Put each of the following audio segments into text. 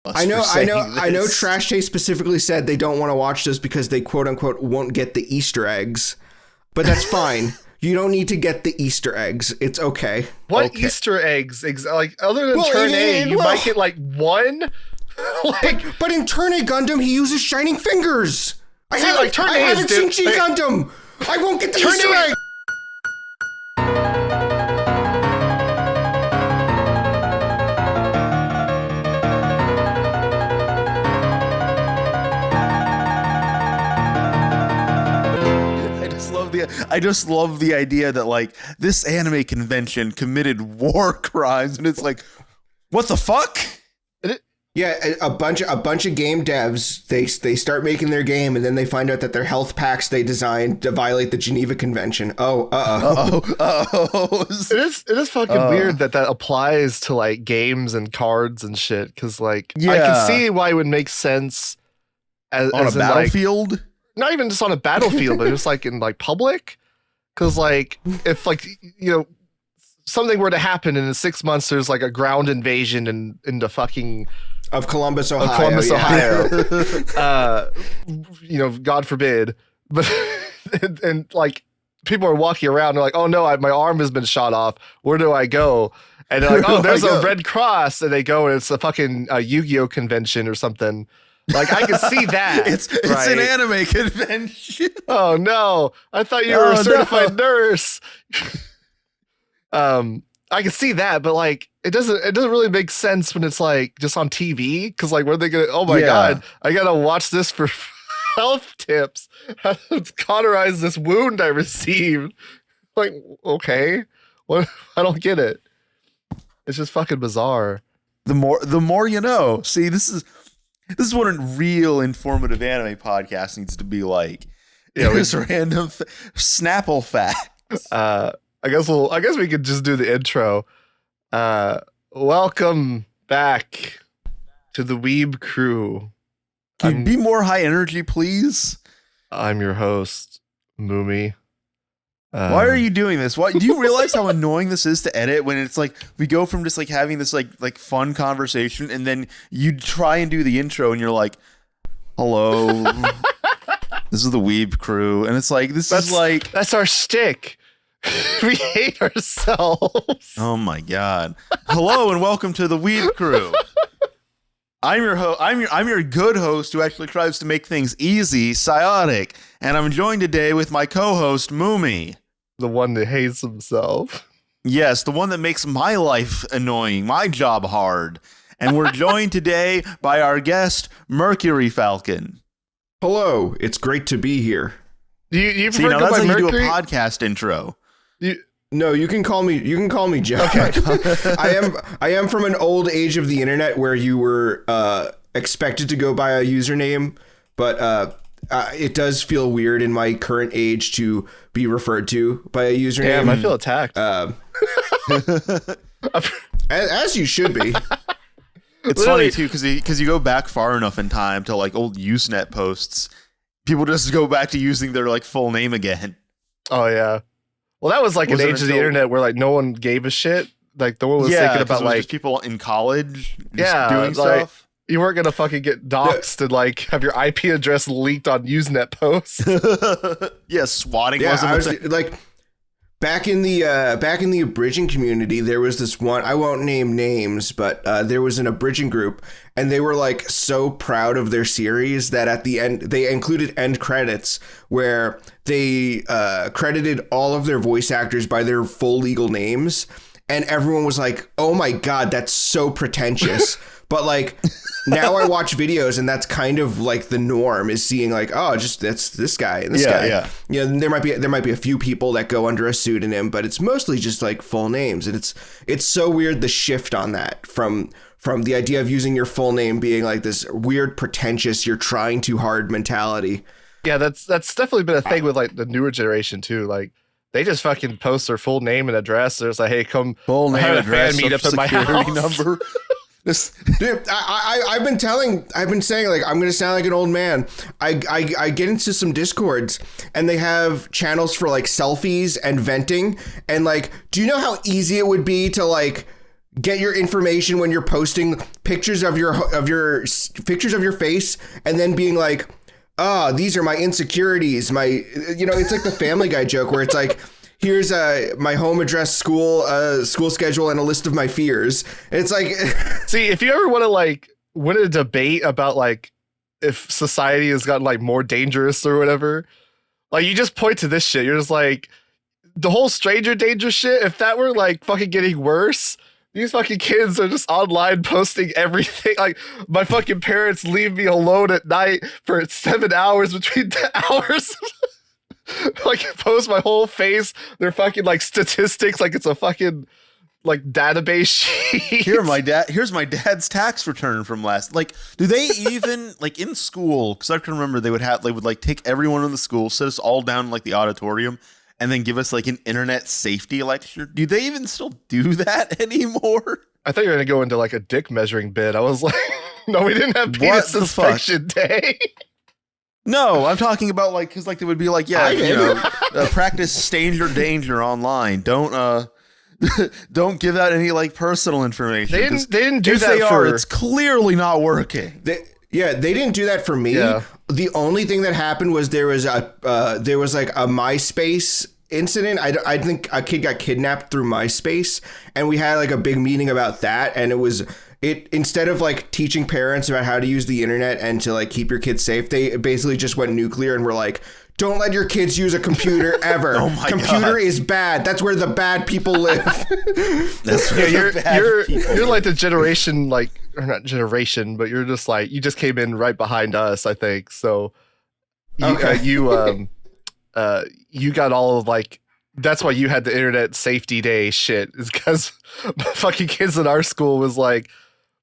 I know. Trash Taste specifically said they don't want to watch this because they quote unquote won't get the Easter eggs, but that's fine. You don't need to get the Easter eggs. It's okay. What okay. Easter eggs? Like other than Turn A, you might get like one. But in Turn A Gundam, he uses shining fingers. I haven't seen G Gundam. I won't get the Easter egg. I just love the idea that like this anime convention committed war crimes, and it's like, what the fuck? Yeah, a bunch of game devs, they start making their game, and then they find out that their health packs they designed to violate the Geneva Convention. It is fucking weird that applies to like games and cards and shit. Because like, I can see why it would make sense as a battlefield. Like, not even just on a battlefield, but just like in like public. Because like if like something were to happen and in 6 months there's like a ground invasion in the fucking of Columbus, Ohio. God forbid. But and like people are walking around, they're like, oh no, my arm has been shot off. Where do I go? And they're like, oh, there's a Red Cross, and they go and it's a fucking Yu-Gi-Oh convention or something. Like I can see that. It's an anime convention. Oh no! I thought you were a certified nurse. I can see that, but like it doesn't really make sense when it's like just on TV. Because like, what are they gonna? Oh my god! I gotta watch this for health tips. How to cauterize this wound I received. Like, okay, what? I don't get it. It's just fucking bizarre. The more you know. See, this is what a real informative anime podcast needs to be like. Just random Snapple facts. I guess we could just do the intro. Welcome back to the Weeb Crew. Can you be more high energy, please? I'm your host, Mumi. Why are you doing this? Why do you realize how annoying this is to edit when it's like we go from just like having this like fun conversation and then you try and do the intro and you're like, hello, this is the Weeb Crew, and it's like that's our shtick. We hate ourselves. Oh my god! Hello and welcome to the Weeb Crew. I'm your good host who actually tries to make things easy, Psyotic, and I'm joined today with my co-host Mumi. The one that hates himself. Yes, the one that makes my life annoying, my job hard. And we're joined today by our guest, MercuryFalcon. Hello, it's great to be here. You See, now that's how you do a podcast intro. No, you can call me Jack. Okay. I am from an old age of the internet where you were expected to go by a username, but it does feel weird in my current age to be referred to by a username. Damn, I feel attacked. As you should be. It's funny too because you go back far enough in time to like old Usenet posts, people just go back to using their like full name again. Oh yeah. Well, that was like an age of the internet where like no one gave a shit. Like no one was thinking about like just people in college doing stuff. You weren't gonna fucking get doxxed and like have your IP address leaked on Usenet posts. Yeah, swatting. Yeah, I was like back in the abridging community, there was this one. I won't name names, but there was an abridging group, and they were like so proud of their series that at the end they included end credits where they credited all of their voice actors by their full legal names, and everyone was like, "Oh my god, that's so pretentious." But like now I watch videos and that's kind of like the norm is seeing like, oh, just that's this guy and this guy. Yeah. There might be a few people that go under a pseudonym, but it's mostly just like full names. And it's so weird the shift on that from the idea of using your full name being like this weird pretentious, you're trying too hard mentality. Yeah, that's definitely been a thing with like the newer generation too. Like they just fucking post their full name and address. There's like, hey, come full name, address, meet up at my house. Number. Dude, I've been saying like I'm gonna sound like an old man. I get into some discords and they have channels for like selfies and venting and like, do you know how easy it would be to like get your information when you're posting pictures of your face, and then being like, these are my insecurities. It's like the Family Guy joke where it's like, here's my home address, school schedule, and a list of my fears. And it's like, see, if you ever want to like win a debate about like if society has gotten like more dangerous or whatever, like you just point to this shit. You're just like, the whole stranger danger shit. If that were like fucking getting worse, these fucking kids are just online posting everything. Like, my fucking parents leave me alone at night for 7 hours between the hours. Like, post my whole face, their fucking like statistics, like it's a fucking like database sheet. Here's my dad's tax return from last. Like, do they even like in school? Because I can remember they would like take everyone in the school, sit us all down in like the auditorium, and then give us like an internet safety lecture. Do they even still do that anymore? I thought you were gonna go into like a dick measuring bit. I was like, no, we didn't have penis inspection day. No, I'm talking about like, because like it would be like, practice stranger danger online. Don't give out any like personal information. They didn't do that. It's clearly not working. They didn't do that for me. Yeah. The only thing that happened was there was like a MySpace incident. I think a kid got kidnapped through MySpace, and we had like a big meeting about that. And instead of like teaching parents about how to use the internet and to like keep your kids safe, they basically just went nuclear and were like, don't let your kids use a computer ever. Oh my computer God. is bad. That's where the bad people live. You're like the generation, like, or not generation, but you're just like, you just came in right behind us, I think. So you got all of like, that's why you had the internet safety day shit, is because fucking kids in our school was like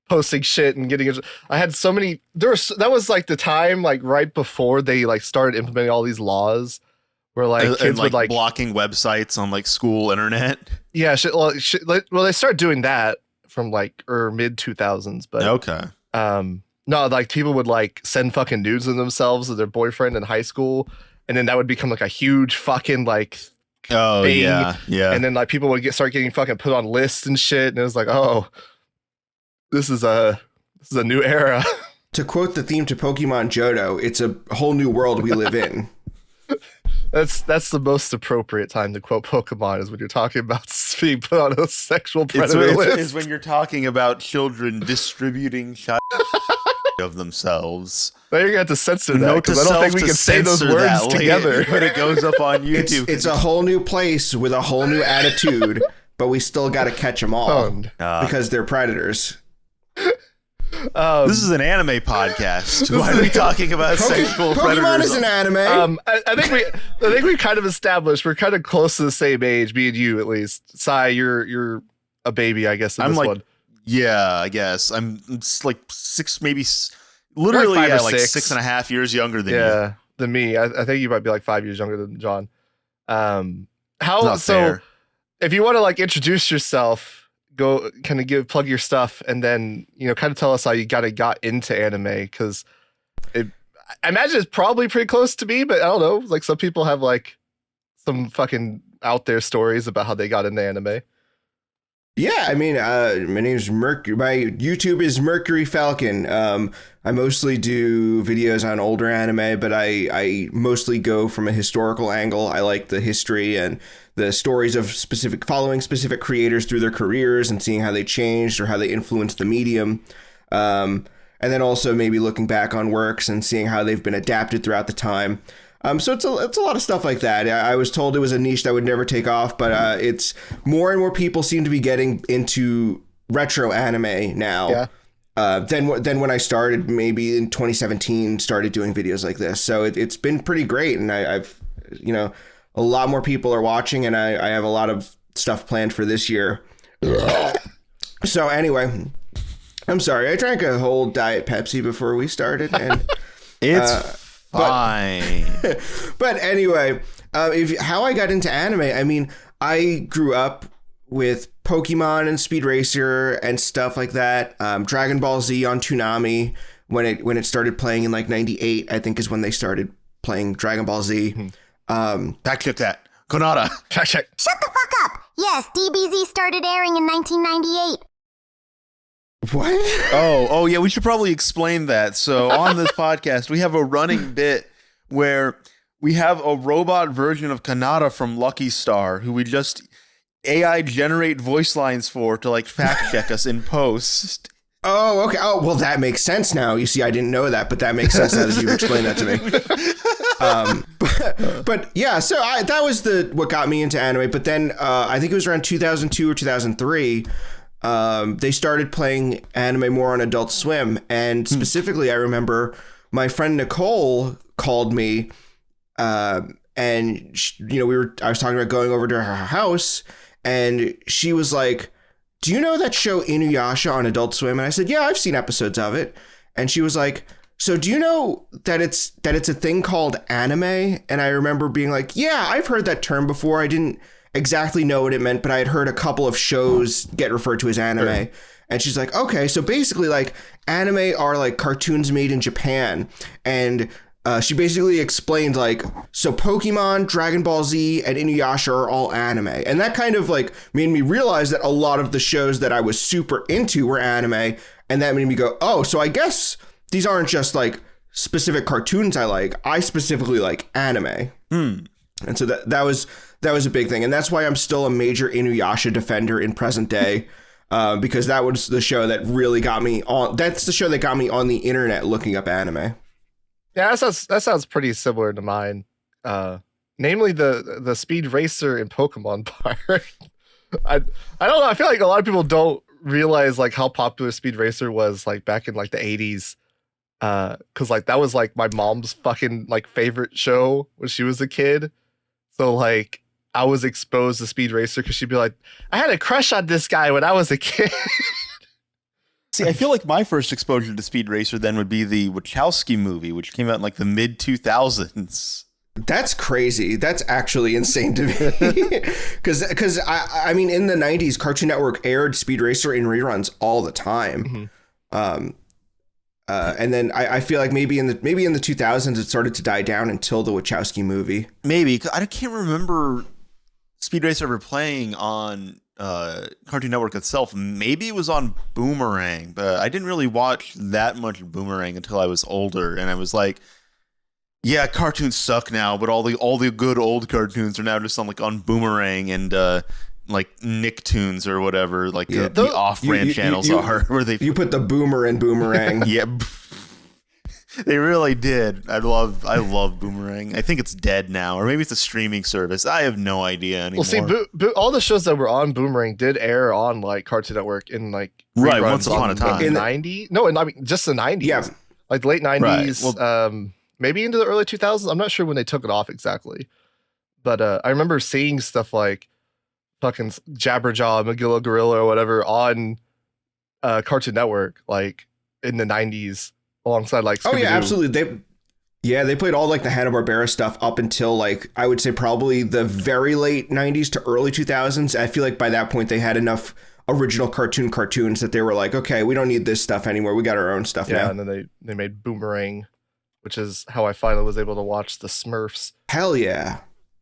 posting shit and getting it. I had so many, that was like the time like right before they like started implementing all these laws where like kids would like blocking websites on like school internet. Yeah, well, they started doing that from like mid 2000s, but okay. No, like people would like send fucking nudes of themselves to their boyfriend in high school, and then that would become like a huge fucking like thing. Yeah. And then like people would start getting fucking put on lists and shit, and it was like, oh, this is a new era. To quote the theme to Pokemon Johto, it's a whole new world we live in. That's the most appropriate time to quote Pokemon, is when you're talking about being put on a sexual predator list. Is when you're talking about children distributing of themselves. Now you're gonna have to censor that, because I don't think we can say those words together. When it goes up on YouTube. It's a whole new place with a whole new attitude, but we still got to catch them all because they're predators. This is an anime podcast. Why are we talking about sexual predators? Pokemon is an anime. I think we kind of established we're kind of close to the same age, me and you at least. Sai, you're a baby, I guess. I'm this like, one. Yeah, I guess I'm like 6, maybe literally like 5 or like 6. 6.5 years younger than you. Yeah, than me. I think you might be like 5 years younger than John. Fair. If you want to like introduce yourself, go kind of plug your stuff, and then kind of tell us how you got into anime, because I imagine it's probably pretty close to me, but I don't know. Like some people have like some fucking out there stories about how they got into anime. Yeah, I mean, my name's Mercury. My YouTube is MercuryFalcon. I mostly do videos on older anime, but I mostly go from a historical angle. I like the history and the stories of following specific creators through their careers and seeing how they changed or how they influenced the medium. And then also maybe looking back on works and seeing how they've been adapted throughout the time. So it's a lot of stuff like that. I was told it was a niche that would never take off, but it's more and more people seem to be getting into retro anime now. Yeah. Then when I started, maybe in 2017, started doing videos like this. So it's been pretty great, and I've a lot more people are watching, and I have a lot of stuff planned for this year. So anyway, I'm sorry, I drank a whole Diet Pepsi before we started, and it's fine. But anyway, how I got into anime, I mean, I grew up with Pokemon and Speed Racer and stuff like that. Dragon Ball Z on Toonami when it started playing in like 98, I think is when they started playing Dragon Ball Z. Fact check that. Konada. Fact check. Shut the fuck up. Yes, DBZ started airing in 1998. What? Oh yeah, we should probably explain that. So on this podcast, we have a running bit where we have a robot version of Kanata from Lucky Star, who we just AI generate voice lines for to like fact check us in post. Oh, okay. Oh, well, that makes sense now. You see, I didn't know that, but that makes sense now that you've explained that to me. But yeah, so that was what got me into anime. But then I think it was around 2002 or 2003. They started playing anime more on Adult Swim, and specifically, I remember my friend Nicole called me, and I was talking about going over to her house, and she was like, "Do you know that show Inuyasha on Adult Swim?" And I said, "Yeah, I've seen episodes of it." And she was like, "So do you know that it's a thing called anime?" And I remember being like, "Yeah, I've heard that term before. I didn't exactly know what it meant, but I had heard a couple of shows get referred to as anime." Sure. And she's like, "Okay, so basically like anime are like cartoons made in Japan." And she basically explained like, so Pokemon, Dragon Ball Z, and Inuyasha are all anime. And that kind of like made me realize that a lot of the shows that I was super into were anime. And that made me go, oh, so I guess these aren't just like specific cartoons I like. I specifically like anime. And so that was a big thing. And that's why I'm still a major Inuyasha defender in present day. Because that was the show that really got me on. That's the show that got me on the internet looking up anime. Yeah, that sounds pretty similar to mine. Namely the speed racer in Pokemon part. I don't know. I feel like a lot of people don't realize like how popular Speed Racer was like back in like the 80s. Cause like that was like my mom's fucking like favorite show when she was a kid. So like I was exposed to Speed Racer because she'd be like, I had a crush on this guy when I was a kid. See, I feel like my first exposure to Speed Racer then would be the Wachowski movie, which came out in like the mid 2000s. That's crazy. That's actually insane to me. Because I mean, in the 90s, Cartoon Network aired Speed Racer in reruns all the time. Mm-hmm. And then I feel like maybe in the 2000s it started to die down until the Wachowski movie. Maybe, 'cause I can't remember Speed Racer ever playing on Cartoon Network itself. Maybe it was on Boomerang, but I didn't really watch that much Boomerang until I was older, and I was like, yeah, cartoons suck now, but all the good old cartoons are now just on Boomerang and like Nicktoons or whatever, like the off-brand channels are where they put the boomer in Boomerang. Yeah. They really did. I love Boomerang. I think it's dead now, or maybe it's a streaming service. I have no idea anymore. Well, see, all the shows that were on Boomerang did air on like Cartoon Network in like right once upon a time in the 90s. No, I mean just the 90s. Yeah, like late 90s. Right. Well, maybe into the early 2000s. I'm not sure when they took it off exactly, but I remember seeing stuff like fucking Jabberjaw, Magilla Gorilla, or whatever on Cartoon Network, like in the 90s. Alongside like Scooby-Doo. Oh yeah, absolutely. They played all like the Hanna-Barbera stuff up until like I would say probably the very late 90s to early 2000s. I feel like by that point they had enough original cartoons that they were like, okay, we don't need this stuff anymore. We got our own stuff now. Yeah, and then they made Boomerang, which is how I finally was able to watch the Smurfs. Hell yeah.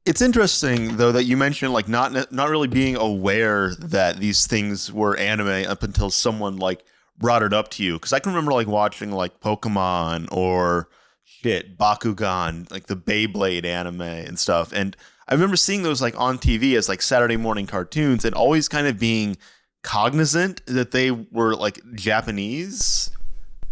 It's interesting though that you mentioned like not really being aware that these things were anime up until someone like brought it up to you, because I can remember like watching like Pokemon or Bakugan, like the Beyblade anime and stuff, and I remember seeing those like on TV as like Saturday morning cartoons and always kind of being cognizant that they were like Japanese.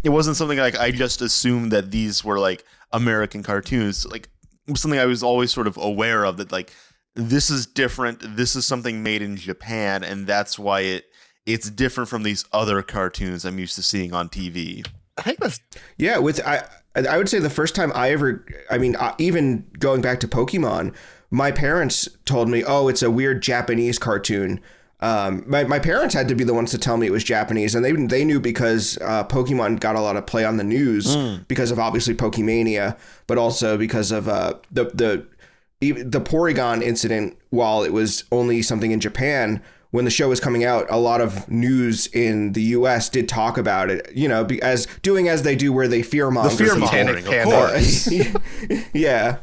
It wasn't something like I just assumed that these were like American cartoons. Like it was something I was always sort of aware of, that like this is different, this is something made in Japan, and that's why it's different from these other cartoons I'm used to seeing on TV. I think that's... Yeah, I would say the first time even going back to Pokemon, my parents told me, oh, it's a weird Japanese cartoon. My parents had to be the ones to tell me it was Japanese, and they knew because Pokemon got a lot of play on the news because of obviously Pokemania, but also because of the Porygon incident. While it was only something in Japan, when the show was coming out, a lot of news in the U.S. did talk about it, as they do where they fearmonger. The fearmongering, of course. Yeah.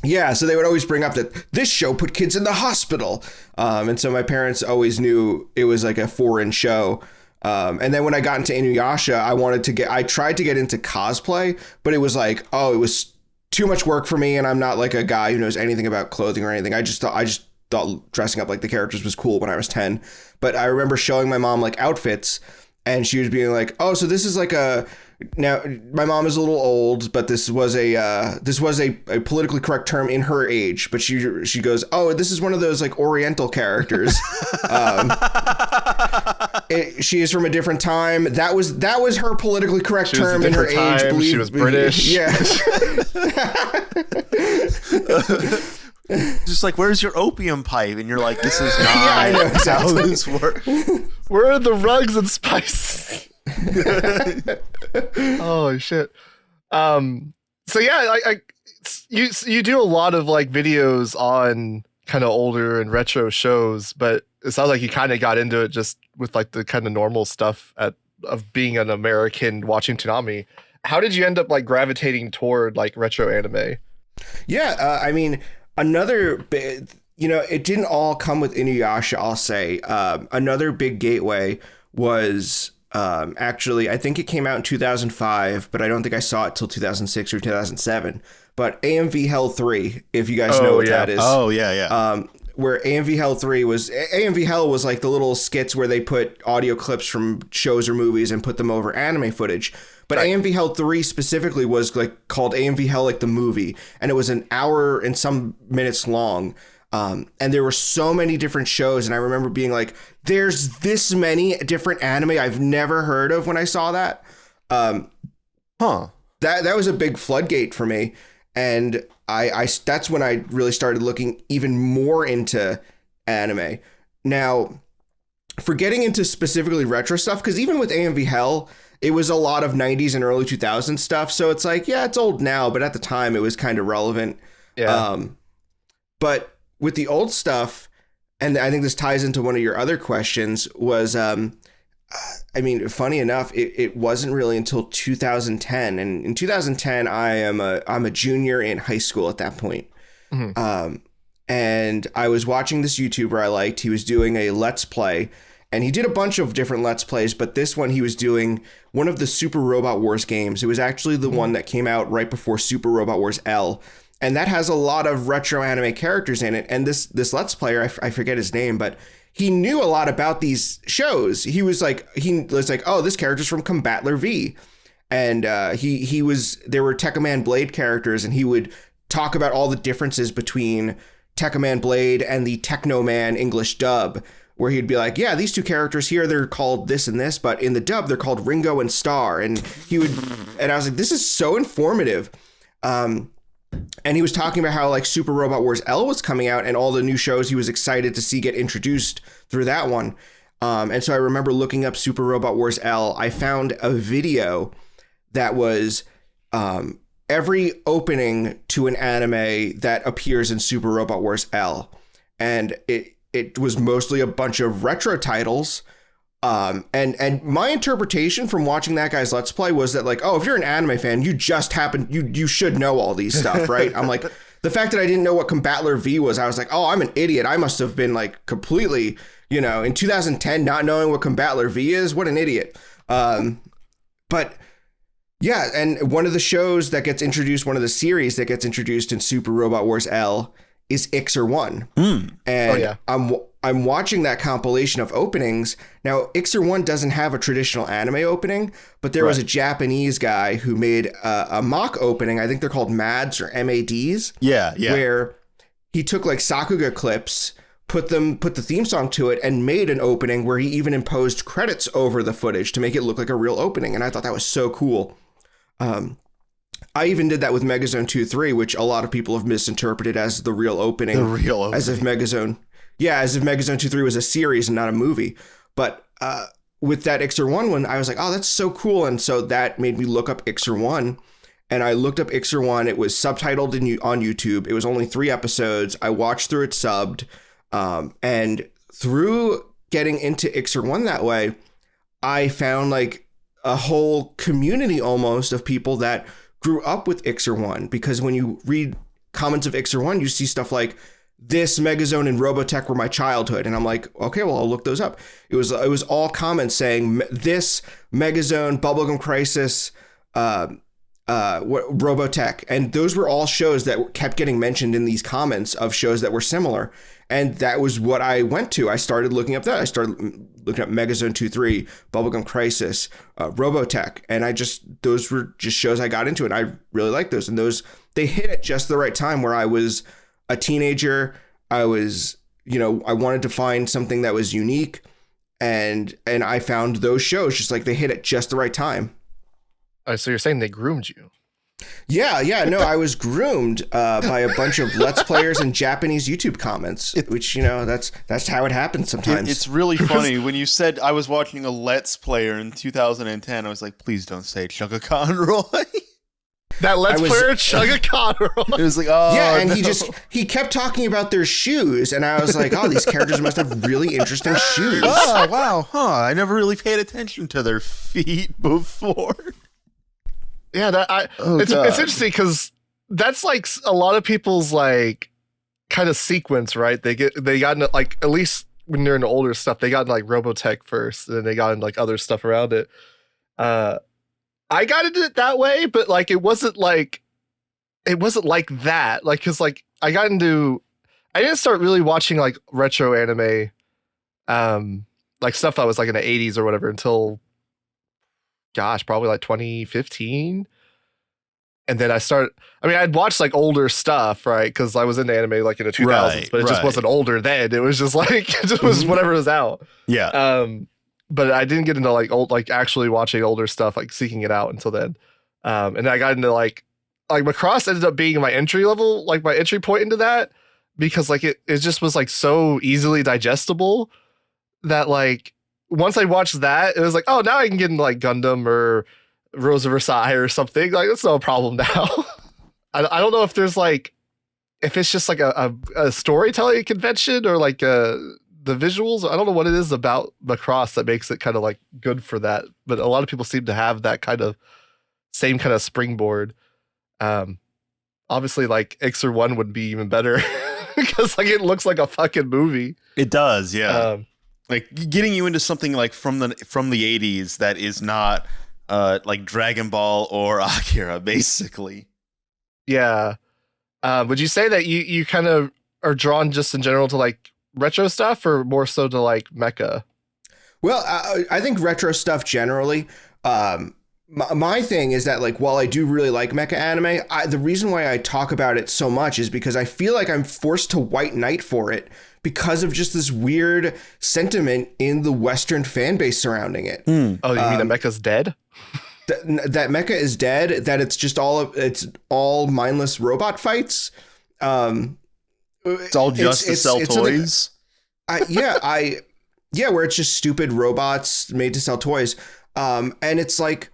Yeah, so they would always bring up that this show put kids in the hospital. And so my parents always knew it was like a foreign show. And then when I got into Inuyasha, I tried to get into cosplay, but it was like, oh, it was too much work for me. And I'm not like a guy who knows anything about clothing or anything. I just thought dressing up like the characters was cool when I was 10. But I remember showing my mom like outfits, and she was being like, oh, so this is like now my mom is a little old, but this was a politically correct term in her age. But she goes, oh, this is one of those like Oriental characters. She is from a different time. That was her politically correct term in her age. She was British. Yeah. Just like, where's your opium pipe? And you're like, this is not I know exactly how this works. Where are the rugs and spices? Oh shit. So yeah, you do a lot of like videos on kind of older and retro shows, but it sounds like you kind of got into it just with like the kind of normal stuff of being an American watching Toonami. How did you end up like gravitating toward like retro anime? Yeah, I mean, another big, it didn't all come with Inuyasha, I'll say. Another big gateway was actually, I think it came out in 2005, but I don't think I saw it till 2006 or 2007. But AMV Hell 3, if you guys know what that is. Oh, yeah. Where AMV Hell was like the little skits where they put audio clips from shows or movies and put them over anime footage. But right. AMV Hell 3 specifically was like called AMV Hell like the movie, and it was an hour and some minutes long. And there were so many different shows, and I remember being like, there's this many different anime I've never heard of when I saw that. That was a big floodgate for me. And I that's when I really started looking even more into anime. Now, for getting into specifically retro stuff, because even with AMV Hell, it was a lot of 90s and early 2000s stuff. So it's like, yeah, it's old now, but at the time it was kind of relevant. Yeah. But with the old stuff, and I think this ties into one of your other questions, was, I mean, funny enough, it wasn't really until 2010. And in 2010, I'm a junior in high school at that point. Mm-hmm. And I was watching this YouTuber I liked. He was doing a Let's Play, and he did a bunch of different Let's Plays, but this one he was doing one of the Super Robot Wars games. It was actually the one that came out right before Super Robot Wars L. And that has a lot of retro anime characters in it. And this Let's Player, I forget his name, but he knew a lot about these shows. He was like, oh, this character's from Combatler V. And there were Tekkaman Blade characters, and he would talk about all the differences between Tekkaman Blade and the Technoman English dub, where he'd be like, yeah, these two characters here, they're called this and this, but in the dub, they're called Ringo and Star. And I was like, this is so informative. And he was talking about how like Super Robot Wars L was coming out and all the new shows he was excited to see get introduced through that one. And so I remember looking up Super Robot Wars L. I found a video that was every opening to an anime that appears in Super Robot Wars L. And it was mostly a bunch of retro titles. And my interpretation from watching that guy's Let's Play was that like, oh, if you're an anime fan, you should know all these stuff, right? I'm like, the fact that I didn't know what Combatler V was, I was like, oh, I'm an idiot. I must have been like completely, in 2010, not knowing what Combatler V is. What an idiot. But yeah, and one of the shows that gets introduced, one of the series that gets introduced in Super Robot Wars L is 𝗥𝗘𝗧𝗥. And I'm watching that compilation of openings. Now, 𝗥𝗘𝗧𝗥 doesn't have a traditional anime opening, but there was a Japanese guy who made a mock opening. I think they're called MADs or MADs. Yeah. Where he took like Sakuga clips, put the theme song to it, and made an opening where he even imposed credits over the footage to make it look like a real opening. And I thought that was so cool. I even did that with Megazone 2-3, which a lot of people have misinterpreted as the real opening. As if Megazone 2-3 was a series and not a movie. But with that 𝗥𝗘𝗧𝗥 one, I was like, oh, that's so cool. And so that made me look up 𝗥𝗘𝗧𝗥. And I looked up 𝗥𝗘𝗧𝗥. It was subtitled on YouTube. It was only 3 episodes. I watched through it subbed. And through getting into 𝗥𝗘𝗧𝗥 that way, I found like a whole community almost of people that grew up with 𝗥𝗘𝗧𝗥, because when you read comments of 𝗥𝗘𝗧𝗥, you see stuff like this Megazone and Robotech were my childhood. And I'm like, okay, well, I'll look those up. It was all comments saying this Megazone, Bubblegum Crisis, Robotech, and those were all shows that kept getting mentioned in these comments of shows that were similar. And that was what I went to. I started looking up that. I started looking up Megazone 2-3, Bubblegum Crisis, Robotech, and those were just shows I got into, and I really liked those. And they hit at just the right time where I was a teenager. I was, I wanted to find something that was unique, and I found those shows just like they hit at just the right time. So you're saying they groomed you? Yeah. No, I was groomed by a bunch of Let's Players and Japanese YouTube comments, which, that's how it happens sometimes. It's really funny. When you said I was watching a Let's Player in 2010, I was like, please don't say 𝗥𝗘𝗧𝗥𝗢. That Let's Player 𝗥𝗘𝗧𝗥𝗢. It was like, yeah, and he kept talking about their shoes, and I was like, oh, these characters must have really interesting shoes. Oh, wow. I never really paid attention to their feet before. Yeah, it's interesting because that's like a lot of people's like kind of sequence, right? They got into like, at least when they're into older stuff, they got into like Robotech first, and then they got into like other stuff around it. I got into it that way, but like it wasn't like that. Like, cause like I didn't start really watching like retro anime, like stuff that was like in the 80s or whatever until, gosh, probably like 2015. And then I'd watched like older stuff, right? Because I was into anime like in the 2000s, but it just wasn't older then. It was just like, it just was whatever was out. Yeah. But I didn't get into like actually watching older stuff, like seeking it out until then. And then I got into like Macross ended up being my entry level, like my entry point into that, because like it just was like so easily digestible that like, once I watched that, it was like, oh, now I can get into like Gundam or Rose of Versailles or something. Like, that's no problem now. I don't know if there's like, if it's just like a storytelling convention or like the visuals. I don't know what it is about Macross that makes it kind of like good for that. But a lot of people seem to have that kind of same kind of springboard. Obviously, like 𝗥𝗘𝗧𝗥𝗢 would be even better because like it looks like a fucking movie. It does, yeah. Like getting you into something like from the 80s that is not like Dragon Ball or Akira, basically. Yeah. Would you say that you kind of are drawn just in general to like retro stuff or more so to like mecha? Well, I think retro stuff generally. My thing is that like, while I do really like mecha anime, the reason why I talk about it so much is because I feel like I'm forced to white knight for it because of just this weird sentiment in the Western fan base surrounding it. Oh, you mean that mecha's dead? That mecha is dead. That it's all mindless robot fights. It's all just to sell toys. Where it's just stupid robots made to sell toys. And it's like,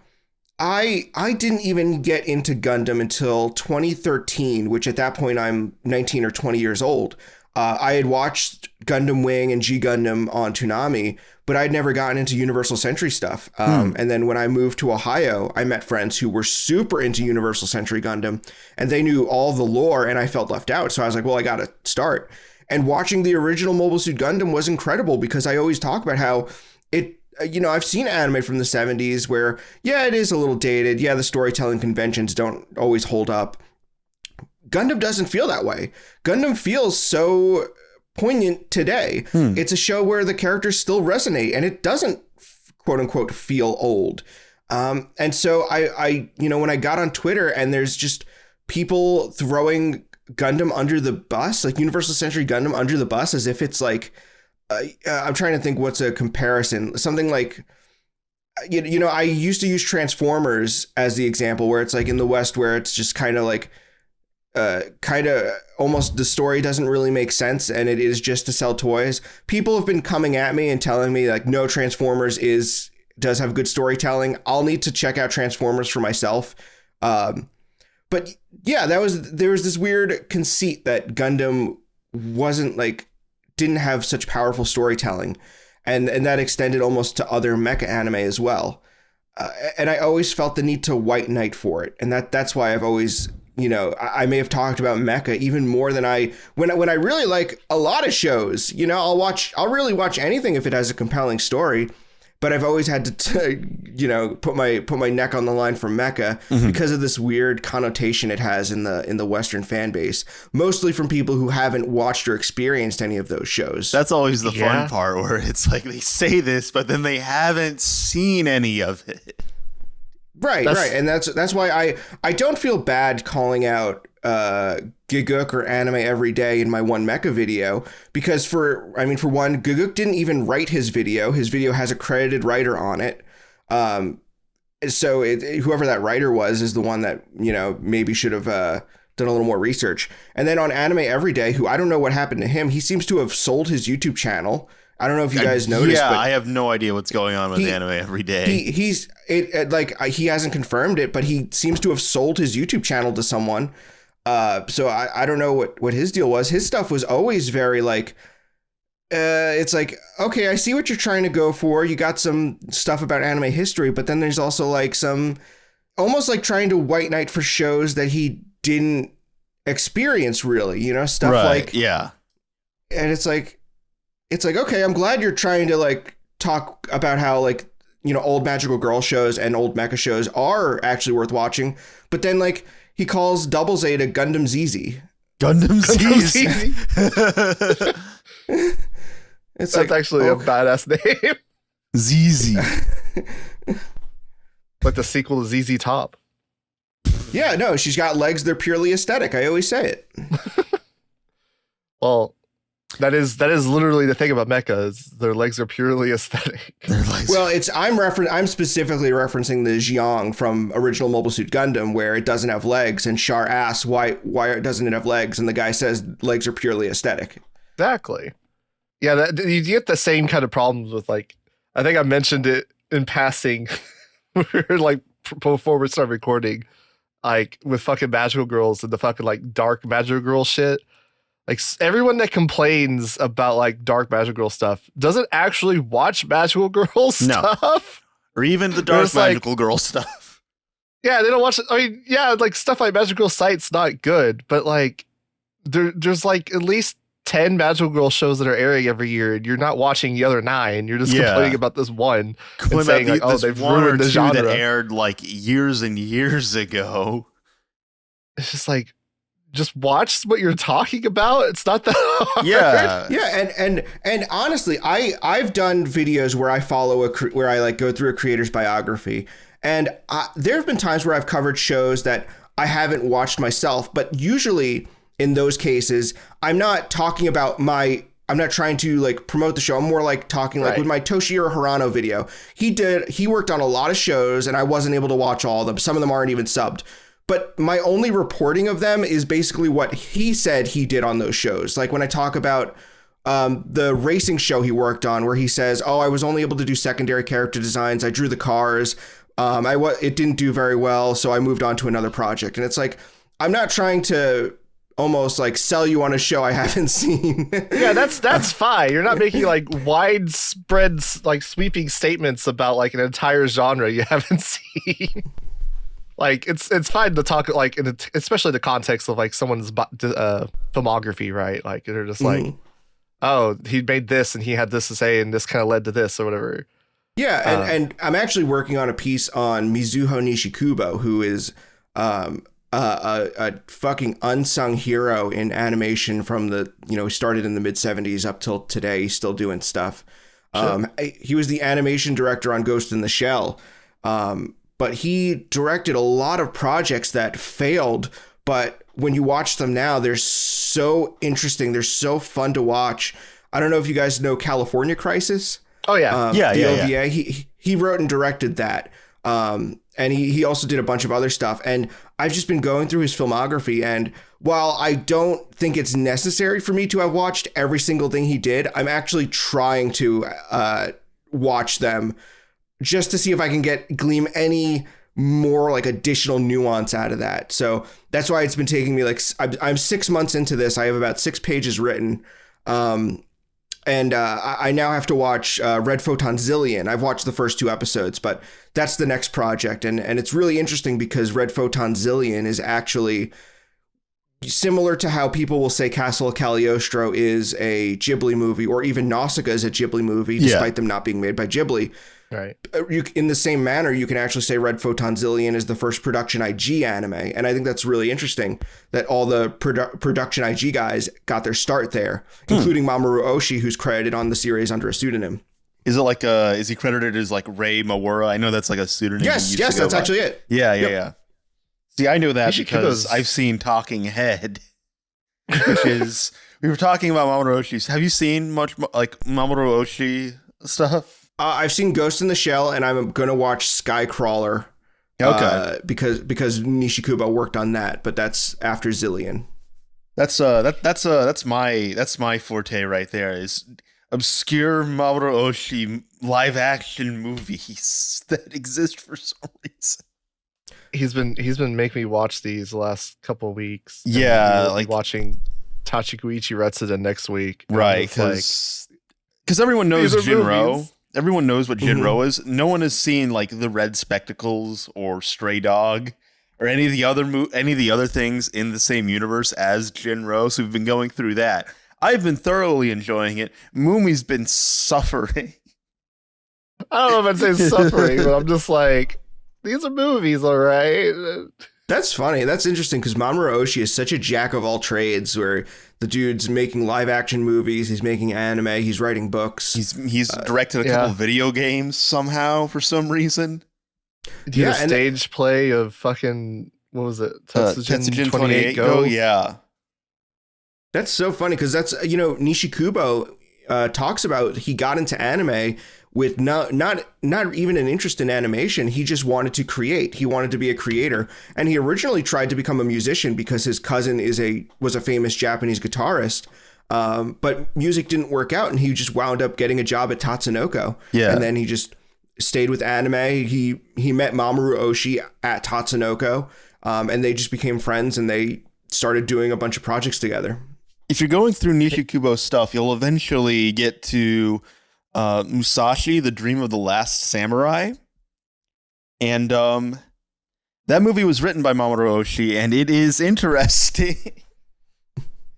I didn't even get into Gundam until 2013, which at that point I'm 19 or 20 years old. I had watched Gundam Wing and G Gundam on Toonami, but I'd never gotten into Universal Century stuff. And then when I moved to Ohio, I met friends who were super into Universal Century Gundam, and they knew all the lore, and I felt left out. So I was like, well, I got to start. And watching the original Mobile Suit Gundam was incredible because I always talk about how it, I've seen anime from the 70s where, yeah, it is a little dated. Yeah, the storytelling conventions don't always hold up. Gundam doesn't feel that way. Gundam feels so poignant today. It's a show where the characters still resonate and it doesn't quote unquote feel old. And so I when I got on Twitter and there's just people throwing Gundam under the bus, like Universal Century Gundam under the bus, as if it's like, I'm trying to think what's a comparison. Something like, I used to use Transformers as the example where it's like in the West where it's just kind of like, kind of almost the story doesn't really make sense and it is just to sell toys. People have been coming at me and telling me like, no, Transformers does have good storytelling. I'll need to check out Transformers for myself. But yeah, there was this weird conceit that Gundam didn't have such powerful storytelling, and that extended almost to other mecha anime as well. And I always felt the need to white knight for it, and that's why I've always I may have talked about mecha even more than when I really like a lot of shows. I'll really watch anything if it has a compelling story. But I've always had to put my neck on the line for mecha because of this weird connotation it has in the Western fan base, mostly from people who haven't watched or experienced any of those shows. That's always the fun part, where it's like they say this, but then they haven't seen any of it. Right. And that's why I don't feel bad calling out 𝗥𝗘𝗧𝗥𝗢 or Anime Every Day in my one mecha video, because for one, 𝗥𝗘𝗧𝗥𝗢 didn't even write his video. His video has a credited writer on it. So whoever that writer was is the one that, maybe should have done a little more research. And then on Anime Every Day, who I don't know what happened to him. He seems to have sold his YouTube channel. I don't know if you guys noticed. Yeah, but I have no idea what's going on with Anime Every Day. He hasn't confirmed it, but he seems to have sold his YouTube channel to someone. So I don't know what his deal was. His stuff was always very it's like, okay, I see what you're trying to go for. You got some stuff about anime history, but then there's also some almost like trying to white knight for shows that he didn't experience really, stuff right, yeah. And it's like, okay, I'm glad you're trying to talk about how old magical girl shows and old mecha shows are actually worth watching. But then he calls Double Zeta Gundam ZZ. Gundam ZZ. That's actually a badass name. ZZ. Like the sequel to ZZ Top. Yeah, no, she's got legs. They're purely aesthetic. I always say it. Well, that is literally the thing about mecha, is their legs are purely aesthetic. Well, I'm specifically referencing the Xiong from original Mobile Suit Gundam, where it doesn't have legs, and Char asks why doesn't it have legs, and the guy says legs are purely aesthetic. Exactly. Yeah, you get the same kind of problems with I think I mentioned it in passing before we started recording, with fucking magical girls and the fucking dark magical girl shit. Everyone that complains about dark magical girl stuff doesn't actually watch magical girl stuff. Or even the dark magical girl stuff. Yeah, they don't watch it. I mean, yeah, stuff like magical girl site's not good, but there's at least 10 magical girl shows that are airing every year, and you're not watching the other 9. You're just complaining about this one and saying they've ruined the genre that aired years and years ago. It's just just watch what you're talking about. It's not that hard. Yeah. And honestly, I've done videos where I follow where I go through a creator's biography, and there have been times where I've covered shows that I haven't watched myself, but usually in those cases, I'm not talking about I'm not trying to promote the show. I'm more talking with my Toshihiro Hirano video. He worked on a lot of shows, and I wasn't able to watch all of them. Some of them aren't even subbed. But my only reporting of them is basically what he said he did on those shows. When I talk about the racing show he worked on, where he says, I was only able to do secondary character designs. I drew the cars. It didn't do very well, so I moved on to another project. And it's I'm not trying to almost sell you on a show I haven't seen. Yeah, that's fine. You're not making widespread sweeping statements about an entire genre you haven't seen. It's fine to talk especially the context of someone's filmography, right? They're just oh, he made this and he had this to say and this kind of led to this or whatever. Yeah, and I'm actually working on a piece on Mizuho Nishikubo, who is a fucking unsung hero in animation from he started in the mid 70s up till today. He's still doing stuff. Sure. He was the animation director on Ghost in the Shell. But he directed a lot of projects that failed. But when you watch them now, they're so interesting. They're so fun to watch. I don't know if you guys know California Crisis. Oh, yeah. The OVA. He wrote and directed that. And he also did a bunch of other stuff. And I've just been going through his filmography. And while I don't think it's necessary for me to have watched every single thing he did, I'm actually trying to watch them just to see if I can glean any more additional nuance out of that. So that's why it's been taking me I'm 6 months into this. I have about 6 pages written. And I now have to watch Red Photon Zillion. I've watched the first 2 episodes, but that's the next project. And it's really interesting because Red Photon Zillion is actually similar to how people will say Castle of Cagliostro is a Ghibli movie, or even Nausicaa is a Ghibli movie, despite them not being made by Ghibli. Right. In the same manner, you can actually say Red Photon Zillion is the first production IG anime. And I think that's really interesting that all the production IG guys got their start there, including Mamoru Oshii, who's credited on the series under a pseudonym. Is it like is he credited as like Ray Mawara? I know that's like a pseudonym. Yes, that's actually it. Yeah. See, I know that because I've seen Talking Head, which is, we were talking about Mamoru Oshii. Have you seen much like Mamoru Oshii stuff? I've seen Ghost in the Shell, and I'm going to watch Skycrawler. Okay. Because Nishikubo worked on that, but that's after Zillion. That's my forte right there, is obscure Mamoru Oshii live action movies that exist for some reason. He's been making me watch these the last couple of weeks. Yeah, like watching Tachikuichi Retsuden next week. Right, because everyone knows Jinro. Movies. Everyone knows what Jinro is. No one has seen like the Red Spectacles or Stray Dog or any of the other things in the same universe as Jinro. So we've been going through that. I've been thoroughly enjoying it. Mumi's been suffering. I don't know if I'd say suffering, but I'm just like, these are movies, all right. That's funny. That's interesting because Mamoru Oshii is such a jack of all trades, where the dude's making live action movies, he's making anime, he's writing books. He's directed a couple video games somehow for some reason. Did a stage play of fucking, what was it? Tetsujin 28 Go? Yeah. That's so funny because that's, Nishikubo talks about he got into anime with not even an interest in animation. He just wanted to create. He wanted to be a creator. And he originally tried to become a musician because his cousin was a famous Japanese guitarist. But music didn't work out, and he just wound up getting a job at Tatsunoko. Yeah. And then he just stayed with anime. He met Mamoru Oshii at Tatsunoko, and they just became friends, and they started doing a bunch of projects together. If you're going through Nishikubo's stuff, you'll eventually get to Musashi, The Dream of the Last Samurai. And that movie was written by Mamoru Oshii, and it is interesting.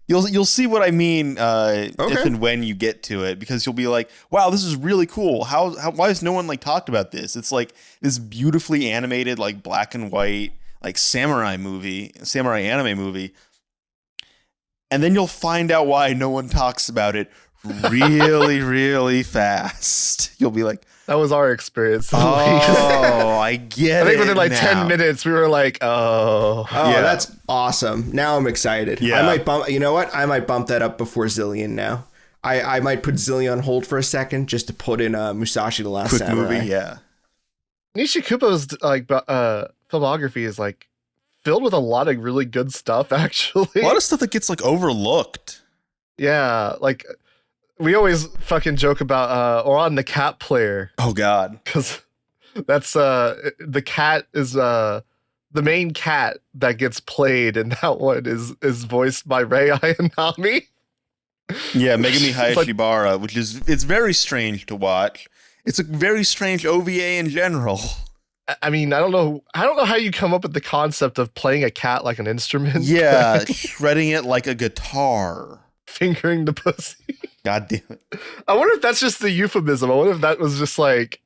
You'll see what I mean if and when you get to it, because you'll be like, wow, this is really cool. Why has no one like talked about this? It's like this beautifully animated, like black and white, like samurai anime movie. And then you'll find out why no one talks about it really, really fast. You'll be like, that was our experience. Oh, I get it. I think within like 10 minutes, we were like, oh, yeah, that's awesome. Now I'm excited. Yeah. I might bump, you know what? I might bump that up before Zillion now. I might put Zillion on hold for a second just to put in Musashi the Last Samurai. Movie, yeah. Nishikubo's like filmography is like filled with a lot of really good stuff, actually. A lot of stuff that gets like overlooked. Yeah, like we always fucking joke about Oran the Cat Player. Oh God, because that's the cat is the main cat that gets played, and that one is voiced by Rei Ayanami. Yeah, Megami Hayashibara, which is, it's very strange to watch. It's a very strange OVA in general. I mean, I don't know how you come up with the concept of playing a cat like an instrument. Yeah, shredding it like a guitar. Fingering the pussy. God damn it. I wonder if that's just the euphemism. I wonder if that was just like,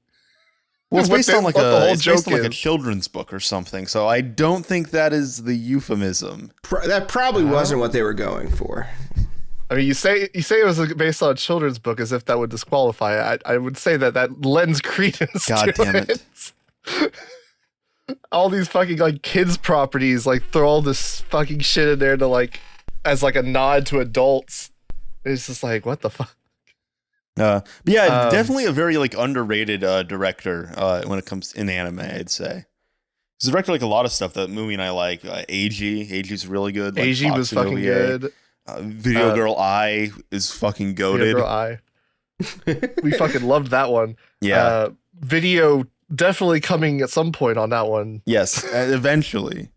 well, it's based on like a children's book or something. So I don't think that is the euphemism. That probably wasn't what they were going for. I mean, you say it was based on a children's book as if that would disqualify it. I would say that lends credence God to damn it. All these fucking like kids properties like throw all this fucking shit in there to like as like a nod to adults. It's just like, what the fuck? But yeah, definitely a very like underrated director when it comes in anime, I'd say. He's directed like a lot of stuff that Mumi and I like. AG's really good. Like, AG was fucking good. Video Girl I is fucking goated. Video Girl I. We fucking loved that one. Yeah. Video definitely coming at some point on that one. Yes, eventually.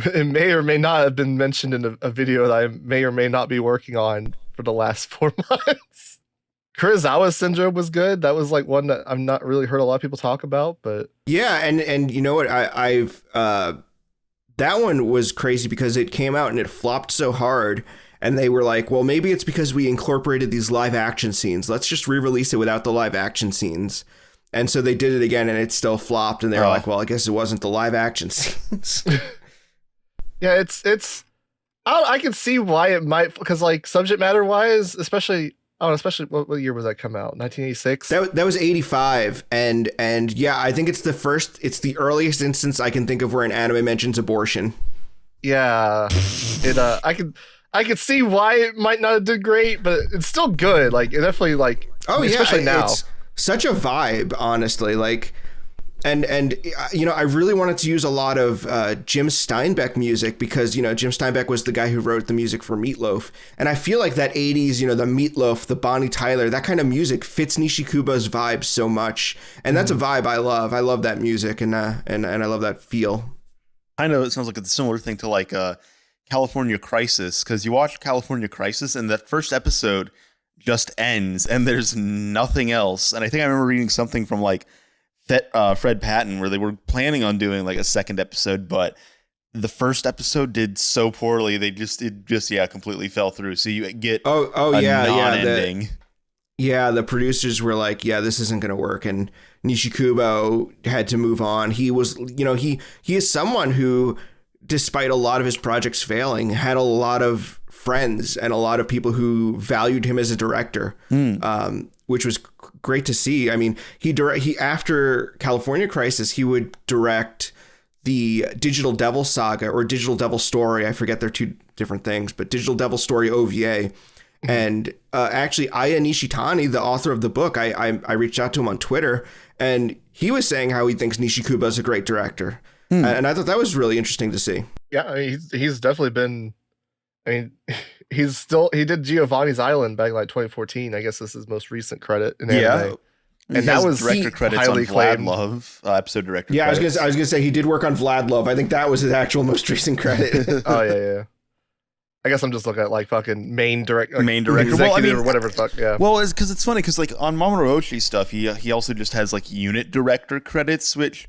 It may or may not have been mentioned in a video that I may or may not be working on for the last 4 months. Kurosawa Syndrome was good. That was like one that I've not really heard a lot of people talk about, but yeah, and you know what, I've that one was crazy because it came out and it flopped so hard, and they were like, well, maybe it's because we incorporated these live action scenes. Let's just re-release it without the live action scenes. And so they did it again, and it still flopped, and they were like, well, I guess it wasn't the live action scenes. Yeah, it's I can see why it might, because like subject matter wise, especially what year was that come out? 1986. That was 85, and yeah, I think it's the earliest instance I can think of where an anime mentions abortion. Yeah, I could see why it might not have done great, but it's still good. Like it definitely like especially now. It's such a vibe, honestly. Like. And you know, I really wanted to use a lot of Jim Steinbeck music because, you know, Jim Steinbeck was the guy who wrote the music for Meatloaf. And I feel like that 80s, you know, the Meatloaf, the Bonnie Tyler, that kind of music fits Nishikubo's vibe so much. And that's a vibe I love. I love that music and I love that feel. I know it sounds like a similar thing to like California Crisis, because you watch California Crisis and that first episode just ends and there's nothing else. And I think I remember reading something from like Fred Patton where they were planning on doing like a second episode, but the first episode did so poorly it just completely fell through. So you get non-ending. The producers were like, yeah, this isn't going to work, and Nishikubo had to move on. He was, you know, he is someone who, despite a lot of his projects failing, had a lot of friends and a lot of people who valued him as a director. Which was great to see. I mean, he after California Crisis, he would direct the Digital Devil Saga or Digital Devil Story. I forget, they're two different things, but Digital Devil Story OVA. And actually, Aya Nishitani, the author of the book, I reached out to him on Twitter, and he was saying how he thinks Nishikubo is a great director. And I thought that was really interesting to see. Yeah, I mean, he's definitely been. I mean, he did Giovanni's Island back in like 2014. I guess this is his most recent credit in anime. And that was director credits on Vlad Love, episode director. Yeah, credits. I was gonna say he did work on Vlad Love. I think that was his actual most recent credit. Oh yeah. I guess I'm just looking at like fucking main director, well, I mean, or whatever the fuck. Yeah. Well, it's because it's funny because like on Mamoru Oshii stuff, he also just has like unit director credits, which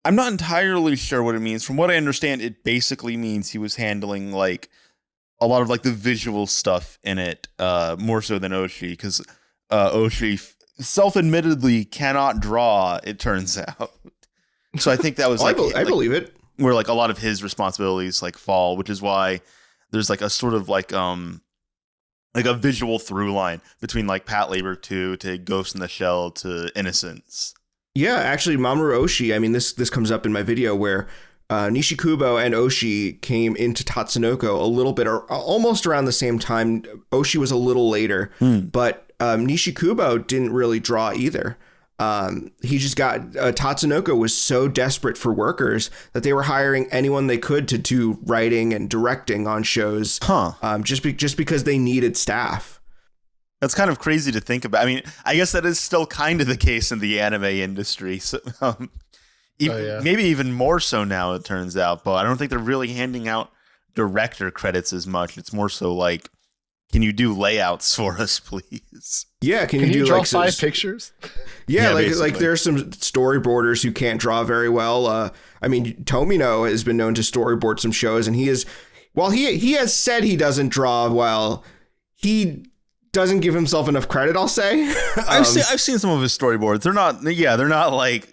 I'm not entirely sure what it means. From what I understand, it basically means he was handling like a lot of like the visual stuff in it, more so than Oshii, because Oshii self-admittedly cannot draw, it turns out. So I think that was like I believe it, where like a lot of his responsibilities like fall, which is why there's like a sort of like a visual through line between like Pat Labor 2 to Ghost in the Shell to Innocence. Yeah, actually, Mamoru Oshii, I mean, this comes up in my video where Nishikubo and Oshii came into Tatsunoko a little bit, or almost around the same time. Oshii was a little later, but Nishikubo didn't really draw either. He just got Tatsunoko was so desperate for workers that they were hiring anyone they could to do writing and directing on shows. Just because they needed staff. That's kind of crazy to think about. I mean, I guess that is still kind of the case in the anime industry. So, maybe even more so now, it turns out. But I don't think they're really handing out director credits as much. It's more so like, can you do layouts for us, please? Yeah, can you do draw like 5 pictures? Yeah, like there's some storyboarders who can't draw very well. I mean, Tomino has been known to storyboard some shows, and he has said he doesn't draw well. He doesn't give himself enough credit, I'll say. I've seen some of his storyboards. They're not like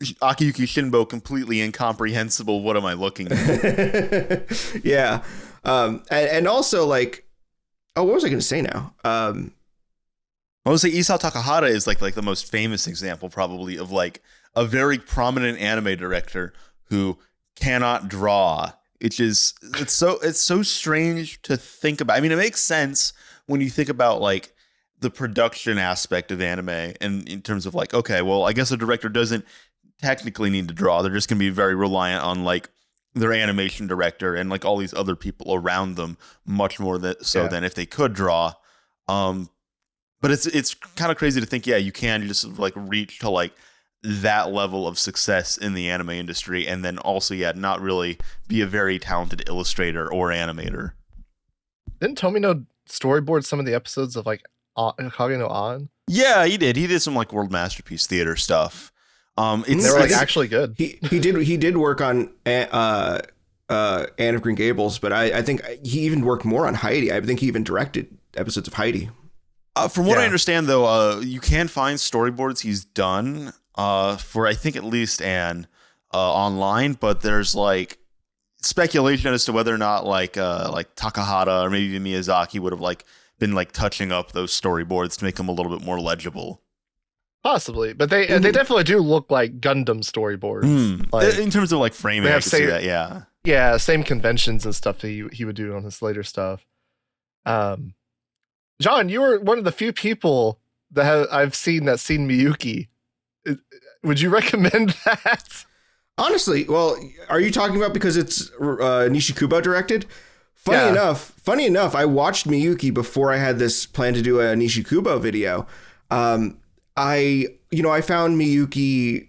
Akiyuki Shinbo, completely incomprehensible. What am I looking at? Yeah. And also like, what was I going to say now? I would say Isao Takahata is like the most famous example probably of like a very prominent anime director who cannot draw. It's so strange to think about. I mean, it makes sense when you think about like the production aspect of anime, and in terms of like, okay, well, I guess a director doesn't technically need to draw. They're just going to be very reliant on like their animation director and like all these other people around them, much more than if they could draw. But it's kind of crazy to think, you can just like reach to like that level of success in the anime industry, and then also not really be a very talented illustrator or animator. Didn't Tomino storyboard some of the episodes of like Kage no An? Yeah, he did. He did some like World Masterpiece Theater stuff. They were like actually good. He did work on Anne of Green Gables, but I think he even worked more on Heidi. I think he even directed episodes of Heidi. From what I understand, though, you can find storyboards he's done for I think at least Anne online, but there's like speculation as to whether or not like Takahata or maybe even Miyazaki would have like been like touching up those storyboards to make them a little bit more legible. Possibly, but they definitely do look like Gundam storyboards. Like, in terms of like framing, I can see that. Yeah, same conventions and stuff that he would do on his later stuff. John, you were one of the few people that I've seen Miyuki. Would you recommend that? Honestly, well, are you talking about because it's Nishikubo directed? Funny enough, I watched Miyuki before I had this plan to do a Nishikubo video. I found Miyuki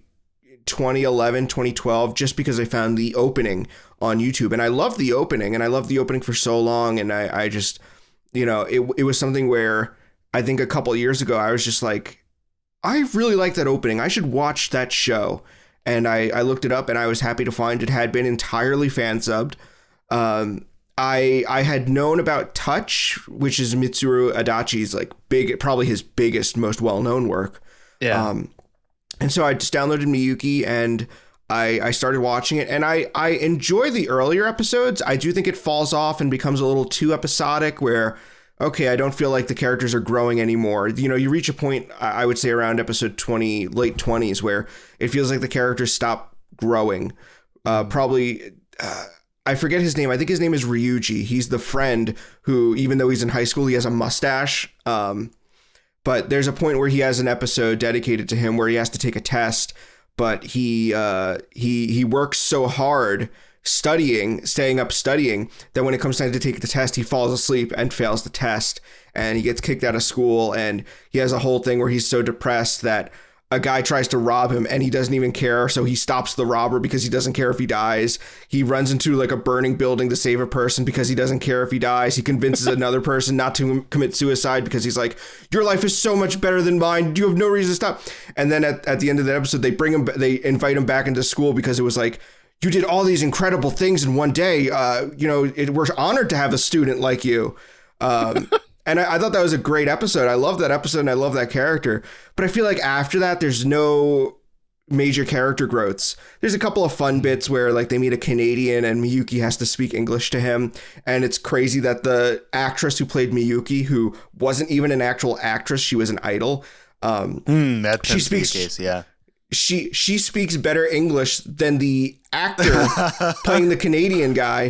2011, 2012, just because I found the opening on YouTube, and I loved the opening, for so long, and I just, it was something where I think a couple of years ago I was just like, I really like that opening. I should watch that show. And I looked it up, and I was happy to find it had been entirely fan subbed. I had known about Touch, which is Mitsuru Adachi's like probably his biggest, most well-known work. Yeah. And so I just downloaded Miyuki, and I started watching it, and I enjoy the earlier episodes. I do think it falls off and becomes a little too episodic where, okay, I don't feel like the characters are growing anymore. You reach a point, I would say around episode 20, late 20s, where it feels like the characters stop growing. I forget his name. I think his name is Ryuji. He's the friend who, even though he's in high school, he has a mustache. But there's a point where he has an episode dedicated to him where he has to take a test, but he works so hard staying up studying, that when it comes time to take the test, he falls asleep and fails the test, and he gets kicked out of school, and he has a whole thing where he's so depressed that a guy tries to rob him and he doesn't even care, so he stops the robber because he doesn't care if he dies. He runs into like a burning building to save a person because he doesn't care if he dies. He convinces another person not to commit suicide because he's like, your life is so much better than mine, you have no reason to stop. And then at the end of the episode, they invite him back into school because it was like, you did all these incredible things in one day. We're honored to have a student like you. And I thought that was a great episode. I love that episode and I love that character. But I feel like after that, there's no major character growths. There's a couple of fun bits where like they meet a Canadian and Miyuki has to speak English to him. And it's crazy that the actress who played Miyuki, who wasn't even an actual actress, she was an idol. That tends to be the case, yeah. She speaks better English than the actor playing the Canadian guy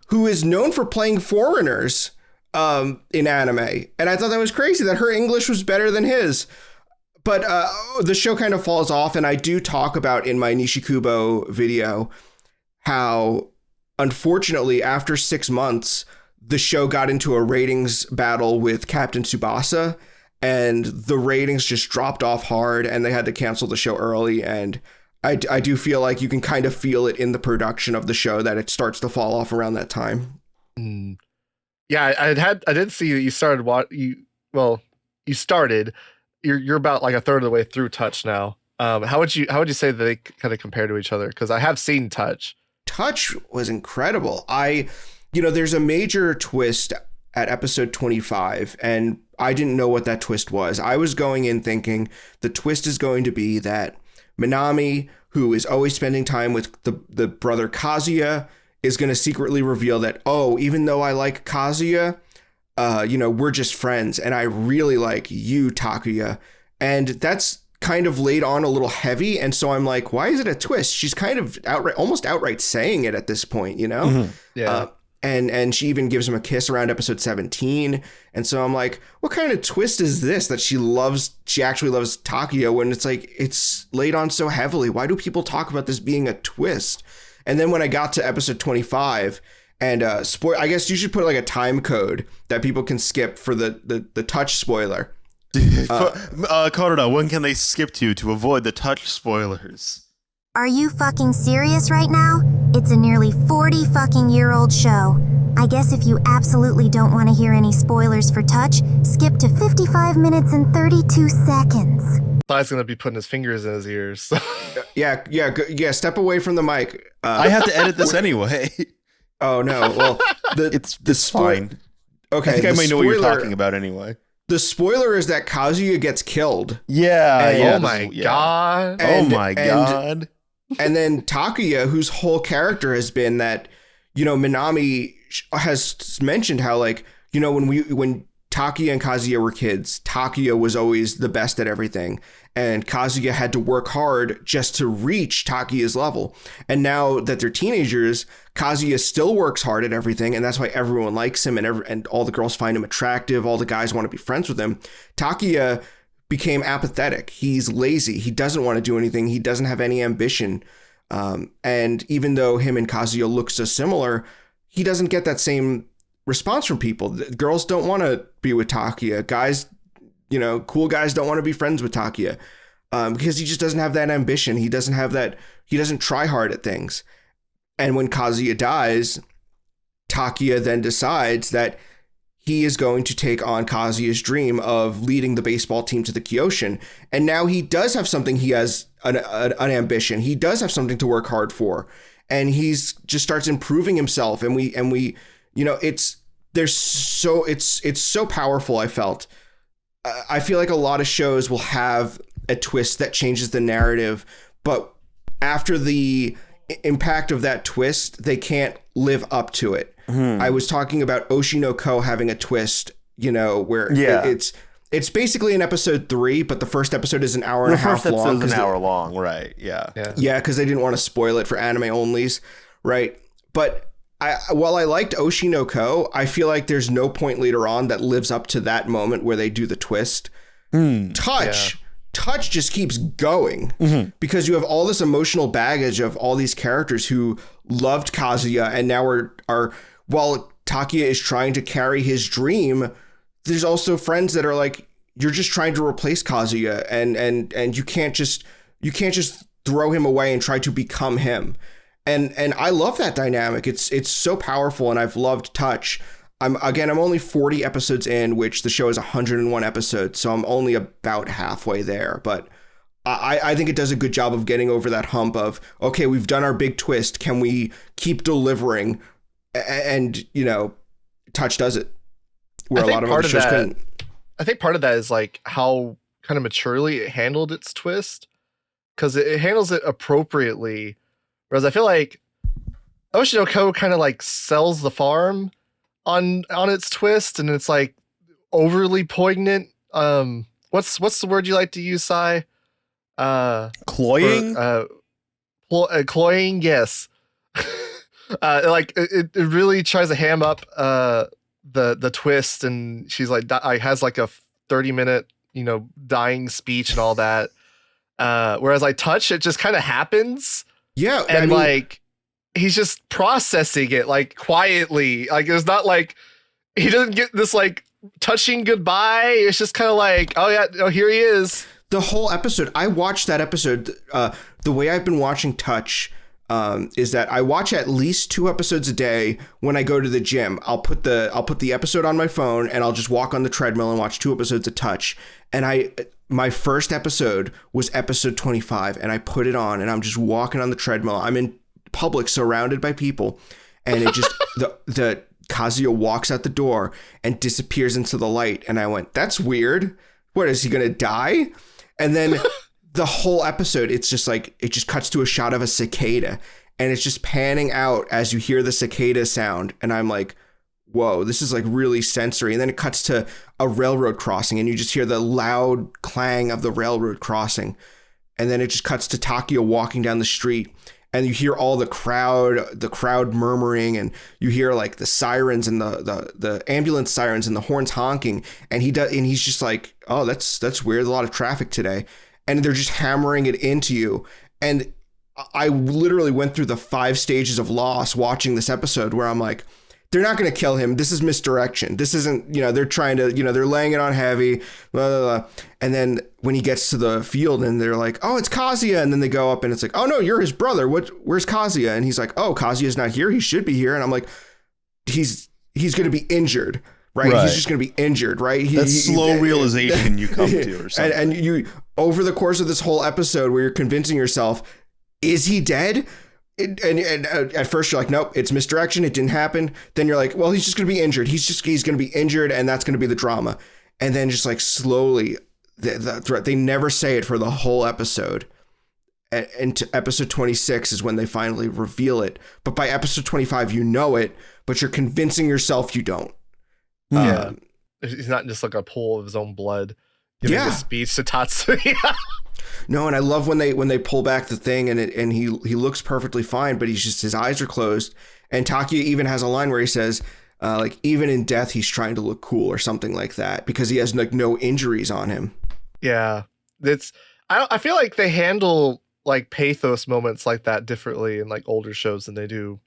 who is known for playing foreigners in anime. And I thought that was crazy that her English was better than his. But the show kind of falls off, and I do talk about in my Nishikubo video how, unfortunately, after 6 months, the show got into a ratings battle with Captain Tsubasa, and the ratings just dropped off hard, and they had to cancel the show early. And I do feel like you can kind of feel it in the production of the show that it starts to fall off around that time. Yeah, I did see that you started you started. You're about like a third of the way through Touch now. How would you say that they kind of compare to each other? Because I have seen Touch. Touch was incredible. There's a major twist at episode 25, and I didn't know what that twist was. I was going in thinking the twist is going to be that Minami, who is always spending time with the brother Kazuya, is going to secretly reveal that, oh, even though I like Kazuya, we're just friends, and I really like you, Takuya. And that's kind of laid on a little heavy, and so I'm like, why is it a twist? She's kind of almost outright saying it at this point, Mm-hmm. Yeah. And she even gives him a kiss around episode 17. And so I'm like, what kind of twist is this that she actually loves Takuya when it's like, it's laid on so heavily? Why do people talk about this being a twist? And then when I got to episode 25, and I guess you should put like a time code that people can skip for the Touch spoiler. Korona, when can they skip to avoid the Touch spoilers? Are you fucking serious right now? It's a nearly 40 fucking year old show. I guess if you absolutely don't want to hear any spoilers for Touch, skip to 55 minutes and 32 seconds. Thought going to be putting his fingers in his ears. Yeah. Step away from the mic. I have to edit this anyway. Oh no. Well, it's fine. Okay. I think I may know what you're talking about anyway. The spoiler is that Kazuya gets killed. Yeah. Oh my god. And then Takuya, whose whole character has been that, Minami has mentioned how, like, when Takuya and Kazuya were kids, Takuya was always the best at everything. And Kazuya had to work hard just to reach Takuya's level. And now that they're teenagers, Kazuya still works hard at everything. And that's why everyone likes him and all the girls find him attractive. All the guys want to be friends with him. Takuya became apathetic. He's lazy. He doesn't want to do anything. He doesn't have any ambition. And even though him and Kazuya look so similar, he doesn't get that same response from people. Girls don't want to be with Takuya. Guys, cool guys don't want to be friends with Takuya because he just doesn't have that ambition. He doesn't have that. He doesn't try hard at things. And when Kazuya dies, Takuya then decides that he is going to take on Kazuya's dream of leading the baseball team to the Kyoshin. And now he does have something. He has an ambition. He does have something to work hard for. And he's just starts improving himself. And we, it's so powerful. I feel like a lot of shows will have a twist that changes the narrative, but after the impact of that twist, they can't live up to it. I was talking about Oshi no Ko having a twist, where it's basically in episode 3, but the first episode is an hour and a half long. The first episode is an hour long, right? Yeah. Yeah, because they didn't want to spoil it for anime onlys, right? But while I liked Oshi no Ko, I feel like there's no point later on that lives up to that moment where they do the twist. Touch just keeps going because you have all this emotional baggage of all these characters who loved Kazuya and now are while Takuya is trying to carry his dream, there's also friends that are like, you're just trying to replace Kazuya and you can't just throw him away and try to become him. And I love that dynamic. It's so powerful, and I've loved Touch. I'm only 40 episodes in, which the show is 101 episodes, so I'm only about halfway there. But I think it does a good job of getting over that hump of, okay, we've done our big twist. Can we keep delivering? And, Touch does it, where a lot of other shows couldn't. I think part of that is like how kind of maturely it handled its twist, because it handles it appropriately. Whereas I feel like Oshi no Ko kind of like sells the farm on its twist, and it's like overly poignant. What's the word you like to use, Sai? Cloying? Cloying, yes. Like it really tries to ham up the twist, and she's like has like a 30-minute dying speech and all that. Whereas I Touch, it just kind of happens. Yeah, and like he's just processing it like quietly. Like it's not like he doesn't get this like touching goodbye. It's just kind of like, oh yeah, oh here he is. The whole episode, I watched that episode. The way I've been watching Touch is that I watch at least 2 episodes a day when I go to the gym. I'll put the episode on my phone and I'll just walk on the treadmill and watch 2 episodes of Touch. And my first episode was episode 25, and I put it on and I'm just walking on the treadmill. I'm in public surrounded by people, and it just the Kazuya walks out the door and disappears into the light, and I went, that's weird. What, is he gonna die? And then the whole episode, it's just like, it just cuts to a shot of a cicada, and it's just panning out as you hear the cicada sound, and I'm like, whoa, this is like really sensory. And then it cuts to a railroad crossing, and you just hear the loud clang of the railroad crossing. And then it just cuts to Takuya walking down the street, and you hear all the crowd murmuring, and you hear like the sirens and the ambulance sirens and the horns honking. And he's just like, oh, that's weird. There's a lot of traffic today. And they're just hammering it into you. And I literally went through the 5 stages of loss watching this episode, where I'm like, they're not going to kill him. This is misdirection. This isn't, they're trying to, they're laying it on heavy, blah, blah, blah. And then when he gets to the field and they're like, oh, it's Kazuya. And then they go up and it's like, oh no, you're his brother. Where's Kazuya? And he's like, oh, Kazuya's not here. He should be here. And I'm like, he's going to be injured, right? He's just going to be injured, right? That's slow realization you come to or something. And you, over the course of this whole episode where you're convincing yourself, is he dead? And at first you're like, nope, it's misdirection. It didn't happen. Then you're like, well, he's just going to be injured. He's going to be injured, and that's going to be the drama. And then just like slowly, they never say it for the whole episode. And to episode 26 is when they finally reveal it. But by episode 25, you know it, but you're convincing yourself you don't. Yeah. He's not just like a pool of his own blood giving a speech to Tatsuya. No, and I love when they pull back the thing and he looks perfectly fine, but his eyes are closed. And Takuya even has a line where he says, like, even in death, he's trying to look cool or something like that because he has like no injuries on him. Yeah. I feel like they handle like pathos moments like that differently in like older shows than they do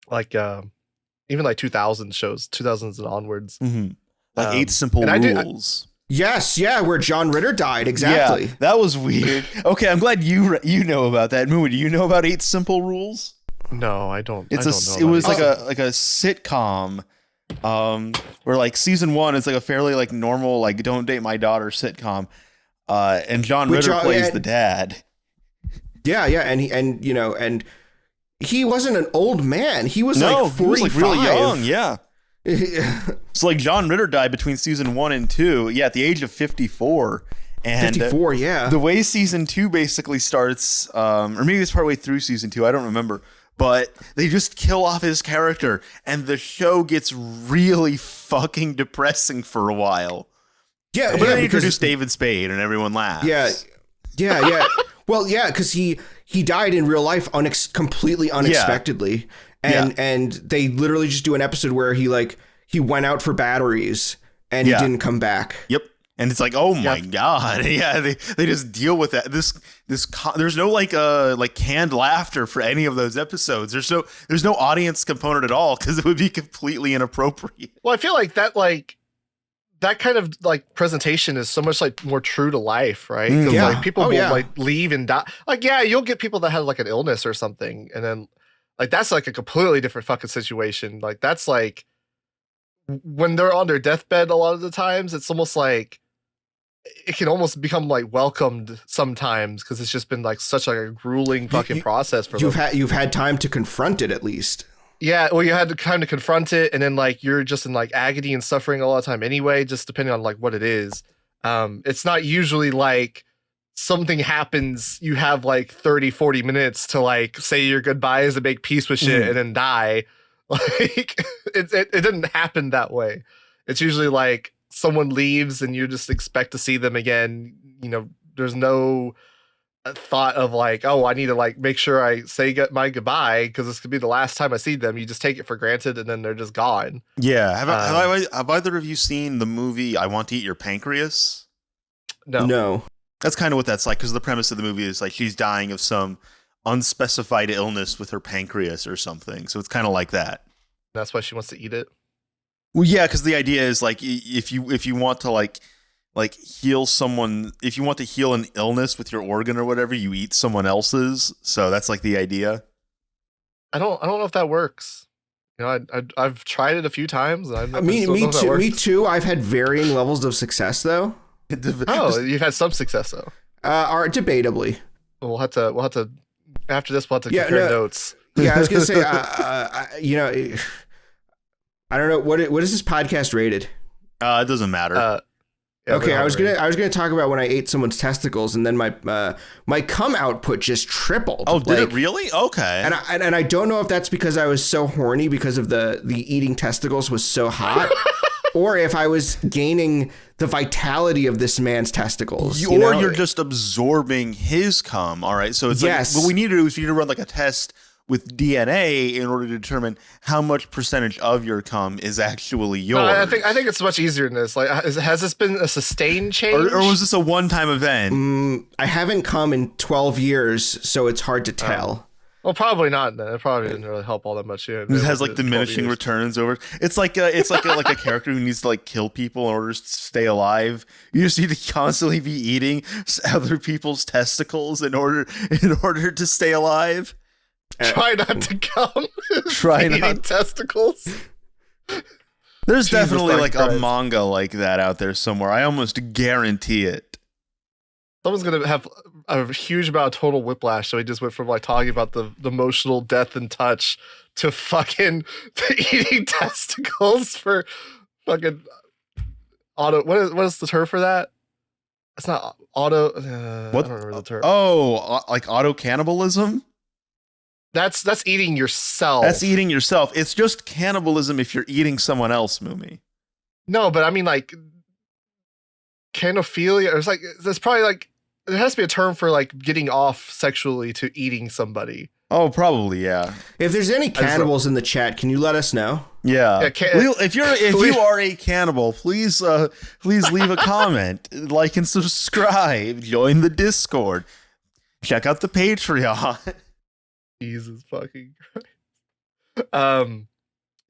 like even like 2000 shows, 2000s and onwards. Mm-hmm. Like 8 Simple Rules. Yes, yeah, where John Ritter died, exactly. Yeah, that was weird. Okay, I'm glad you know about that. Mumi, do you know about 8 Simple Rules? No, I don't. It was like a sitcom, where like season 1 is like a fairly like normal like Don't Date My Daughter sitcom, and John Ritter plays the dad. Yeah, and he wasn't an old man. He was like 45. He was like really young. Yeah. So like John Ritter died between season 1 and 2. Yeah, at the age of 54. And 54, yeah. The way season 2 basically starts, or maybe it's partway through season 2. I don't remember. But they just kill off his character, and the show gets really fucking depressing for a while. Yeah, but they introduce David Spade, and everyone laughs. Yeah. Well, yeah, because he died in real life completely unexpectedly, and they literally just do an episode where he went out for batteries and he didn't come back. Yep. And it's like, oh my god, yeah, they just deal with that. There's no like canned laughter for any of those episodes. There's no audience component at all because it would be completely inappropriate. Well, I feel like that kind of like presentation is so much like more true to life, right? Because like people will like leave and die. Like, yeah, you'll get people that have like an illness or something, and then like that's like a completely different fucking situation. Like that's like when they're on their deathbed a lot of the times, it's almost like it can almost become like welcomed sometimes because it's just been like such like a grueling fucking process for them. You've had time to confront it at least. Yeah, well, you had to kind of confront it, and then like you're just in like agony and suffering a lot of time anyway, just depending on like what it is. It's not usually like something happens, you have like 30-40 minutes to like say your goodbyes and make peace with shit and then die. Like it didn't happen that way. It's usually like someone leaves and you just expect to see them again. You know, there's no thought of like, oh, I need to like make sure I say my goodbye because this could be the last time I see them. You just take it for granted and then they're just gone. Yeah. Have either of you seen the movie I Want to Eat Your Pancreas? No. That's kind of what that's like, because the premise of the movie is like she's dying of some unspecified illness with her pancreas or something. So it's kind of like that. That's why she wants to eat it. Well, yeah, because the idea is like if you want to like heal someone, if you want to heal an illness with your organ or whatever, you eat someone else's. So that's like the idea. I don't know if that works. You know, I've tried it a few times. Me too. I've had varying levels of success though. Oh, you've had some success though. Are debatably. We'll have to after this. We'll have to compare notes. Yeah, I was gonna say, you know, I don't know what is this podcast rated. It doesn't matter. Okay, I was gonna talk about when I ate someone's testicles and then my cum output just tripled. Oh, did it really? Okay. And I don't know if that's because I was so horny because of the eating testicles was so hot, or if I was gaining the vitality of this man's testicles. You're just absorbing his cum. All right. So it's like what we need to do is run like a test with DNA in order to determine how much percentage of your cum is actually yours. I think it's much easier than this. Like, has this been a sustained change, or was this a one-time event? I haven't cum in 12 years, so it's hard to tell. Well, probably not. Then it probably didn't really help all that much. Yeah, it has like diminishing returns over. It's like a character who needs to like kill people in order to stay alive. You just need to constantly be eating other people's testicles in order to stay alive. Try not to come. Try Eating not- testicles. There's Jesus definitely like Christ. a manga like that out there somewhere. I almost guarantee it. Someone's gonna have a huge amount of total whiplash. So he just went from like talking about the emotional death and touch to fucking eating testicles for fucking auto. What is the term for that? It's not auto. What? I don't remember the term. Oh, like auto cannibalism? That's eating yourself. That's eating yourself. It's just cannibalism if you're eating someone else, Mumi. No, but I mean like canophilia. Or it's like there's probably like there has to be a term for like getting off sexually to eating somebody. Oh, probably, yeah. If there's any cannibals in the chat, can you let us know? Yeah. If you are a cannibal, please leave a comment, like and subscribe, join the Discord, check out the Patreon. Jesus fucking Christ.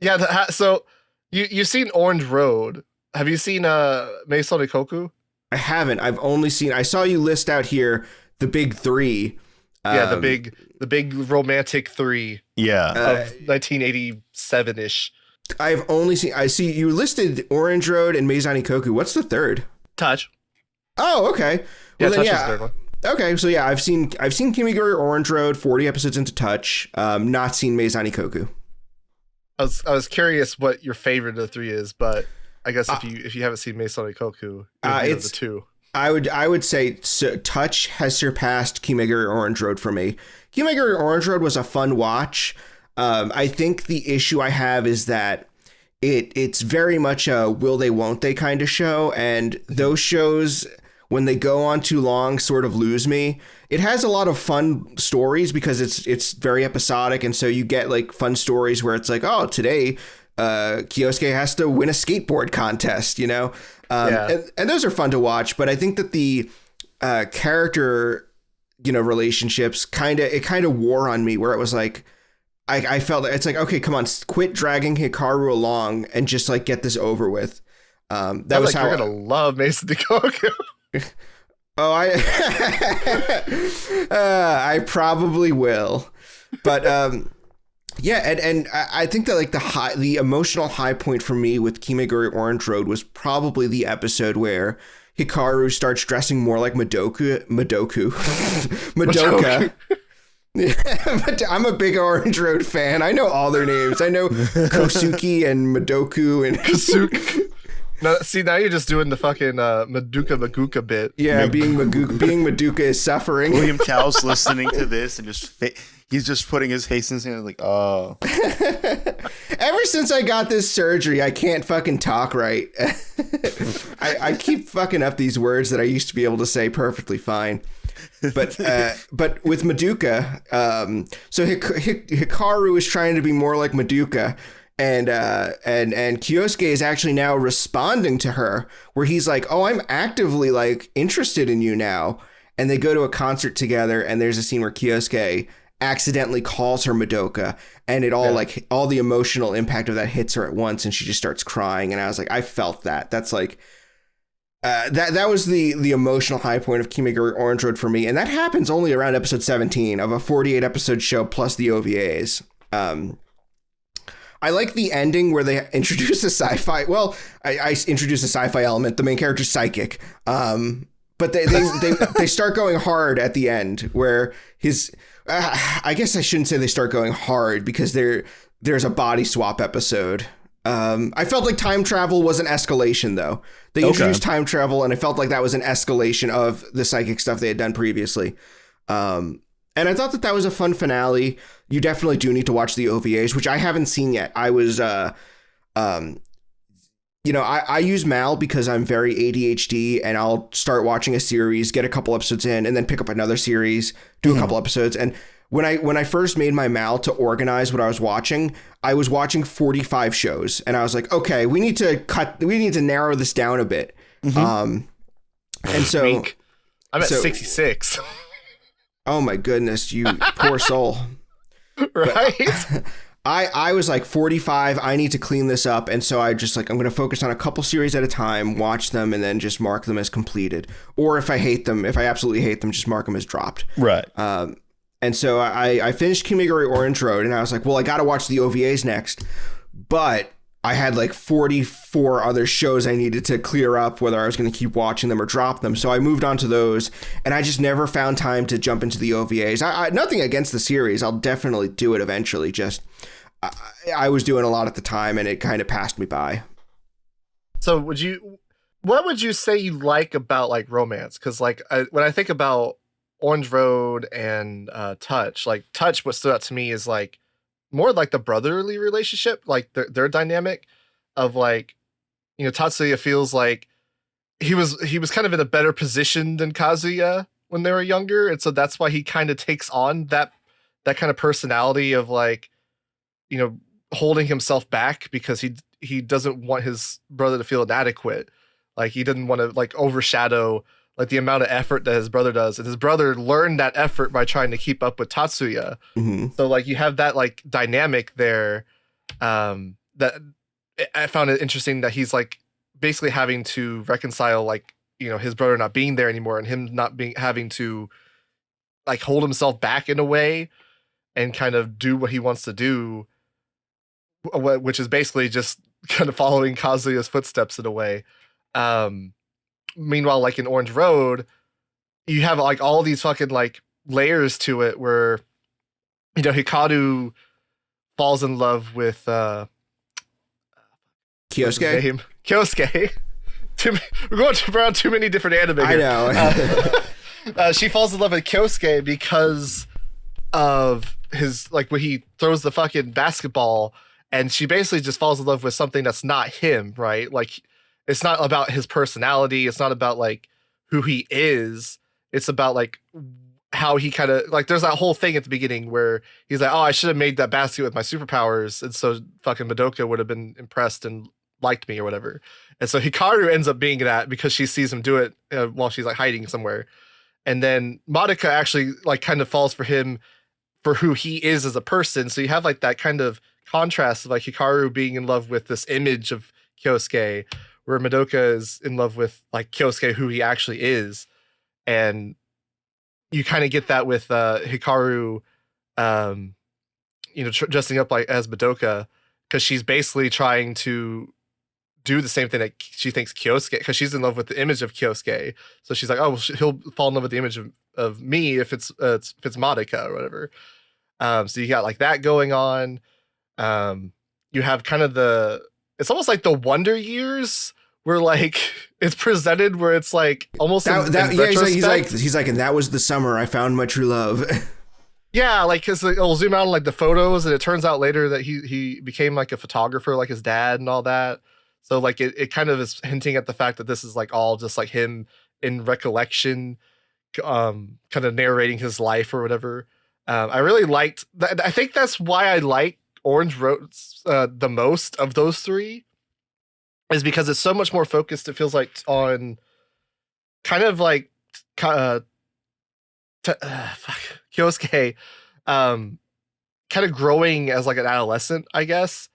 Yeah. So you've seen Orange Road. Have you seen Meisou Koku? I haven't. I've only seen. I saw you list out here the big three. Yeah, the big romantic three. Yeah. Of 1987-ish. I've only seen. I see you listed Orange Road and Meizani Koku. What's the third? Touch. Oh, okay. Well, Touch then, is the third one. Okay, so yeah, I've seen Kimagure Orange Road, 40 episodes into Touch. Not seen Meizani Koku. I was curious what your favorite of the three is, but I guess if you haven't seen Meisou Koku, it's the two. I would say Touch has surpassed Kimagure Orange Road for me. Kimagure Orange Road was a fun watch. I think the issue I have is that it's very much a will they won't they kind of show, and those shows, when they go on too long, sort of lose me. It has a lot of fun stories because it's very episodic, and so you get like fun stories where it's like, oh, today Kyosuke has to win a skateboard contest, you know? And those are fun to watch, but I think that the character, relationships kind of wore on me, where it was like, I felt it's like, okay, come on, quit dragging Hikaru along and just like get this over with. That was like how you're gonna love Mason Koku. Oh, I probably will, but yeah, and I think that like the emotional high point for me with Kimagure Orange Road was probably the episode where Hikaru starts dressing more like Madoka. I'm a big Orange Road fan. I know all their names. I know Kosuke and Madoku and Kosuke. No, see, now you're just doing the fucking Maduka bit. Yeah, being Madoka is suffering. William Cow's listening to this and he's just putting his face in his hand like, oh. Ever since I got this surgery, I can't fucking talk right. I keep fucking up these words that I used to be able to say perfectly fine. But with Madoka, so Hikaru is trying to be more like Madoka. And Kyosuke is actually now responding to her, where he's like, oh, I'm actively like interested in you now. And they go to a concert together, and there's a scene where Kyosuke accidentally calls her Madoka, and it all like all the emotional impact of that hits her at once, and she just starts crying. And I was like, I felt that. That's like that was the emotional high point of Kimagure Orange Road for me. And that happens only around episode 17 of a 48 episode show plus the OVAs. I like the ending where they introduce a sci-fi. Well, I introduce a sci-fi element. The main character's psychic. But they start going hard at the end, where his. I guess I shouldn't say they start going hard, because there's a body swap episode. I felt like time travel was an escalation, though. They introduced time travel, and I felt like that was an escalation of the psychic stuff they had done previously. And I thought that was a fun finale. You definitely do need to watch the OVAs, which I haven't seen yet. I was, I use Mal because I'm very ADHD, and I'll start watching a series, get a couple episodes in, and then pick up another series, do a couple episodes. And when I first made my Mal to organize what I was watching 45 shows, and I was like, okay, we need to narrow this down a bit. And so I'm at 66. Oh my goodness, you poor soul. Right? But I was like 45. I need to clean this up. And so I'm going to focus on a couple series at a time, watch them, and then just mark them as completed. Or if I absolutely hate them, just mark them as dropped. Right. And so I finished Kimagure Orange Road, and I was like, well, I got to watch the OVAs next. But I had like 44 other shows I needed to clear up, whether I was going to keep watching them or drop them. So I moved on to those, and I just never found time to jump into the OVAs. Nothing against the series. I'll definitely do it eventually. Just I was doing a lot at the time, and it kind of passed me by. So what would you say you like about like romance? Because like when I think about Orange Road and Touch, like Touch, what stood out to me is like more like the brotherly relationship, like their dynamic of like, you know, Tatsuya feels like he was kind of in a better position than Kazuya when they were younger, and so that's why he kind of takes on that kind of personality of like, you know, holding himself back because he doesn't want his brother to feel inadequate. Like he didn't want to like overshadow like the amount of effort that his brother does. And his brother learned that effort by trying to keep up with Tatsuya. Mm-hmm. So like you have that like dynamic there. That I found it interesting that he's like basically having to reconcile like, you know, his brother not being there anymore and him not having to like hold himself back in a way and kind of do what he wants to do, which is basically just kind of following Kazuya's footsteps in a way. Meanwhile, like in Orange Road, you have like all these fucking like layers to it where, you know, Hikaru falls in love with Kyosuke. We're going around too many different anime here. I know. She falls in love with Kyosuke because of his like when he throws the fucking basketball, and she basically just falls in love with something that's not him, right? Like it's not about his personality. It's not about like who he is. It's about like how he kind of like, there's that whole thing at the beginning where he's like, oh, I should have made that basket with my superpowers. And so fucking Madoka would have been impressed and liked me or whatever. And so Hikaru ends up being that because she sees him do it while she's like hiding somewhere. And then Madoka actually like kind of falls for him for who he is as a person. So you have like that kind of contrast of like Hikaru being in love with this image of Kyosuke, where Madoka is in love with like Kyosuke, who he actually is. And you kind of get that with Hikaru, you know, dressing up like as Madoka, because she's basically trying to do the same thing that she thinks Kyosuke, because she's in love with the image of Kyosuke. So she's like, oh, well, he'll fall in love with the image of me if it's Madoka or whatever. So you got like that going on. You have kind of it's almost like the Wonder Years, where like it's presented where it's like almost in he's like, and that was the summer I found my true love. Yeah, like because it'll zoom out on like the photos, and it turns out later that he became like a photographer, like his dad and all that. So like it kind of is hinting at the fact that this is like all just like him in recollection, kind of narrating his life or whatever. I really liked that. I think that's why I like Orange Road the most of those three, is because it's so much more focused, it feels like, on kind of like Kyosuke kind of growing as like an adolescent, I guess.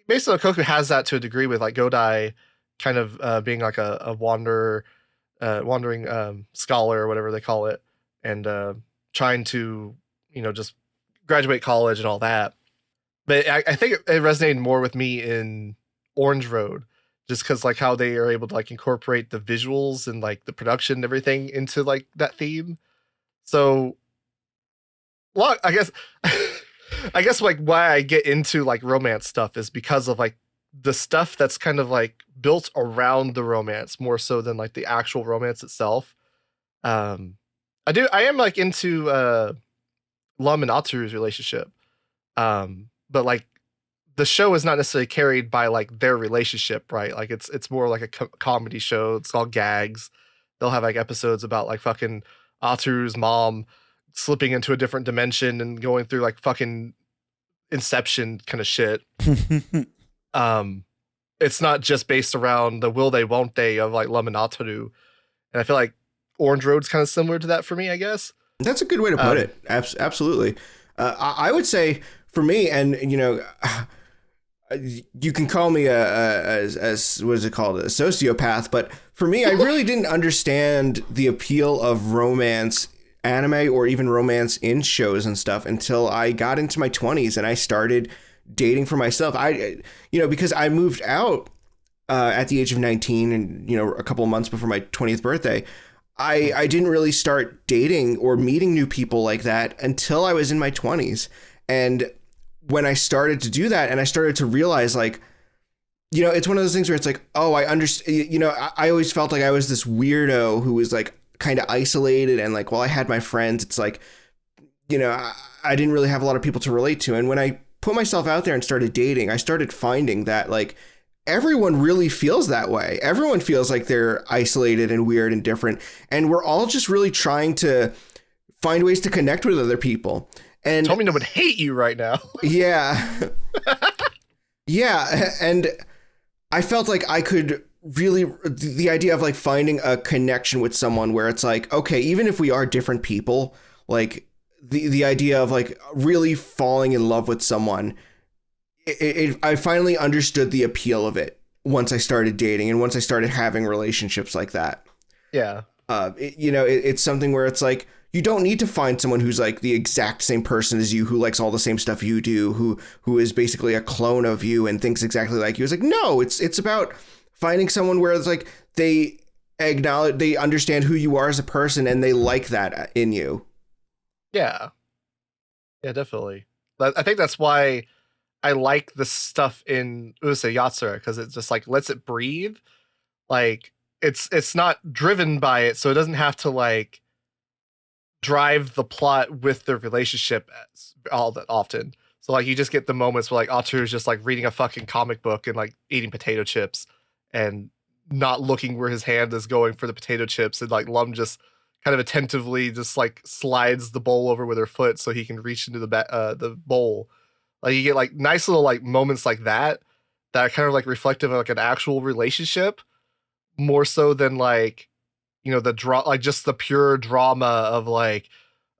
Basically Koku has that to a degree with like Godai kind of being like a wandering scholar or whatever they call it, and trying to, you know, just graduate college and all that. But I think it resonated more with me in Orange Road, just because like how they are able to like incorporate the visuals and like the production and everything into like that theme. So, well, I guess like why I get into like romance stuff is because of like the stuff that's kind of like built around the romance more so than like the actual romance itself. I am like into Lum and Atsuru's relationship, but like the show is not necessarily carried by like their relationship, right? Like it's more like a comedy show. It's called Gags. They'll have like episodes about like fucking Atsuru's mom slipping into a different dimension and going through like fucking Inception kind of shit. It's not just based around the will they won't they of like Lum and Aturu. And I feel like Orange Road's kind of similar to that for me, I guess. That's a good way to put it. Absolutely. I would say for me, and you know, you can call me a what is it called, a sociopath, but for me, I really didn't understand the appeal of romance anime or even romance in shows and stuff until I got into my 20s and I started dating for myself. Because I moved out at the age of 19 and, a couple of months before my 20th birthday, I didn't really start dating or meeting new people like that until I was in my 20s. And when I started to do that and I started to realize, like, it's one of those things where it's like, oh, I understand, I always felt like I was this weirdo who was like kind of isolated. And like, while I had my friends, it's like, I didn't really have a lot of people to relate to. And when I put myself out there and started dating, I started finding that like everyone really feels that way. Everyone feels like they're isolated and weird and different. And we're all just really trying to find ways to connect with other people. And Tomino would hate you right now. Yeah. Yeah. And I felt like I could really, the idea of like finding a connection with someone where it's like, okay, even if we are different people, like the idea of like really falling in love with someone, I finally understood the appeal of it once I started dating and once I started having relationships like that. Yeah. It's something where it's like, you don't need to find someone who's like the exact same person as you, who likes all the same stuff you do, who is basically a clone of you and thinks exactly like you. It's like, no, it's about finding someone where it's like they acknowledge, they understand who you are as a person and they like that in you. Yeah. Yeah, definitely. I think that's why I like the stuff in Urusei Yatsura, because it just like lets it breathe. Like it's not driven by it, so it doesn't have to like drive the plot with their relationship all that often. So like you just get the moments where like Atsuru is just like reading a fucking comic book and like eating potato chips and not looking where his hand is going for the potato chips, and like Lum just kind of attentively just like slides the bowl over with her foot so he can reach into the bowl. Like you get like nice little like moments like that are kind of like reflective of like an actual relationship, more so than like, like just the pure drama of like,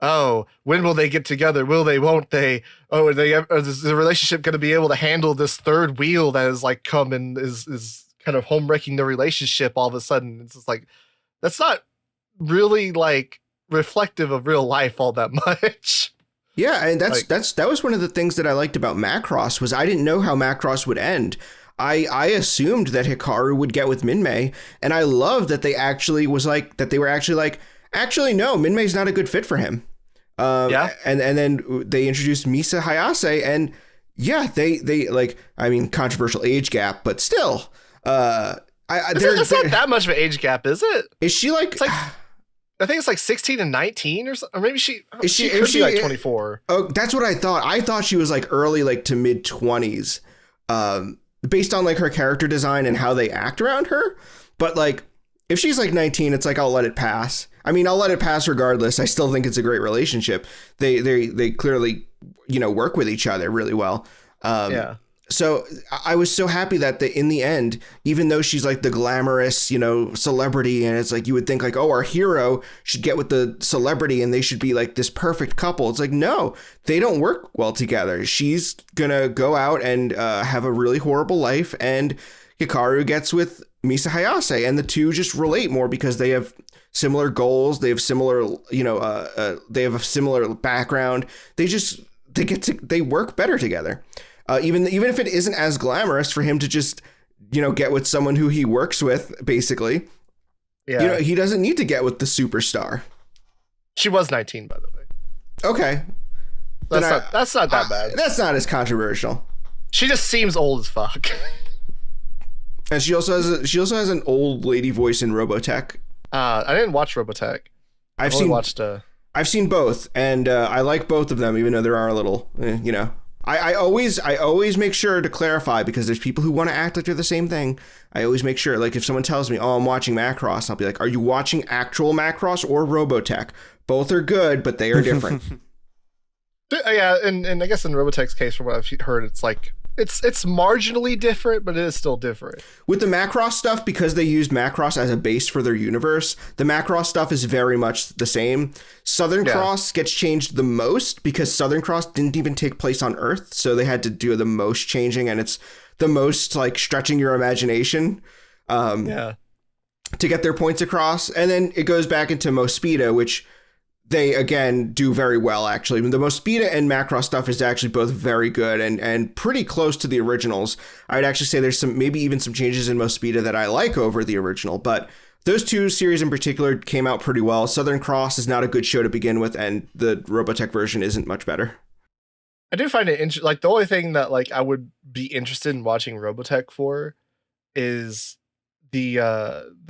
oh, when will they get together? Will they? Won't they? Oh, is the relationship going to be able to handle this third wheel that has like come and is kind of home wrecking the relationship all of a sudden? It's just like, that's not really like reflective of real life all that much. Yeah, and that was one of the things that I liked about Macross, was I didn't know how Macross would end. I assumed that Hikaru would get with Minmay, and I love that they were actually like, actually, no, Minmay's not a good fit for him. And then they introduced Misa Hayase, and yeah, they like, I mean, controversial age gap, but still, it's not that much of an age gap, is it? Is she like? It's like I think it's like 16 and 19 or something. Or maybe she could be like 24. Oh, that's what I thought. I thought she was like early, like to mid 20s. Based on like her character design and how they act around her. But like, if she's like 19, it's like, I'll let it pass. I mean, I'll let it pass regardless. I still think it's a great relationship. They clearly, work with each other really well. Yeah. So I was so happy that in the end, even though she's like the glamorous, celebrity, and it's like, you would think like, oh, our hero should get with the celebrity and they should be like this perfect couple. It's like, no, they don't work well together. She's gonna go out and have a really horrible life, and Hikaru gets with Misa Hayase, and the two just relate more because they have similar goals. They have similar, they have a similar background. They work better together. Even if it isn't as glamorous for him to just, get with someone who he works with, basically. Yeah. He doesn't need to get with the superstar. She was 19, by the way. Okay. That's not that bad. That's not as controversial. She just seems old as fuck. And she also has an old lady voice in Robotech. I didn't watch Robotech. I've seen both, and I like both of them, even though there are a little, I always make sure to clarify, because there's people who want to act like they're the same thing. I always make sure, like, if someone tells me, oh, I'm watching Macross, I'll be like, are you watching actual Macross or Robotech? Both are good, but they are different. Yeah, and I guess in Robotech's case, from what I've heard, it's like, it's marginally different, but it is still different. With the Macross stuff, because they used Macross as a base for their universe, the Macross stuff is very much the same. Southern Cross gets changed the most because Southern Cross didn't even take place on Earth, so they had to do the most changing, and it's the most like stretching your imagination to get their points across. And then it goes back into Mospeeda, which they again do very well. Actually, the Mospeada and Macross stuff is actually both very good and pretty close to the originals. I'd actually say there's maybe even some changes in Mospeada that I like over the original, but those two series in particular came out pretty well. Southern Cross is not a good show to begin with, and the Robotech version isn't much better. I do find it interesting. Like, the only thing that like I would be interested in watching Robotech for is the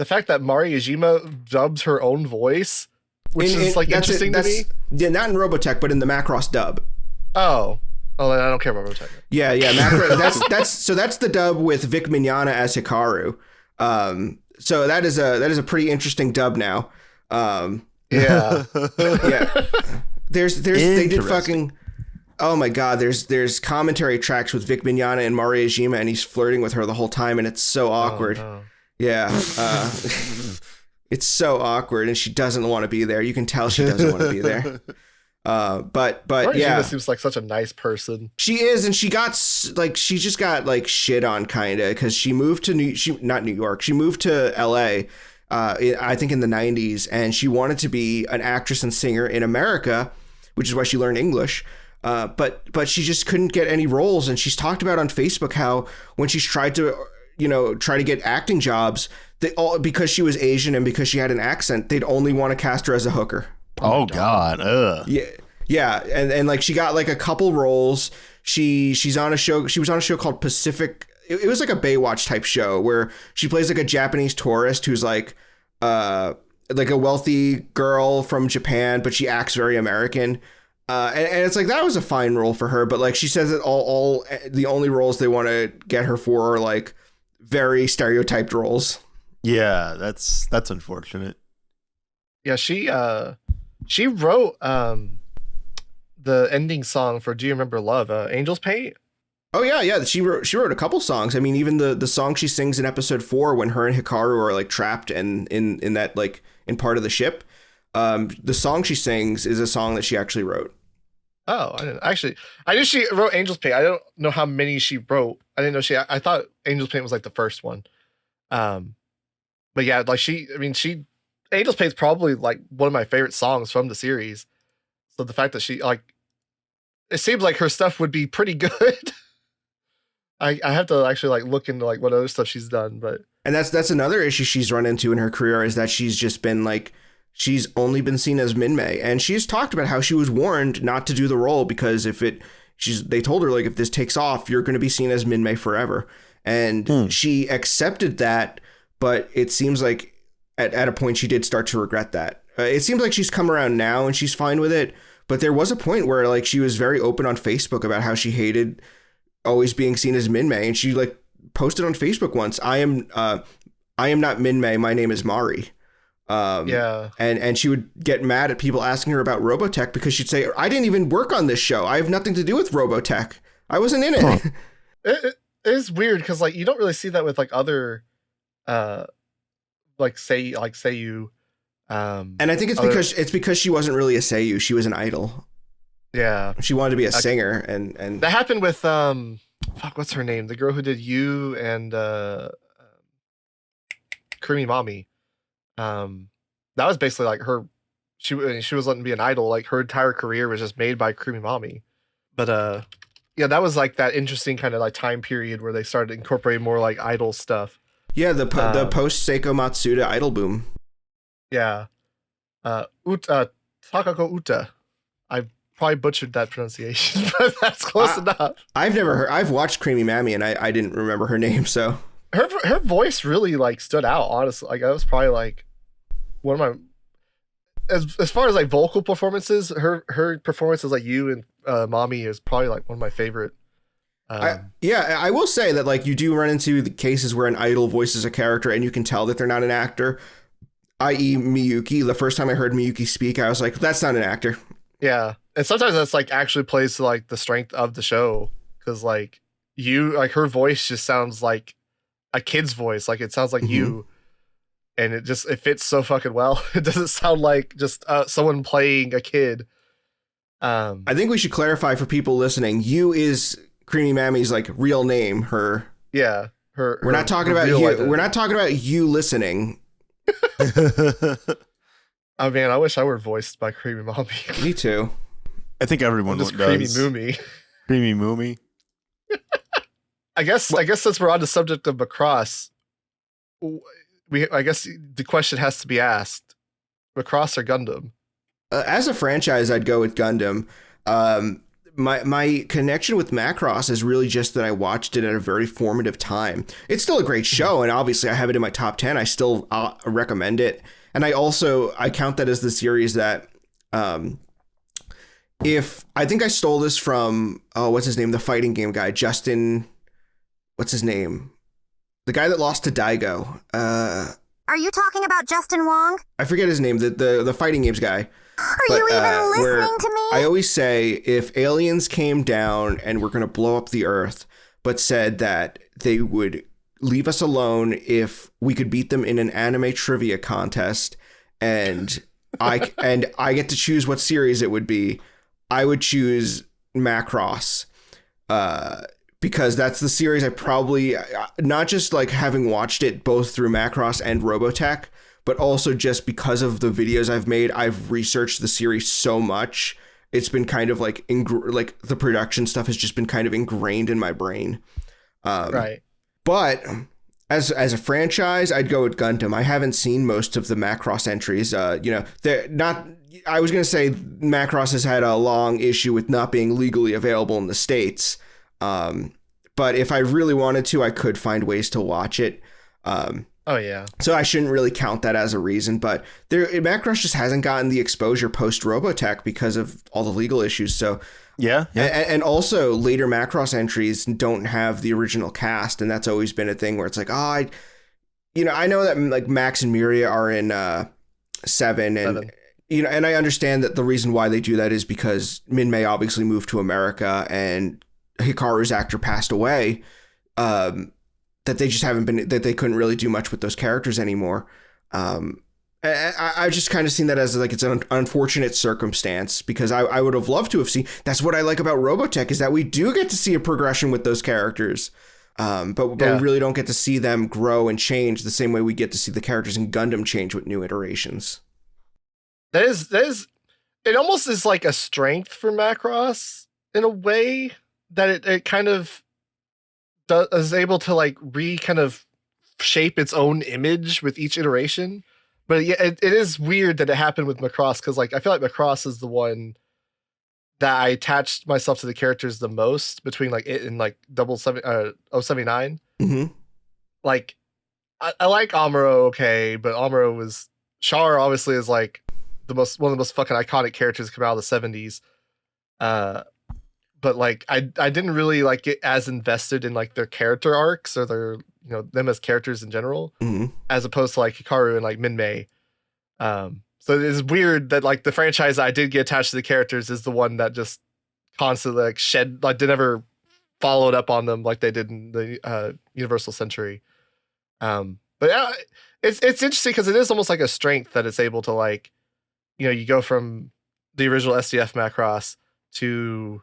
fact that Mari Yajima dubs her own voice, which is like interesting to me. Yeah, not in Robotech, but in the Macross dub. Oh, I don't care about Robotech. Yeah. That's the dub with Vic Mignogna as Hikaru. So that is a pretty interesting dub now. Yeah. There's they did fucking. Oh my God, there's commentary tracks with Vic Mignogna and Mari Yajima, and he's flirting with her the whole time, and it's so awkward. Oh, no. Yeah. It's so awkward, and she doesn't want to be there. You can tell she doesn't want to be there. But Mari yeah. Yajima seems like such a nice person. She is, and she just got like shit on kind of because she moved to not New York. She moved to LA, I think in the 90s, and she wanted to be an actress and singer in America, which is why she learned English. But she just couldn't get any roles. And she's talked about on Facebook how when she's tried to, try to get acting jobs, because she was Asian and because she had an accent, they'd only want to cast her as a hooker. Oh God. Ugh. Yeah. Yeah. And like she got like a couple roles. She was on a show called Pacific. It was like a Baywatch type show where she plays like a Japanese tourist who's like a wealthy girl from Japan, but she acts very American. And it's like, that was a fine role for her, but like she says that all the only roles they want to get her for are like very stereotyped roles. Yeah, that's unfortunate. Yeah, she wrote the ending song for Do You Remember Love, Angel's Paint? Oh yeah, she wrote a couple songs. I mean, even the song she sings in episode 4 when her and Hikaru are like trapped and in that like in part of the ship. The song she sings is a song that she actually wrote. Oh, I knew she wrote Angel's Paint. I don't know how many she wrote. I didn't know I thought Angel's Paint was like the first one. But yeah, like Angel's Paint is probably like one of my favorite songs from the series. So the fact that she like, it seems like her stuff would be pretty good. I have to actually like look into like what other stuff she's done, and that's another issue she's run into in her career is that she's just been like, she's only been seen as Minmay, and she's talked about how she was warned not to do the role because they told her like, if this takes off, you're going to be seen as Minmay forever. And she accepted that, but it seems like at a point she did start to regret that. It seems like she's come around now and she's fine with it. But there was a point where like she was very open on Facebook about how she hated always being seen as Minmay, and she like posted on Facebook once, I am not Minmay, my name is Mari. Yeah. And she would get mad at people asking her about Robotech because she'd say, I didn't even work on this show. I have nothing to do with Robotech. I wasn't in it. Huh. It is weird because like you don't really see that with like other like Seiyu. And I think it's because she wasn't really a Seiyu. She was an idol. Yeah. She wanted to be a singer and that happened with what's her name? The girl who did You and Creamy Mommy. That was basically like her. She was letting be an idol. Like her entire career was just made by Creamy Mommy. But yeah, that was like that interesting kind of like time period where they started incorporating more like idol stuff. Yeah, the post Seiko Matsuda idol boom. Yeah, Takako Uta. I probably butchered that pronunciation, but that's close enough. I've watched Creamy Mammy and I didn't remember her name, so her voice really like stood out. Honestly, like that was probably like one of my as far as like vocal performances. Her performances like You and Mommy is probably like one of my favorite. I will say that like you do run into the cases where an idol voices a character and you can tell that they're not an actor. I.e. Miyuki. The first time I heard Miyuki speak, I was like, that's not an actor. Yeah. And sometimes that's like actually plays to like the strength of the show. Cause like her voice just sounds like a kid's voice. Like it sounds like you. And it fits so fucking well. It doesn't sound like just someone playing a kid. I think we should clarify for people listening. You is Creamy Mammy's like real name. We're not talking about you. We're not talking about you listening. Oh man, I wish I were voiced by Creamy Mommy. Me too. I think everyone Just does. Creamy Mumi. Creamy Mumi. I guess since we're on the subject of Macross, I guess the question has to be asked: Macross or Gundam? As a franchise, I'd go with Gundam. My connection with Macross is really just that I watched it at a very formative time. It's still a great show, and obviously I have it in my top 10. I still recommend it. And I count that as the series that, if I think I stole this from, what's his name? The fighting game guy, Justin, what's his name? The guy that lost to Daigo. Are you talking about Justin Wong? I forget his name, the fighting games guy. Are you even listening to me? I always say, if aliens came down and were going to blow up the Earth, but said that they would leave us alone if we could beat them in an anime trivia contest, and I get to choose what series it would be, I would choose Macross, because that's the series I probably, not just like having watched it both through Macross and Robotech, but also just because of the videos I've made, I've researched the series so much. It's been kind of like the production stuff has just been kind of ingrained in my brain. Right. But as a franchise, I'd go with Gundam. I haven't seen most of the Macross entries. They're not. I was going to say Macross has had a long issue with not being legally available in the States. But if I really wanted to, I could find ways to watch it. Oh yeah. So I shouldn't really count that as a reason, but Macross just hasn't gotten the exposure post Robotech because of all the legal issues. So Yeah. and also later Macross entries don't have the original cast, and that's always been a thing where it's like, I know that like Max and Miria are in 7, and and I understand that the reason why they do that is because Min-Mei obviously moved to America and Hikaru's actor passed away. That they just that they couldn't really do much with those characters anymore. I've just kind of seen that as like it's an unfortunate circumstance, because I would have loved to have seen. That's what I like about Robotech, is that we do get to see a progression with those characters, but we really don't get to see them grow and change the same way we get to see the characters in Gundam change with new iterations. That is it almost is like a strength for Macross in a way that it kind of is able to like kind of shape its own image with each iteration. But yeah, it is weird that it happened with Macross, because like I feel like Macross is the one that I attached myself to the characters the most between like it and like 079. Mm-hmm. Like I like Amuro, okay, but Amuro was Char obviously is like one of the most fucking iconic characters to come out of the 70s. But like I didn't really like get as invested in like their character arcs or their them as characters in general, as opposed to like Hikaru and like Min-Mei. So it is weird that like the franchise I did get attached to the characters is the one that just constantly like they never followed up on them like they did in the Universal Century. But yeah, it's interesting because it is almost like a strength that it's able to like, you go from the original SDF Macross to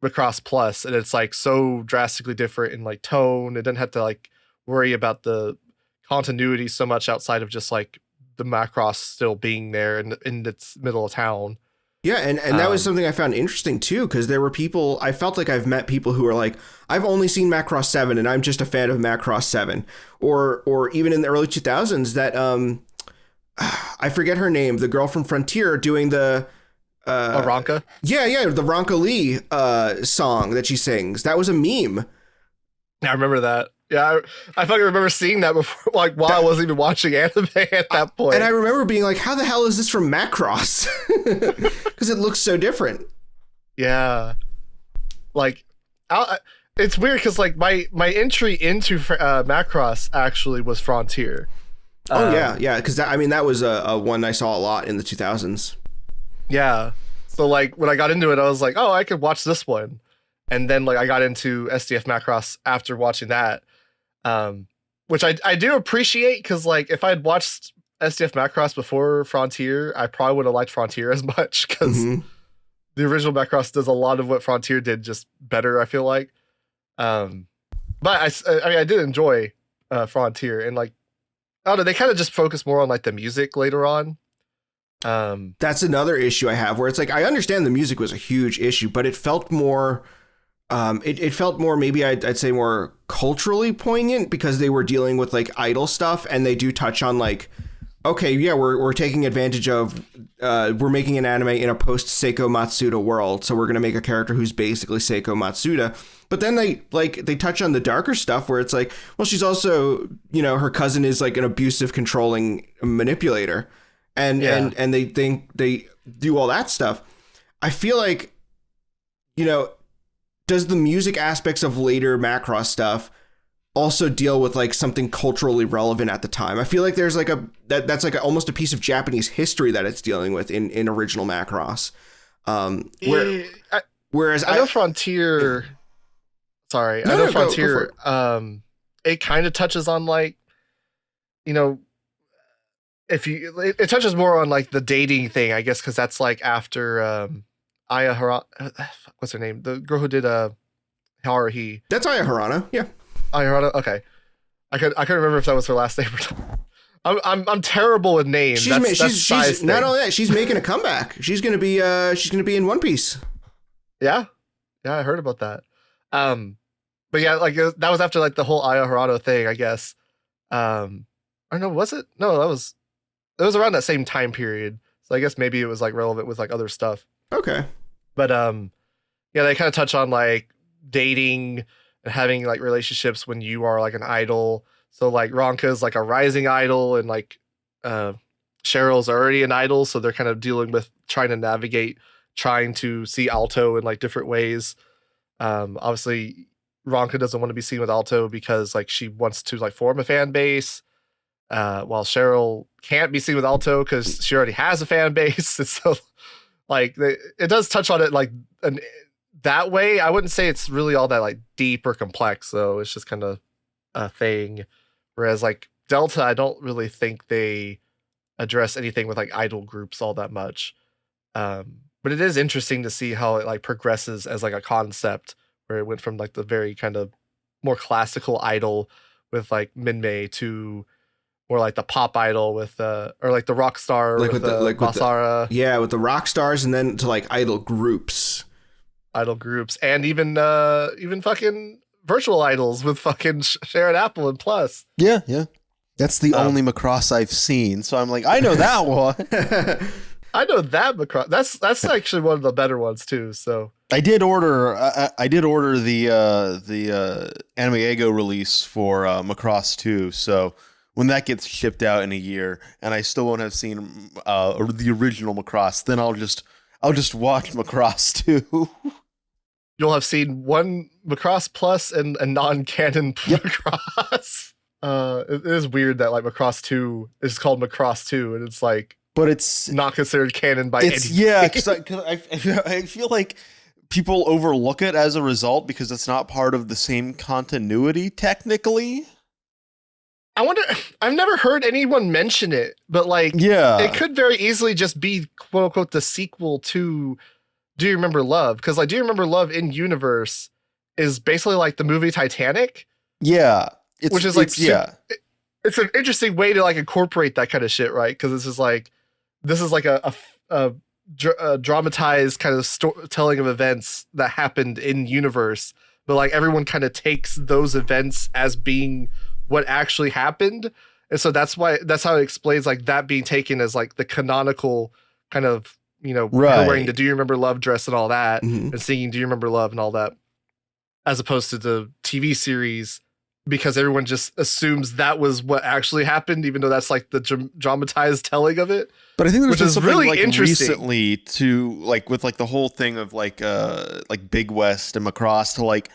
Macross Plus, and it's like so drastically different in like tone. It doesn't have to like worry about the continuity so much outside of just like the Macross still being there in its middle of town. Yeah, and that was something I found interesting too, because there were people, I felt like I've met people who are like, I've only seen Macross 7 and I'm just a fan of Macross 7. Or even in the early 2000s that, I forget her name, the girl from Frontier doing the... Ranka? Yeah, the Ranka Lee song that she sings. That was a meme. I remember that. Yeah, I fucking remember seeing that before, like while I wasn't even watching anime at that point. And I remember being like, how the hell is this from Macross? Because it looks so different. Yeah. Like, it's weird because like my entry into Macross actually was Frontier. Oh, yeah. Because that was a one I saw a lot in the 2000s. Yeah. So like when I got into it, I was like, oh, I could watch this one. And then like I got into SDF Macross after watching that. Which I do appreciate, because like if I had watched SDF Macross before Frontier, I probably would have liked Frontier as much, because the original Macross does a lot of what Frontier did, just better, I feel like. But I did enjoy Frontier, and like I don't know, they kind of just focus more on like the music later on. That's another issue I have, where it's like, I understand the music was a huge issue, but it felt more, it felt more, maybe I'd say more culturally poignant, because they were dealing with like idol stuff, and they do touch on like, okay, yeah, we're taking advantage of, we're making an anime in a post Seiko Matsuda world, so we're gonna make a character who's basically Seiko Matsuda. But then they touch on the darker stuff, where it's like, well, she's also, her cousin is like an abusive, controlling manipulator, and they think they do all that stuff. I feel like, does the music aspects of later Macross stuff also deal with like something culturally relevant at the time? I feel like there's like that's like almost a piece of Japanese history that it's dealing with in original Macross. Whereas I know Frontier. Sorry, I know Frontier. It kind of touches on like, it touches more on like the dating thing, I guess, because that's like after Aya Harano. What's her name? The girl who did Haruhi. That's Aya Harano. Yeah. Aya Harano. Okay. I couldn't remember if that was her last name or not. I'm terrible with names. She's not only that, she's making a comeback. She's gonna be in One Piece. Yeah, I heard about that. But yeah, like that was after like the whole Aya Harano thing, I guess. Or no, was it? No, it was around that same time period. So I guess maybe it was like relevant with like other stuff. Okay. But yeah, they kind of touch on like dating and having like relationships when you are like an idol. So like Ronka's like a rising idol, and like Cheryl's already an idol, so they're kind of dealing with trying to navigate, trying to see Alto in like different ways. Obviously Ronka doesn't want to be seen with Alto because like she wants to like form a fan base, while Cheryl can't be seen with Alto because she already has a fan base. And so like it does touch on it like that way. I wouldn't say it's really all that like deep or complex, though. It's just kind of a thing. Whereas like Delta, I don't really think they address anything with like idol groups all that much. But it is interesting to see how it like progresses as like a concept, where it went from like the very kind of more classical idol with like Minmay to more like the pop idol with or like the rock star like with Masara. With the rock stars, and then to like idol groups, and even fucking virtual idols with fucking Sharon Apple and Plus. Yeah. That's the only Macross I've seen, so I'm like, I know that one. I know that Macross. That's actually one of the better ones too. So I did order the Animeigo release for Macross II. So when that gets shipped out in a year, and I still won't have seen the original Macross, then I'll just watch Macross II. You'll have seen one Macross Plus and a non-canon Macross. It is weird that like Macross 2 is called Macross 2, and it's like, but it's not considered canon by anything. Yeah, because I feel like people overlook it as a result because it's not part of the same continuity technically. I wonder, I've never heard anyone mention it, but like, it could very easily just be quote unquote the sequel to Do You Remember Love? Because like Do You Remember Love in universe is basically like the movie Titanic. Yeah. Which is like, it's an interesting way to like incorporate that kind of shit, right? Because this is like a dramatized kind of telling of events that happened in universe, but like everyone kind of takes those events as being what actually happened. And so that's how it explains like that being taken as like the canonical kind of, her wearing the Do You Remember Love dress and all that, and singing Do You Remember Love and all that, as opposed to the TV series, because everyone just assumes that was what actually happened, even though that's like the dramatized telling of it. But I think there's something really like interesting recently to like with like the whole thing of like Big West and Macross to like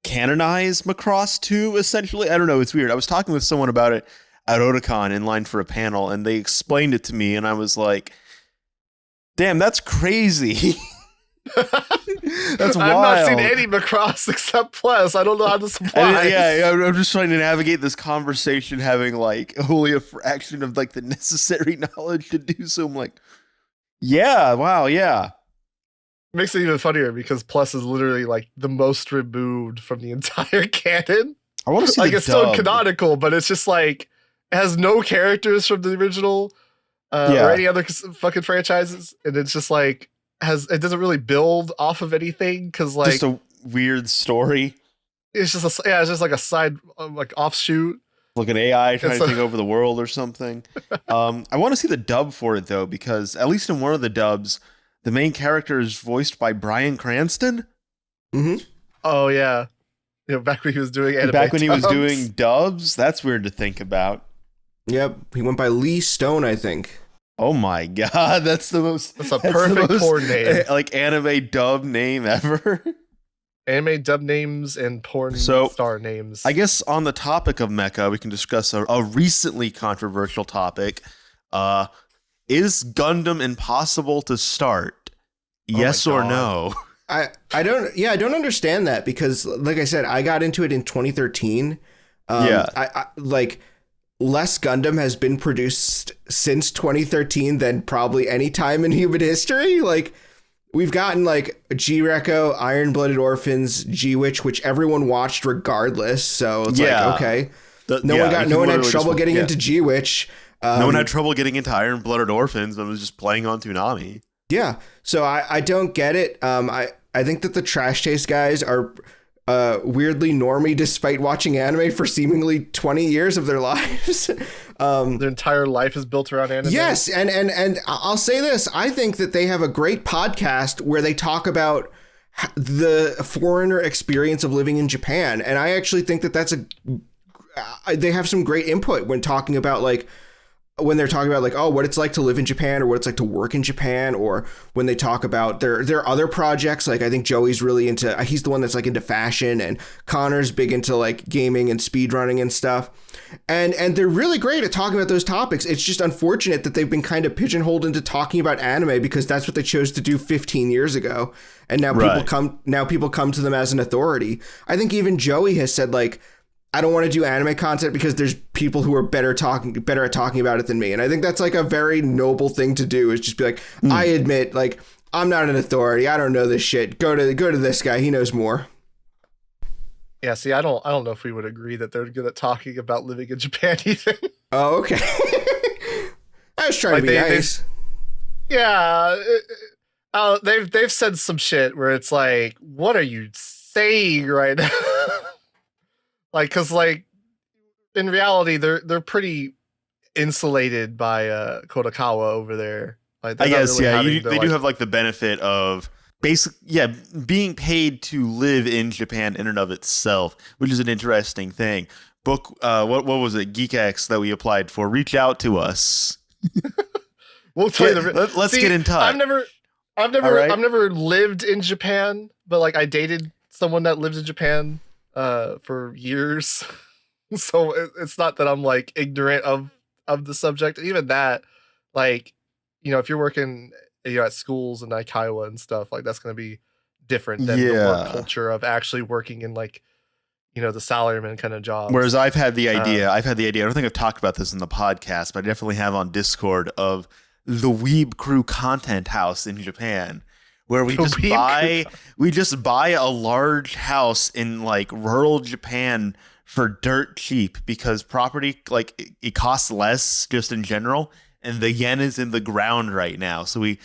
canonize Macross 2 essentially. I don't know, it's weird. I was talking with someone about it at Otakon in line for a panel, and they explained it to me, and I was like, damn, that's crazy. That's wild. I've not seen any Macross except Plus. I don't know how to supply. I'm just trying to navigate this conversation, having like only a fraction of like the necessary knowledge to do so. I'm like, yeah. Makes it even funnier because Plus is literally like the most removed from the entire canon. I want to see like it's still canonical, but it's just like it has no characters from the original. or any other fucking franchises, and it's just like it doesn't really build off of anything because like just a weird story. It's just it's just like a side like offshoot. Like an AI trying to take over the world or something. I want to see the dub for it though, because at least in one of the dubs, the main character is voiced by Bryan Cranston. Mm-hmm. Oh yeah, back when he was doing anime back when dubs. he was doing dubs. That's weird to think about. Yep, he went by Lee Stone, I think. Oh my god, that's a perfect porn name, like anime dub name ever. Anime dub names and porn star names. I guess on the topic of mecha, we can discuss a recently controversial topic. Is Gundam impossible to start? Yes or no? I don't understand that because, like I said, I got into it in 2013. I like less Gundam has been produced since 2013 than probably any time in human history. Like, we've gotten like G-Reco, Iron-Blooded Orphans, G-Witch, which everyone watched regardless. So it's like, okay. No one had trouble getting into G-Witch. No one had trouble getting into Iron-Blooded Orphans. It was just playing on Toonami. Yeah. So I don't get it. I think that the Trash Taste guys are weirdly normie despite watching anime for seemingly 20 years of their lives. Their entire life is built around anime. Yes, and I'll say this. I think that they have a great podcast where they talk about the foreigner experience of living in Japan. And I actually think that they have some great input when talking about when they're talking about what it's like to live in Japan or what it's like to work in Japan, or when they talk about their other projects. Like, I think Joey's really he's the one that's into fashion, and Connor's big into gaming and speedrunning and stuff. And they're really great at talking about those topics. It's just unfortunate that they've been kind of pigeonholed into talking about anime because that's what they chose to do 15 years ago. And now people come to them as an authority. I think even Joey has said I don't want to do anime content because there's people who are better at talking about it than me. And I think that's a very noble thing to do, is just be I admit, I'm not an authority. I don't know this shit. Go to this guy. He knows more. Yeah, see, I don't know if we would agree that they're good at talking about living in Japan either. Oh, okay. I was trying to be nice. They've said some shit where it's what are you saying right now? Because in reality, they're pretty insulated by Kodakawa over there. I guess really they do have the benefit of being paid to live in Japan in and of itself, which is an interesting thing. Book what was it, GeekX, that we applied for? Reach out to us. We'll tell you let's get in touch. I've never lived in Japan, but I dated someone that lived in Japan for years. So it's not that I'm ignorant of the subject. Even that, if you're working at schools in Iowa and stuff, that's going to be different than the work culture of actually working in the salaryman kind of job. Whereas I've had the idea, I don't think I've talked about this in the podcast, but I definitely have on Discord, of the Weeb Crew content house in Japan, where we just buy a large house in rural Japan for dirt cheap, because property it costs less just in general, and the yen is in the ground right now. So we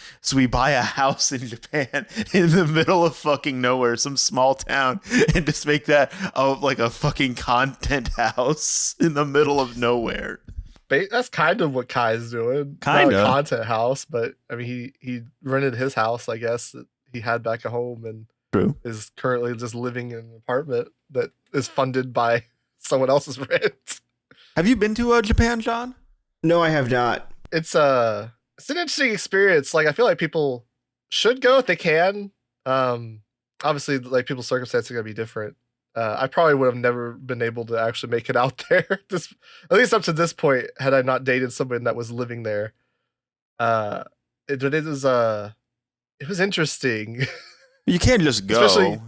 buy a house in Japan in the middle of fucking nowhere, some small town, and just make that a fucking content house in the middle of nowhere. That's kind of what Kai's doing. Kind of a content house, but I mean, he rented his house, I guess, that he had back at home, and is currently just living in an apartment that is funded by someone else's rent. Have you been to Japan, John? No, I have not. It's an interesting experience. I feel like people should go if they can. Obviously, people's circumstances are gonna be different. I probably would have never been able to actually make it out there. At least up to this point, had I not dated someone that was living there. It was interesting. You can't just go.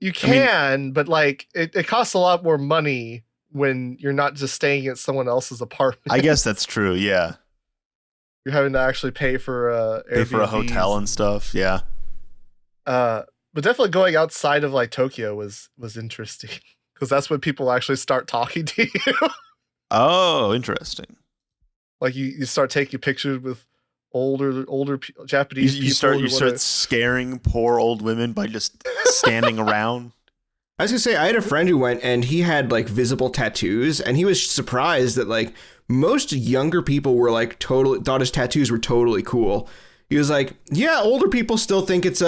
You can, but it costs a lot more money when you're not just staying at someone else's apartment. I guess that's true. Yeah, you're having to actually pay for a hotel and stuff. Yeah. But definitely going outside of Tokyo was interesting, because that's when people actually start talking to you. Oh, interesting. Like you start taking pictures with older Japanese You people. you start scaring poor old women by just standing around. I was gonna say, I had a friend who went and he had like visible tattoos, and he was surprised that like most younger people were like thought his tattoos were totally cool. He was like, yeah, older people still think it's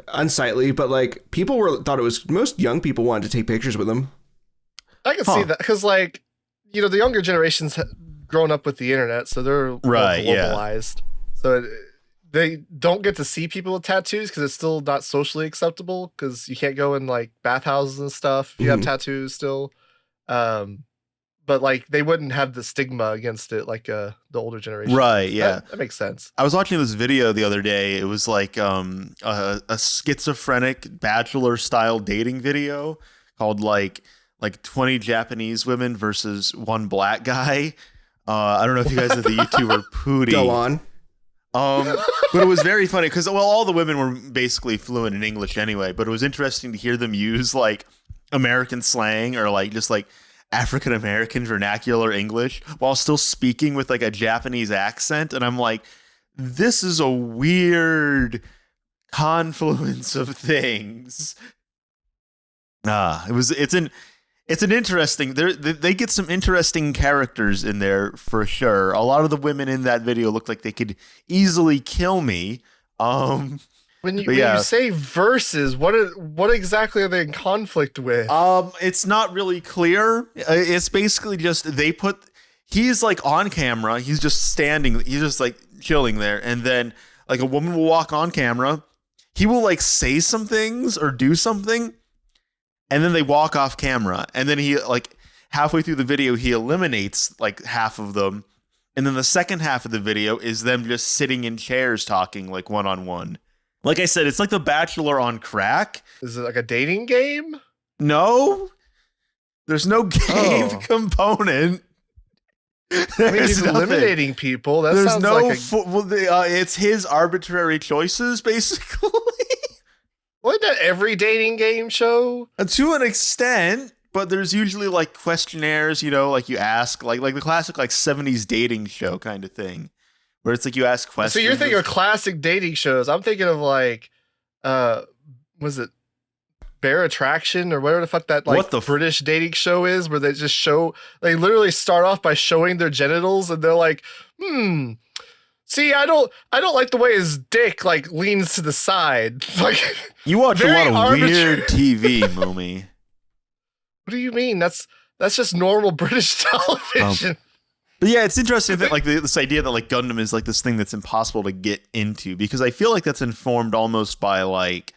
unsightly, but like people thought it was, most young people wanted to take pictures with him. I can see that because like, the younger generations grown up with the internet, so they're more globalized. So they don't get to see people with tattoos because it's still not socially acceptable because you can't go in like bathhouses and stuff if you have tattoos still. But like they wouldn't have the stigma against it like the older generation. Right, yeah. That makes sense. I was watching this video the other day. It was like a schizophrenic bachelor style dating video called like 20 Japanese women versus one black guy. I don't know if you guys are the YouTuber Pootie. Go on. But it was very funny because, well, all the women were basically fluent in English anyway, but it was interesting to hear them use like American slang or like just like African American vernacular English while still speaking with like a Japanese accent. And I'm like, this is a weird confluence of things. It's an interesting, they get some interesting characters in there for sure. A lot of the women in that video look like they could easily kill me. When you say versus, what exactly are they in conflict with? It's not really clear. It's basically just he's like on camera. He's just standing. He's just like chilling there. And then like a woman will walk on camera. He will like say some things or do something. And then they walk off camera. And then he like halfway through the video, he eliminates like half of them. And then the second half of the video is them just sitting in chairs talking like one-on-one. Like I said, it's like The Bachelor on crack. Is it like a dating game? No. There's no game component. I mean, he's eliminating people. That sounds like it's his arbitrary choices, basically. Wasn't that every dating game show? To an extent, but there's usually like questionnaires, like you ask, like the classic like 70s dating show kind of thing. Where it's like you ask questions. So you're thinking of classic dating shows. I'm thinking of like, was it Bear Attraction or whatever the fuck that like British dating show is, where they just they literally start off by showing their genitals and they're like, see, I don't like the way his dick like leans to the side. Like you watch a lot of weird TV, Mumi. What do you mean? That's just normal British television. But yeah, it's interesting that like this idea that like Gundam is like this thing that's impossible to get into, because I feel like that's informed almost by like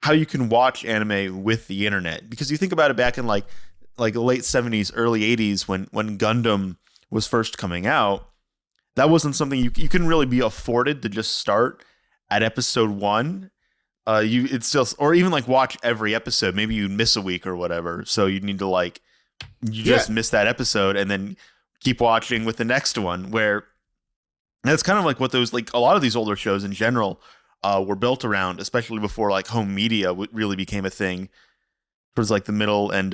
how you can watch anime with the internet. Because you think about it back in like the late 70s, early 80s when Gundam was first coming out, that wasn't something you couldn't really be afforded to just start at episode 1. It's just, or even like watch every episode. Maybe you'd miss a week or whatever, so you need to like just miss that episode and then keep watching with the next one, where that's kind of like what those, like a lot of these older shows in general were built around, especially before like home media really became a thing towards like the middle and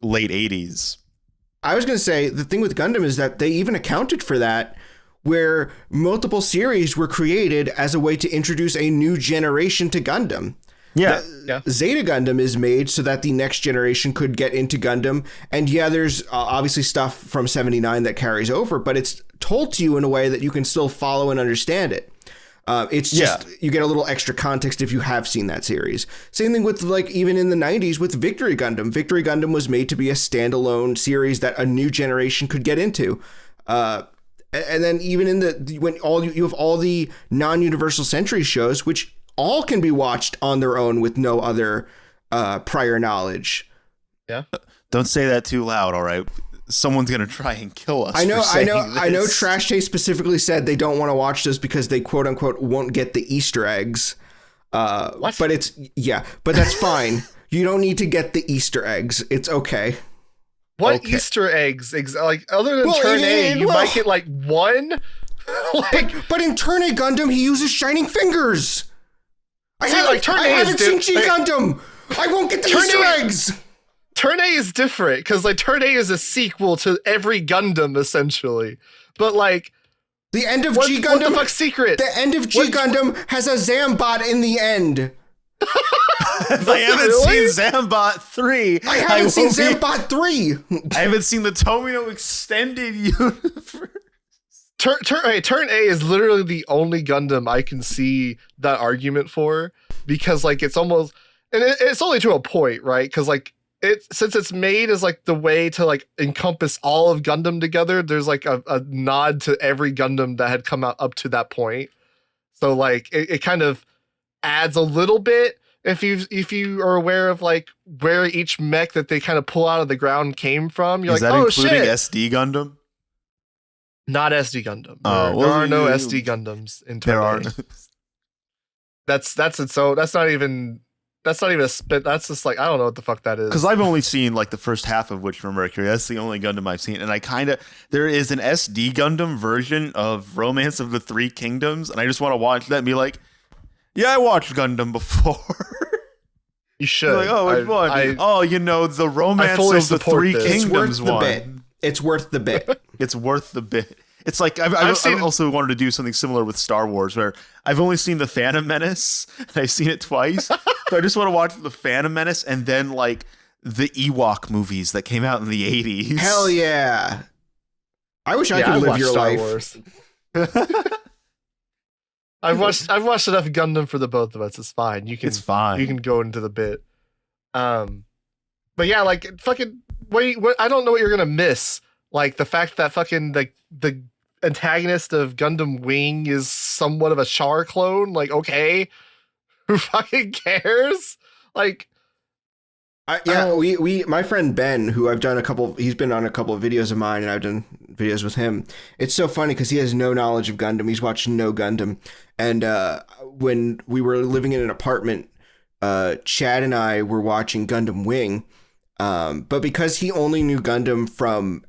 late 80s. I was going to say the thing with Gundam is that they even accounted for that, where multiple series were created as a way to introduce a new generation to Gundam. Yeah. Zeta Gundam is made so that the next generation could get into Gundam. And there's obviously stuff from 79 that carries over, but it's told to you in a way that you can still follow and understand it. It's just, you get a little extra context if you have seen that series. Same thing with like, even in the 90s with Victory Gundam. Victory Gundam was made to be a standalone series that a new generation could get into. And then even in when you have all the non-Universal Century shows, which all can be watched on their own with no other prior knowledge. Yeah. Don't say that too loud, all right? Someone's going to try and kill us. I know Trash Taste specifically said they don't want to watch this because they quote unquote won't get the Easter eggs. What? But but that's fine. You don't need to get the Easter eggs. It's okay. What Easter eggs? Like other than Turn A, you might get like one. But in Turn A Gundam, he uses shining fingers. I haven't seen G Gundam. I won't get the Easter eggs. Turn A is different because like Turn A is a sequel to every Gundam essentially. but like the end of what, G Gundam. what the fuck's secret? The end of G Gundam has a Zambot in the end. If I haven't seen Zambot 3, I haven't seen Zambot 3. I haven't seen the Tomino extended universe. Turn A is literally the only Gundam I can see that argument for, because like it's almost, and it's only to a point, right? Because like since it's made as like the way to like encompass all of Gundam together, there's like a nod to every Gundam that had come out up to that point. So like it kind of adds a little bit if you are aware of like where each mech that they kind of pull out of the ground came from. You're Is like, that oh including shit, SD Gundam? not SD Gundam. Oh, there are no SD Gundams in Turn There A. are. That's it. So that's not even a spit. That's just like, I don't know what the fuck that is. Because I've only seen like the first half of which from Mercury. That's the only Gundam I've seen. And there is an SD Gundam version of Romance of the Three Kingdoms. And I just want to watch that and be like, yeah, I watched Gundam before. You should. Like, oh, which one? The Romance of the Three Kingdoms one. It's worth the bit. It's worth the bit. It's like I've also wanted to do something similar with Star Wars, where I've only seen the Phantom Menace and I've seen it twice. So I just want to watch the Phantom Menace and then like the Ewok movies that came out in the 80s. Hell yeah! I wish I could live your Star life. Wars. I've watched enough Gundam for the both of us. It's fine. It's fine. You can go into the bit. But yeah, like fucking what I don't know what you're gonna miss. Like the fact that fucking the antagonist of Gundam Wing is somewhat of a Char clone. Like, okay, who fucking cares? Like, my friend Ben, who I've done he's been on a couple of videos of mine, and I've done videos with him. It's so funny because he has no knowledge of Gundam. He's watched no Gundam, and when we were living in an apartment, Chad and I were watching Gundam Wing, but because he only knew Gundam from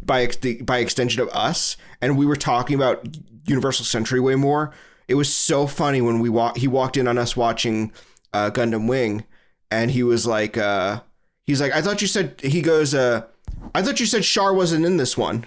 by extension of us, and we were talking about Universal Century way more. It was so funny when he walked in on us watching Gundam Wing, and he was like, he's like, I thought you said Char wasn't in this one.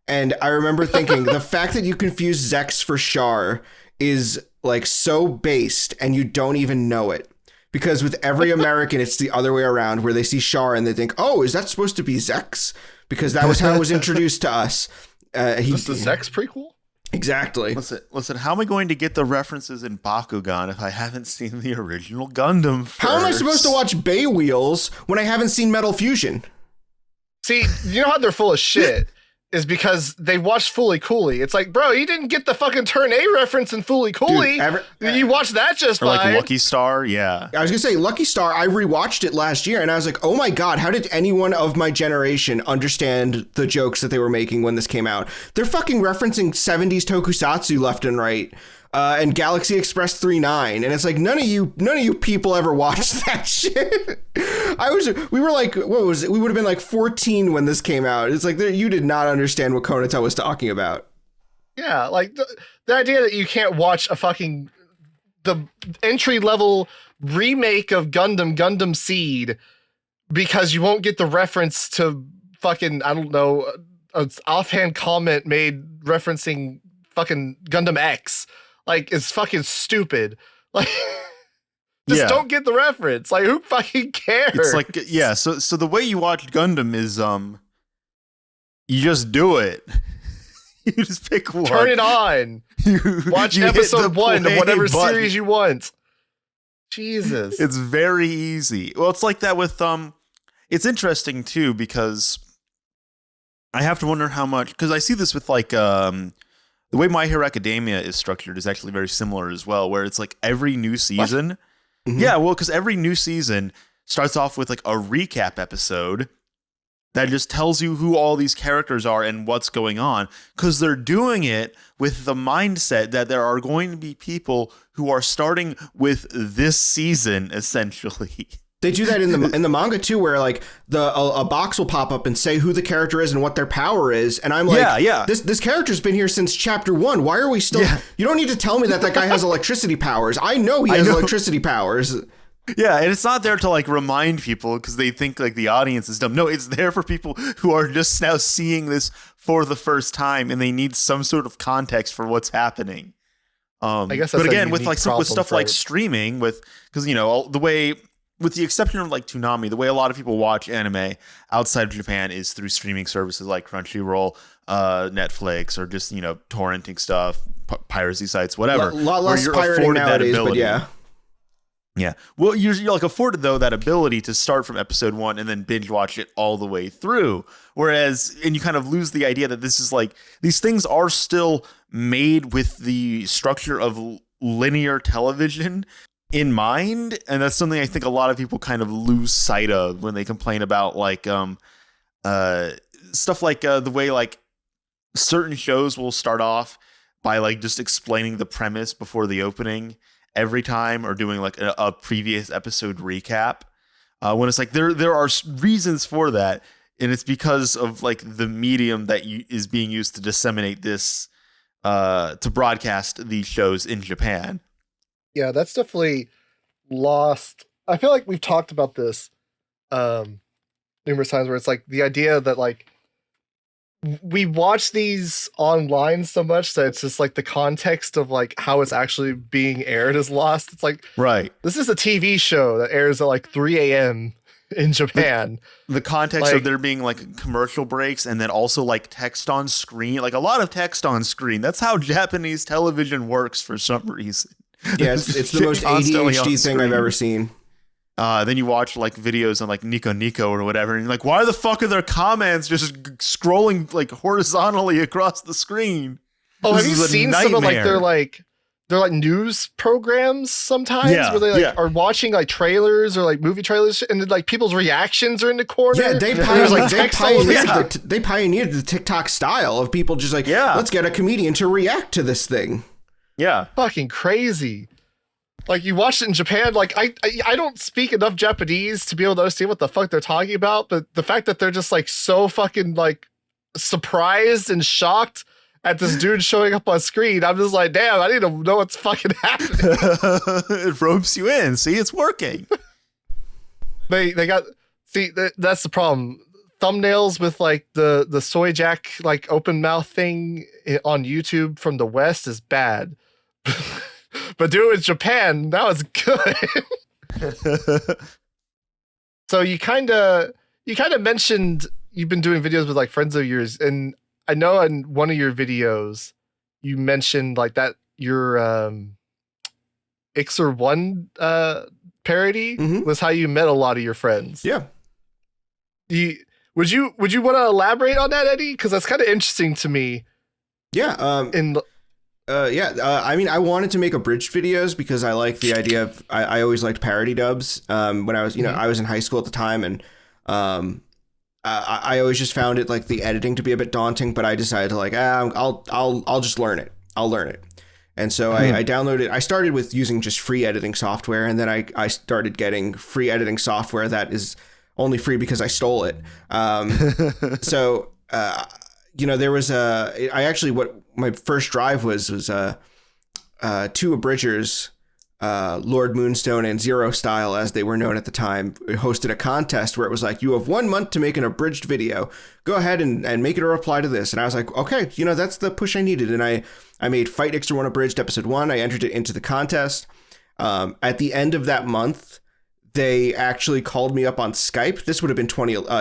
And I remember thinking the fact that you confuse Zex for Char is like so based, and you don't even know it. Because with every American, it's the other way around, where they see Char and they think, oh, is that supposed to be Zex? Because that was how it was introduced to us. Is the Zex prequel? Exactly. Listen, how am I going to get the references in Bakugan if I haven't seen the original Gundam first? How am I supposed to watch Bay Wheels when I haven't seen Metal Fusion? See, you know how they're full of shit? Is because they watched Fully Cooley. It's like, bro, you didn't get the fucking Turn A reference in Fully Cooley. You watched that just or fine. like Lucky Star, yeah. I was gonna say Lucky Star. I rewatched it last year, and I was like, oh my god, how did anyone of my generation understand the jokes that they were making when this came out? They're fucking referencing 70s tokusatsu left and right. And Galaxy Express 39, and it's like none of you people ever watched that shit. We were like, what was it? We would have been like 14 when this came out. It's like you did not understand what Konata was talking about. Yeah, like the idea that you can't watch the entry level remake of Gundam Seed because you won't get the reference to fucking, I don't know, an offhand comment made referencing fucking Gundam X. Like, it's fucking stupid. Like, just don't get the reference. Like, who fucking cares? It's like, yeah. So the way you watch Gundam is, you just do it. You just pick one. Turn it on. Watch episode 1 of whatever series you want. Jesus. It's very easy. Well, it's like that with, it's interesting too, because I have to wonder how much, because I see this with like, the way My Hero Academia is structured is actually very similar as well, where it's like every new season. Mm-hmm. Yeah, well, because every new season starts off with like a recap episode that just tells you who all these characters are and what's going on, because they're doing it with the mindset that there are going to be people who are starting with this season, essentially. They do that in the manga too, where like a box will pop up and say who the character is and what their power is, and I'm like, this character's been here since chapter 1. Why are we still? Yeah. You don't need to tell me that guy has electricity powers. I know he has electricity powers. Yeah, and it's not there to like remind people because they think like the audience is dumb. No, it's there for people who are just now seeing this for the first time and they need some sort of context for what's happening. I guess, but again, with like with stuff like streaming, because you know the way, with the exception of like Toonami, the way a lot of people watch anime outside of Japan is through streaming services like Crunchyroll, Netflix, or just torrenting stuff, piracy sites, whatever. A lot less pirating nowadays, but yeah. Yeah. Well, you're like afforded though that ability to start from episode 1 and then binge watch it all the way through. Whereas, and you kind of lose the idea that this is like, these things are still made with the structure of linear television in mind. And that's something I think a lot of people kind of lose sight of when they complain about like stuff like the way like certain shows will start off by like just explaining the premise before the opening every time, or doing like a previous episode recap, when it's like there are reasons for that, and it's because of like the medium that is being used to disseminate this, to broadcast these shows in Japan. Yeah, that's definitely lost. I feel like we've talked about this numerous times, where it's like the idea that like we watch these online so much that it's just like the context of like how it's actually being aired is lost. It's like, right, this is a TV show that airs at like 3 a.m. in Japan. The context like, of there being like commercial breaks and then also like text on screen, like a lot of text on screen. That's how Japanese television works for some reason. Yeah, it's the most ADHD thing I've ever seen. Then you watch like videos on like Nico Nico or whatever, and you're like, why the fuck are there comments just scrolling like horizontally across the screen? Oh, have you seen some of like they're like news programs sometimes where they like are watching like trailers or like movie trailers, and then, like people's reactions are in the corner. Yeah, they pioneered the TikTok style of people just like, let's get a comedian to react to this thing. Yeah, fucking crazy. Like, you watch it in Japan, like, I don't speak enough Japanese to be able to understand what the fuck they're talking about, but the fact that they're just, like, so fucking, like, surprised and shocked at this dude showing up on screen, I'm just like, damn, I need to know what's fucking happening. It ropes you in. See, it's working. They got, see, that's the problem. Thumbnails with, like, the soy jack, like, open mouth thing on YouTube from the West is bad. But do it in Japan, that was good. So you kind of mentioned you've been doing videos with like friends of yours, and I know in one of your videos you mentioned like that your 𝗥𝗘𝗧𝗥𝗢 parody was how you met a lot of your friends. Yeah. Would you want to elaborate on that, Eddie? Because that's kind of interesting to me. Yeah. I mean, I wanted to make abridged videos because I like the idea of, I always liked parody dubs. When I was, I was in high school at the time, and I always just found it like the editing to be a bit daunting, but I decided to like, I'll just learn it. I'll learn it. And so I downloaded, I started with using just free editing software, and then I started getting free editing software that is only free because I stole it. There was what my first drive was two abridgers, Lord Moonstone and Zero Style, as they were known at the time, hosted a contest where it was like, you have 1 month to make an abridged video. Go ahead and make it a reply to this. And I was like, okay, that's the push I needed. And I made Fight 𝗥𝗘𝗧𝗏 abridged episode 1. I entered it into the contest. At the end of that month, they actually called me up on Skype. This would have been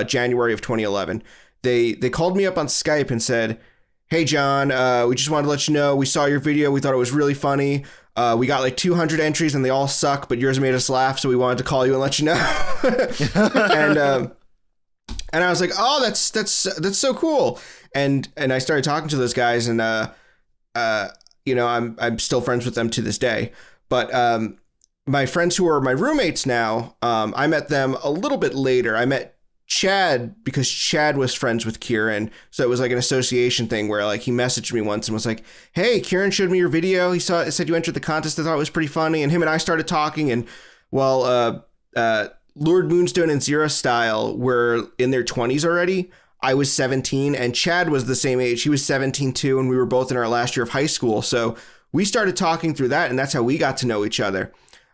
January of 2011. They called me up on Skype and said, hey, John, we just wanted to let you know, we saw your video. We thought it was really funny. We got like 200 entries and they all suck, but yours made us laugh. So we wanted to call you and let you know. And I was like, oh, that's so cool. And I started talking to those guys, and, I'm still friends with them to this day. But my friends who are my roommates now, I met them a little bit later. I met Chad because Chad was friends with Kieran, so it was like an association thing where like he messaged me once and was like, hey, Kieran showed me your video, he said you entered the contest, I thought it was pretty funny, and him and I started talking, and Lord Moonstone and Zero Style were in their 20s already. I was 17 and Chad was the same age. He was 17 too, and we were both in our last year of high school, so we started talking through that, and that's how we got to know each other.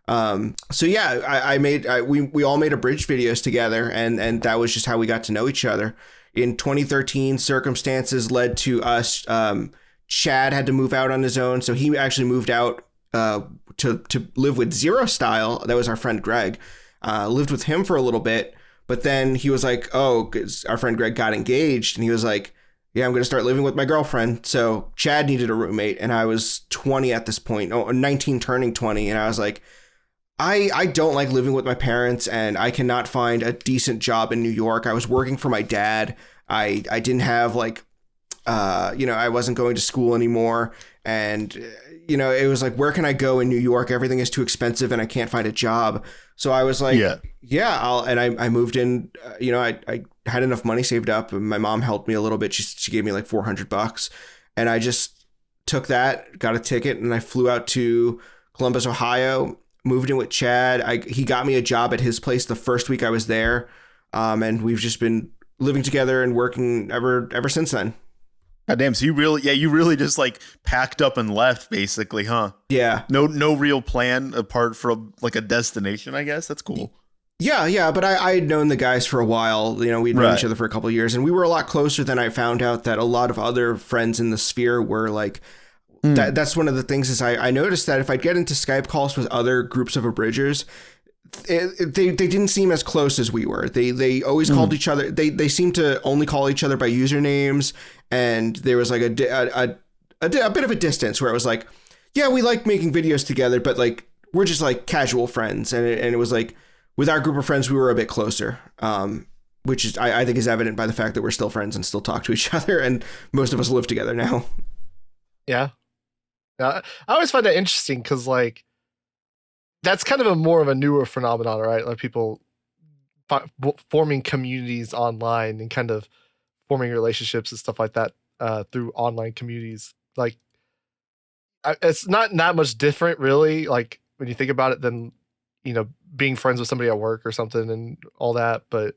So yeah, we all made abridged videos together, and that was just how we got to know each other. In 2013, circumstances led to us. Chad had to move out on his own, so he actually moved out to live with Zero Style. That was our friend Greg. Lived with him for a little bit, but then he was like, "Oh, 'cause our friend Greg got engaged," and he was like, "Yeah, I'm going to start living with my girlfriend." So Chad needed a roommate, and I was 20 at this point, 19 turning 20, and I was like, I don't like living with my parents, and I cannot find a decent job in New York. I was working for my dad. I didn't have I wasn't going to school anymore. And, it was like, where can I go in New York? Everything is too expensive and I can't find a job. So I was like, I moved in, I had enough money saved up, and my mom helped me a little bit. She gave me like $400, and I just took that, got a ticket, and I flew out to Columbus, Ohio, moved in with Chad. He got me a job at his place the first week I was there. And we've just been living together and working ever since then. God damn. So you really just like packed up and left basically, huh? Yeah. No real plan apart from like a destination, I guess. That's cool. Yeah. But I had known the guys for a while. We'd known each other for a couple of years, and we were a lot closer than I found out that a lot of other friends in the sphere were like. That's one of the things is I noticed that if I'd get into Skype calls with other groups of abridgers, they didn't seem as close as we were. They always called each other. They seemed to only call each other by usernames, and there was like a bit of a distance where it was like, yeah, we like making videos together, but like we're just like casual friends. And it was like with our group of friends, we were a bit closer, which is I think is evident by the fact that we're still friends and still talk to each other, and most of us live together now. Yeah. I always find that interesting because, like, that's kind of more of a newer phenomenon, right? Like people forming communities online and kind of forming relationships and stuff like that through online communities. Like, it's not that much different, really. Like when you think about it, than being friends with somebody at work or something and all that. But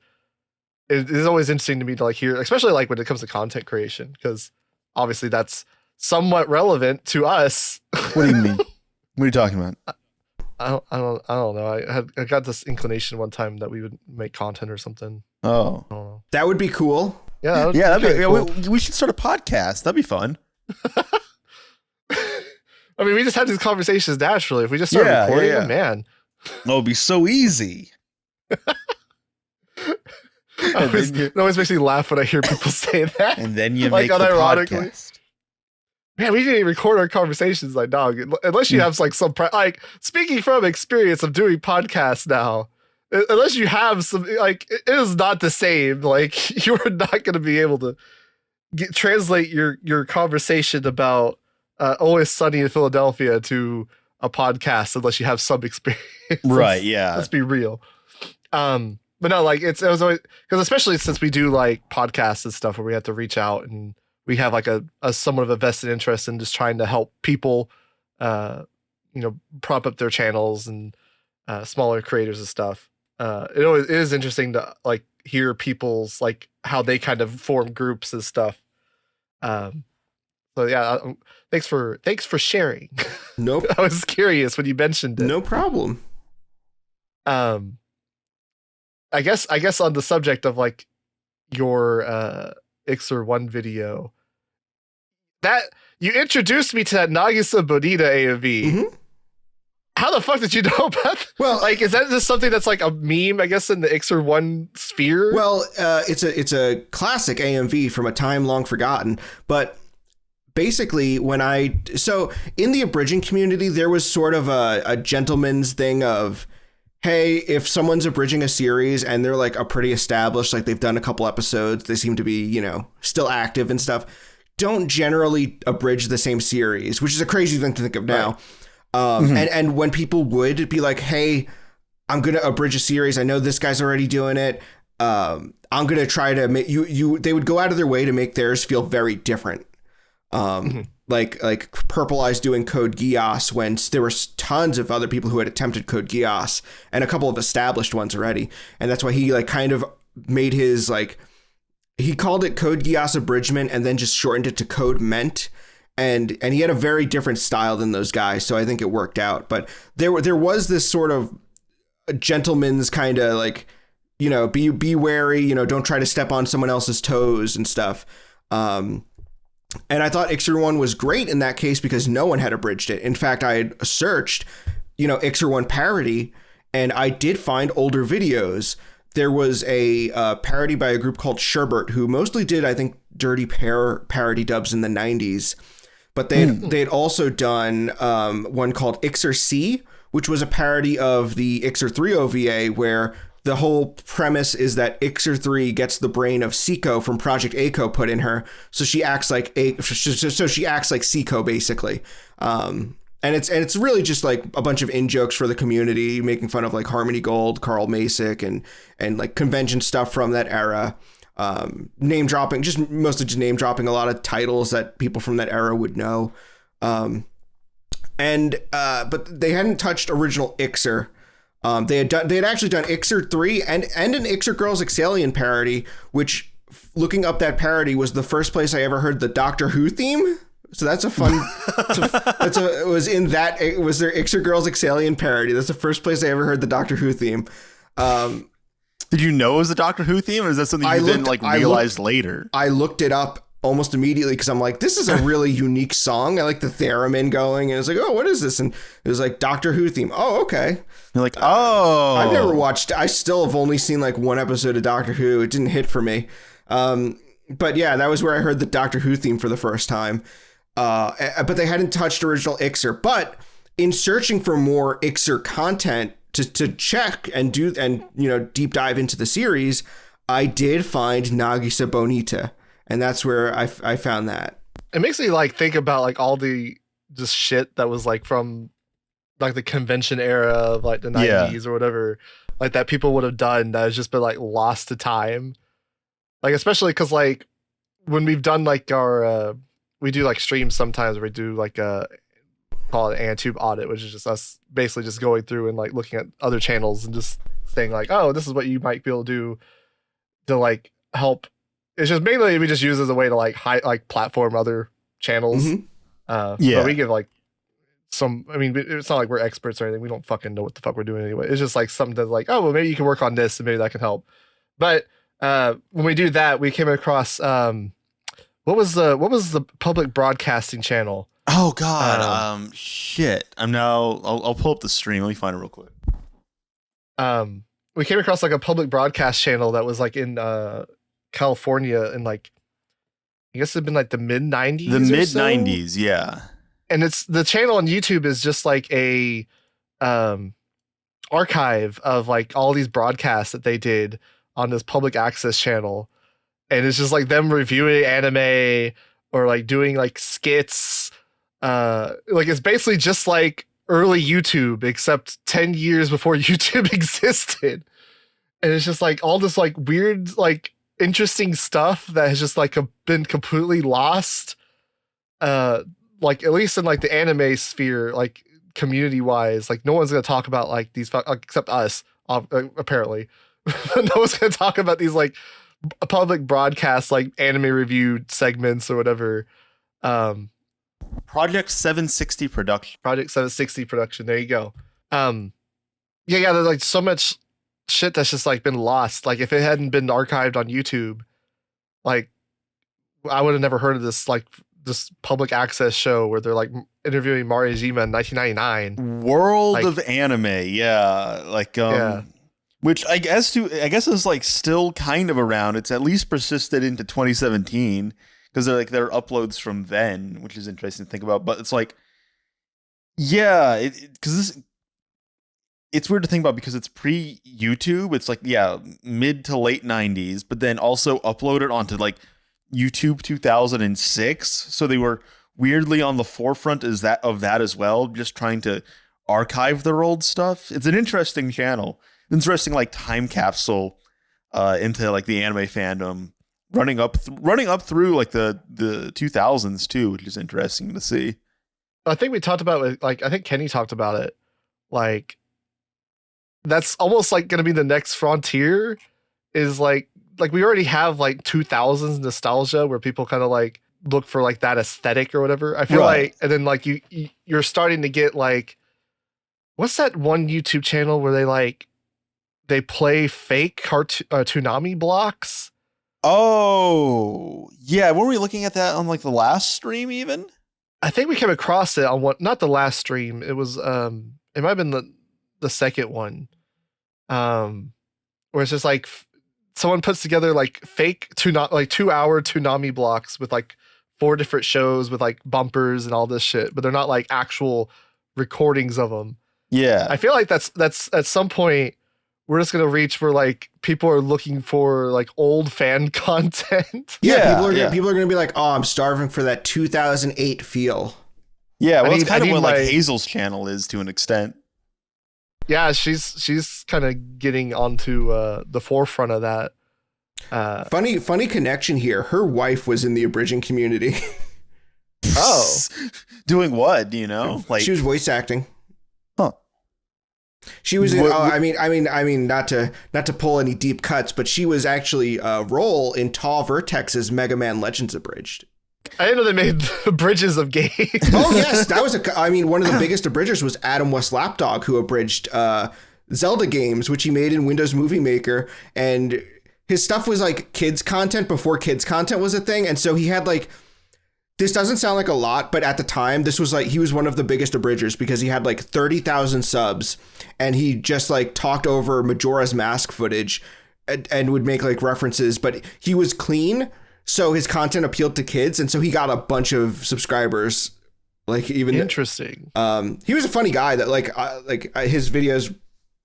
it is always interesting to me to like hear, especially like when it comes to content creation, because obviously that's somewhat relevant to us. What do you mean? What are you talking about? I don't know. I got this inclination one time that we would make content or something. Oh, I don't know. That would be cool. Yeah, that'd be cool. we should start a podcast. That'd be fun. I mean, we just had these conversations naturally. If we just started recording them, man. Oh, it'd be so easy. It always makes me laugh when I hear people say that. And then you like make the unironically. podcast. Man, we didn't even record our conversations, like, dog. Unless you have like some like speaking from experience of doing podcasts now. Unless you have some, like, it is not the same. Like, you are not going to be able to translate your conversation about Always Sunny in Philadelphia to a podcast unless you have some experience. Right? Yeah. Let's be real. But no, like it was always, because especially since we do like podcasts and stuff where we have to reach out and we have like a somewhat of a vested interest in just trying to help people, prop up their channels and smaller creators and stuff. It is interesting to like hear people's like how they kind of form groups and stuff. So yeah, thanks for sharing. Nope. I was curious when you mentioned it. No problem. I guess on the subject of like your 𝗥𝗘𝗧𝗥𝗢 video, that you introduced me to that Nagisa Bonita AMV. Mm-hmm. How the fuck did you know about that? Well, like, is that just something that's like a meme, I guess, in the 𝗥𝗘𝗧𝗥 sphere? Well, it's a classic AMV from a time long forgotten, but basically so in the abridging community, there was sort of a gentleman's thing of, hey, if someone's abridging a series and they're like a pretty established, like they've done a couple episodes, they seem to be, still active and stuff, don't generally abridge the same series, which is a crazy thing to think of now. Right. And when people would be like, hey, I'm going to abridge a series, I know this guy's already doing it. I'm going to try to make they would go out of their way to make theirs feel very different. Like Purple Eyes doing Code Geass when there were tons of other people who had attempted Code Geass and a couple of established ones already. And that's why he like kind of made his like, he called it Code Geass abridgment and then just shortened it to Code Ment. and he had a very different style than those guys, so I think it worked out. But there was this sort of a gentleman's kind of like, you know, be wary, you know, don't try to step on someone else's toes and stuff. And I thought 𝗥𝗘𝗧𝗏 was great in that case because no one had abridged it. In fact, I had searched, you know, 𝗥𝗘𝗏 parody, and I did find older videos. There was a parody by a group called Sherbert, who mostly did, I think, Dirty Pair parody dubs in the 90s. But they had also done one called 𝗥𝗘𝗧𝗥𝗢, which was a parody of the 𝗥𝗘𝗧3 OVA, where the whole premise is that 𝗥𝗘𝗧3 gets the brain of Seiko from Project A-ko put in her, so she acts like Seiko basically. And it's really just like a bunch of in-jokes for the community, making fun of like Harmony Gold, Carl Masick, and like convention stuff from that era. Name dropping, mostly just name dropping a lot of titles that people from that era would know. But they hadn't touched original 𝗥𝗘𝗧. They had actually done 𝗥𝗘𝗧3 and an 𝗥𝗘𝗧 Girls 𝗥𝗡𝗟lion parody, which, looking up that parody, was the first place I ever heard the Doctor Who theme. So that's a fun. It was their 𝗥𝗘𝗧 Girls 𝗥𝗡𝗟lion parody. That's the first place I ever heard the Doctor Who theme. Did you know it was the Doctor Who theme, or is that something you then realized later? I looked it up almost immediately because I'm like, this is a really unique song. I like the theremin going, and it's like, oh, what is this? And it was like Doctor Who theme. Oh, okay. You're like, oh. I've never watched. I still have only seen like one episode of Doctor Who. It didn't hit for me. But yeah, that was where I heard the Doctor Who theme for the first time. But they hadn't touched original 𝗥𝗘𝗧. But in searching for more 𝗥𝗘𝗧 content to check and you know, deep dive into the series, I did find Nagisa Bonita. And that's where I found that. It makes me like think about like all the just shit that was like from like the convention era of like the 90s or whatever, like that people would have done that has just been like lost to time. Like, especially because like when we've done like our, we do like streams sometimes where we do like call it an AnTube audit, which is just us basically just going through and like looking at other channels and just saying like, oh, this is what you might be able to do to like help. It's just mainly we just use it as a way to like platform other channels. But we give like some, I mean, it's not like we're experts or anything. We don't fucking know what the fuck we're doing anyway. It's just like something that's like, oh, well, maybe you can work on this and maybe that can help. But when we do that, we came across what was the public broadcasting channel? Oh God, shit. I'll pull up the stream. Let me find it real quick. We came across like a public broadcast channel that was like in California in like, I guess it'd been like the mid 90s. The mid 90s, yeah. And it's the channel on YouTube is just like a archive of like all these broadcasts that they did on this public access channel. And it's just like them reviewing anime or like doing like skits. Like it's basically just like early YouTube, except 10 years before YouTube existed. And it's just like all this like weird, like interesting stuff that has just like been completely lost. Like at least in like the anime sphere, like community wise, like no one's going to talk about like these except us, apparently. No one's going to talk about these like public broadcasts, like anime review segments or whatever. Project 760 production. Project 760 production. There you go. Yeah. There's like so much shit that's just like been lost. Like if it hadn't been archived on YouTube, like I would have never heard of this like this public access show where they're like interviewing Marujima in 1999. World of Anime, yeah. Like which I guess is like still kind of around. It's at least persisted into 2017 because they're like there are uploads from then, which is interesting to think about. But it's like, yeah, because it's weird to think about because it's pre-YouTube. It's like, yeah, mid to late 90s, but then also uploaded onto like YouTube 2006. So they were weirdly on the forefront of that as well, just trying to archive their old stuff. It's an interesting channel. Interesting like time capsule into like the anime fandom running up through like the 2000s too, which is interesting to see. I think we talked about it, like I think Kenny talked about it, like that's almost like going to be the next frontier is like we already have like 2000s nostalgia where people kind of like look for like that aesthetic or whatever. I feel like, and then like you're starting to get like, what's that one YouTube channel where they play fake Toonami blocks? Oh, yeah. Weren't we looking at that on like the last stream even? I think we came across it on not the last stream. It was, it might've been the second one. Where it's just like someone puts together like fake 2-hour Toonami blocks with like 4 different shows with like bumpers and all this shit, but they're not like actual recordings of them. Yeah. I feel like that's at some point we're just going to reach where like people are looking for like old fan content. Yeah. People are going to be like, oh, I'm starving for that 2008 feel. Yeah. Well, it's kind of what like Hazel's channel is to an extent. Yeah, she's kind of getting onto the forefront of that. Funny connection here. Her wife was in the abridging community. Oh, doing what? Do you know? Like she was voice acting. Huh? She was in. I mean, not to pull any deep cuts, but she was actually a role in Tall Vertex's Mega Man Legends Abridged. I didn't know they made bridges of games. Oh yes, that was one of the biggest abridgers was Adam West Lapdog, who abridged Zelda games, which he made in Windows Movie Maker, and his stuff was like kids content before kids content was a thing, and so he had like, this doesn't sound like a lot, but at the time this was like, he was one of the biggest abridgers because he had like 30,000 subs, and he just like talked over Majora's Mask footage and would make like references, but he was clean. So his content appealed to kids, and so he got a bunch of subscribers. Like even interesting. He was a funny guy that his videos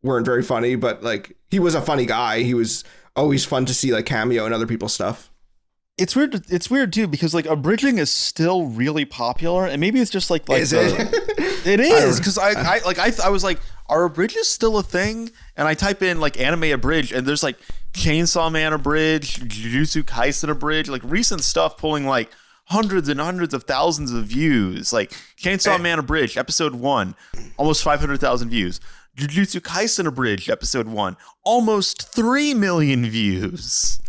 weren't very funny, but like he was a funny guy. He was always fun to see like cameo in other people's stuff. It's weird. It's weird too because like abridging is still really popular, and maybe it's just like is it? It is because I was like, are abridges still a thing? And I type in like anime abridged, and there's like Chainsaw Man abridged, Jujutsu Kaisen abridged, like recent stuff pulling like hundreds and hundreds of thousands of views. Like Chainsaw Man abridged episode 1, almost 500,000 views. Jujutsu Kaisen abridged episode 1, almost 3 million views.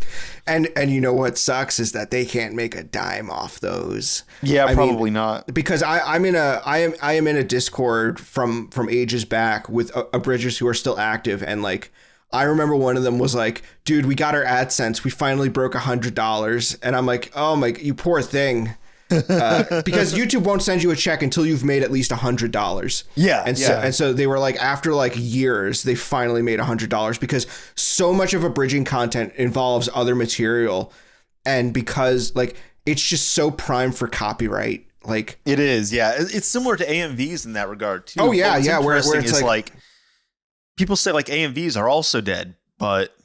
And you know what sucks is that they can't make a dime off those. Yeah, probably not. Because I am in a Discord from ages back with abridgers who are still active, and like I remember one of them was like, dude, we got our AdSense, we finally broke $100, and I'm like, oh my, you poor thing. Because YouTube won't send you a check until you've made at least $100. Yeah. And so they were like, after like years, they finally made $100 because so much of abridging content involves other material. And because like, it's just so prime for copyright. Like it is. Yeah. It's similar to AMVs in that regard too. Oh yeah. Yeah. Where it's like people say like AMVs are also dead, but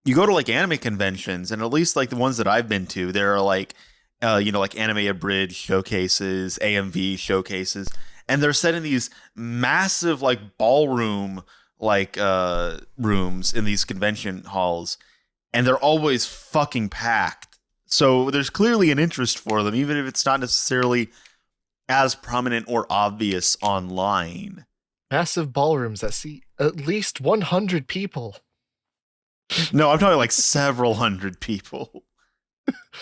you go to like anime conventions, and at least like the ones that I've been to, there are like, like anime abridged showcases, AMV showcases, and they're set in these massive like ballroom like rooms in these convention halls, and they're always fucking packed. So there's clearly an interest for them, even if it's not necessarily as prominent or obvious online. Massive ballrooms that seat at least 100 people. No, I'm talking like several hundred people.